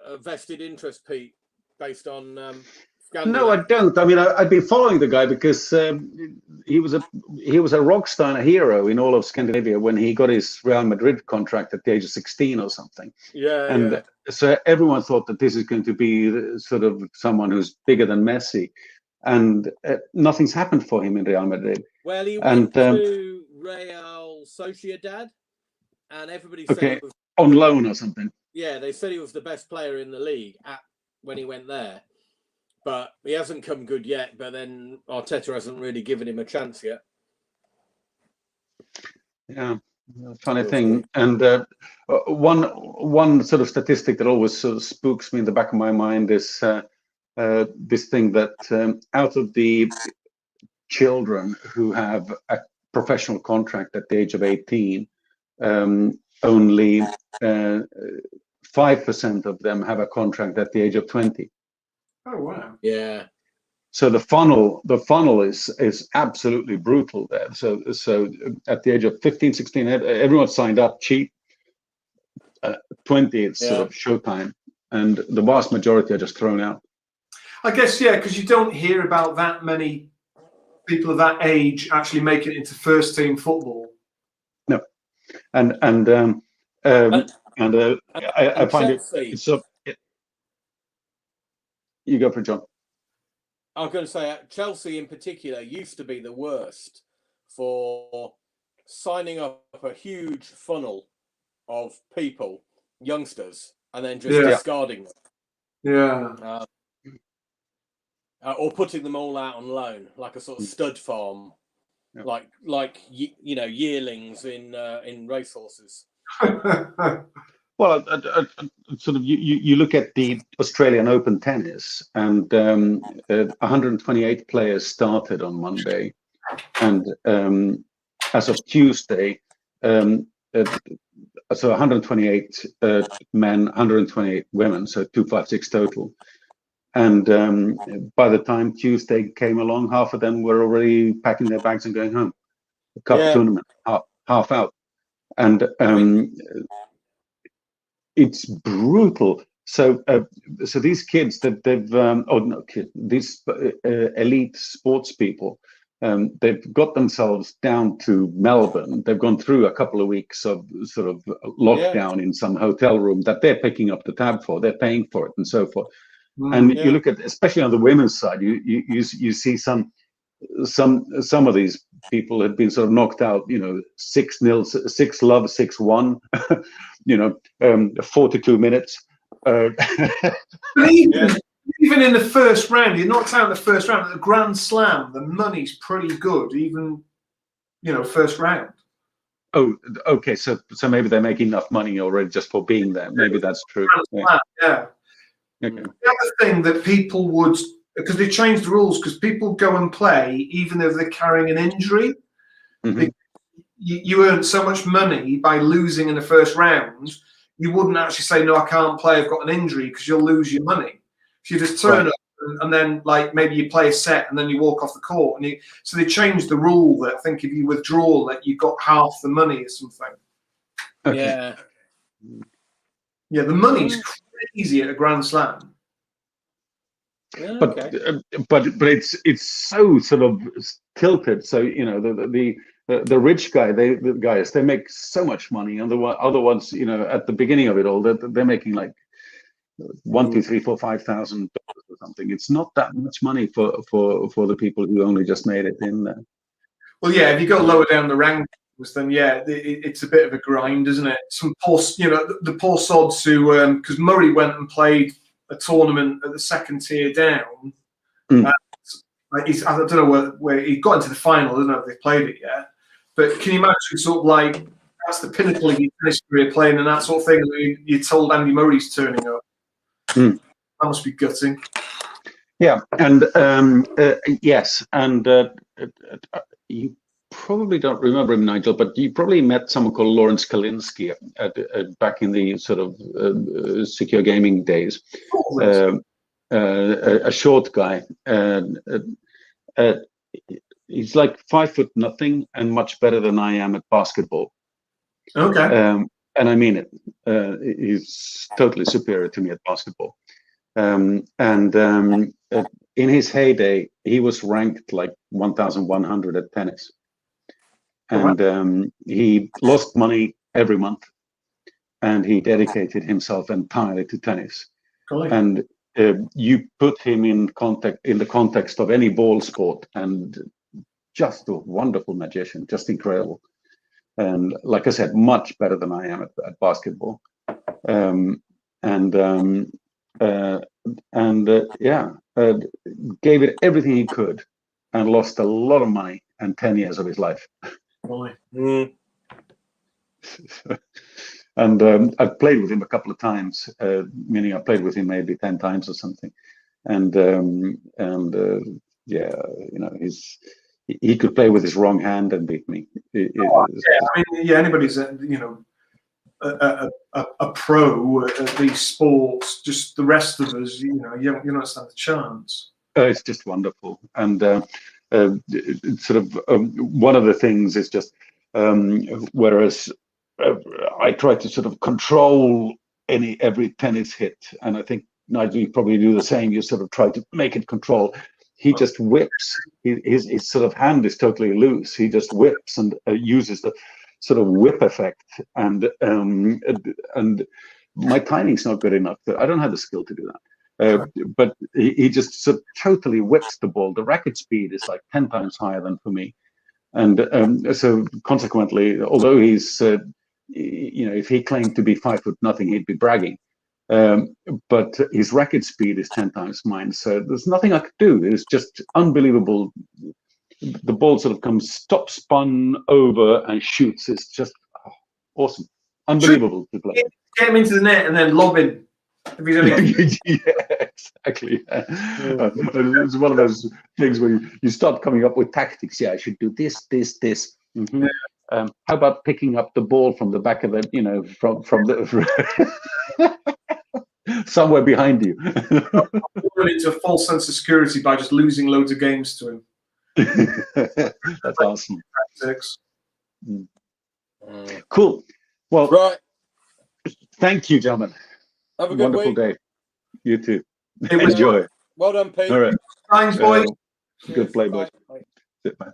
a vested interest, Pete, based on No, I don't. I mean, I've been following the guy because he was a rock star and a hero in all of Scandinavia when he got his Real Madrid contract at the age of 16 or something. So everyone thought that this is going to be sort of someone who's bigger than Messi. and nothing's happened for him in Real Madrid. Well, he went to Real Sociedad, and everybody said he was on loan or something. Yeah, they said he was the best player in the league when he went there, but he hasn't come good yet. But then Arteta hasn't really given him a chance yet. Yeah, funny thing. And one sort of statistic that always sort of spooks me in the back of my mind is this thing that out of the children who have a professional contract at the age of 18, only 5% of them have a contract at the age of 20. Oh wow! Yeah. So the funnel is absolutely brutal there. So at the age of 15, 16, everyone signed up cheap. 20, it's sort of showtime, and the vast majority are just thrown out. I guess because you don't hear about that many people of that age actually making it into first team football. No, and I find Chelsea, it's so. You go for John. I was going to say Chelsea in particular used to be the worst for signing up a huge funnel of people, youngsters, and then just discarding them. Yeah. Or putting them all out on loan, like a sort of stud farm, like yearlings in racehorses. Well, sort of you look at the Australian Open tennis, and 128 players started on Monday, and as of Tuesday, so 128 men, 128 women, so 256 total. And by the time Tuesday came along, half of them were already packing their bags and going home. The cup tournament, half out, and it's brutal. So these kids that these elite sports people, they've got themselves down to Melbourne. They've gone through a couple of weeks of sort of lockdown in some hotel room that they're picking up the tab for. They're paying for it and so forth. And you look at, especially on the women's side, you see some of these people have been sort of knocked out, 6-0, 6-love, 6-1, 42 minutes. Even in the first round, you're knocked out in the first round. At the Grand Slam, the money's pretty good, even, first round. Oh, okay. So maybe they make enough money already just for being there. Maybe that's true. Yeah. Okay. The other thing that people would, because they changed the rules, because people go and play even if they're carrying an injury. Mm-hmm. You earn so much money by losing in the first round, you wouldn't actually say, no, I can't play, I've got an injury, because you'll lose your money. If you just turn up and then maybe you play a set and then you walk off the court. So they changed the rule that I think if you withdraw, that you got half the money or something. Okay. Yeah. Yeah, the money's crazy at a Grand Slam. Yeah, but it's so sort of tilted. So the rich guys they make so much money, and the other ones at the beginning of it all they're making like $1,000, $2,000, $4,000, $5,000 or something. It's not that much money for the people who only just made it in there. Well, yeah, if you go lower down the rankings, then it's a bit of a grind, isn't it? Some poor, the poor sods who, because Murray went and played a tournament at the second tier down. I don't know where he got into the final. I don't know if they've played it yet. But can you imagine sort of like that's the pinnacle of your tennis career, playing and that sort of thing? And you're told Andy Murray's turning up. That must be gutting. Yeah, and yes, and you probably don't remember him, Nigel, but you probably met someone called Lawrence Kalinsky back in the sort of secure gaming days. A short guy. He's like 5 foot nothing and much better than I am at basketball. Okay. And I mean it. He's totally superior to me at basketball. In his heyday, he was ranked like 1,100 at tennis. And he lost money every month, and he dedicated himself entirely to tennis. Cool. And you put him in the context of any ball sport, and just a wonderful magician, just incredible. And like I said, much better than I am at basketball. Gave it everything he could, and lost a lot of money and 10 years of his life. Boy. And I've played with him a couple of times, meaning I played with him maybe 10 times or something. And he could play with his wrong hand and beat me. Anybody's a pro at these sports. Just the rest of us, you don't stand a chance. It's just wonderful. And one of the things is just whereas I try to sort of control every tennis hit, and I think Nigel, you probably do the same. You sort of try to make it control. He just whips. His sort of hand is totally loose. He just whips and uses the sort of whip effect. And my timing's not good enough. I don't have the skill to do that. But he just sort of totally whips the ball. The racket speed is like 10 times higher than for me. And so consequently, although he's, if he claimed to be 5'0", he'd be bragging. But his racket speed is 10 times mine. So there's nothing I could do. It's just unbelievable. The ball sort of comes top spun over and shoots. It's just awesome. Unbelievable to play. Get him into the net and then lob him. Yeah, exactly. It's one of those things where you start coming up with tactics. Yeah, I should do this. Mm-hmm. How about picking up the ball from the back of it? From the somewhere behind you. Into a false sense of security by just losing loads of games to him. That's awesome. Mm. Cool. Well, Right. Thank you, gentlemen. Have a good Wonderful week. day. You too. It was Enjoy. Well done, Pete. All right. Thanks, boys. Good play, boys. Bye. Sit back.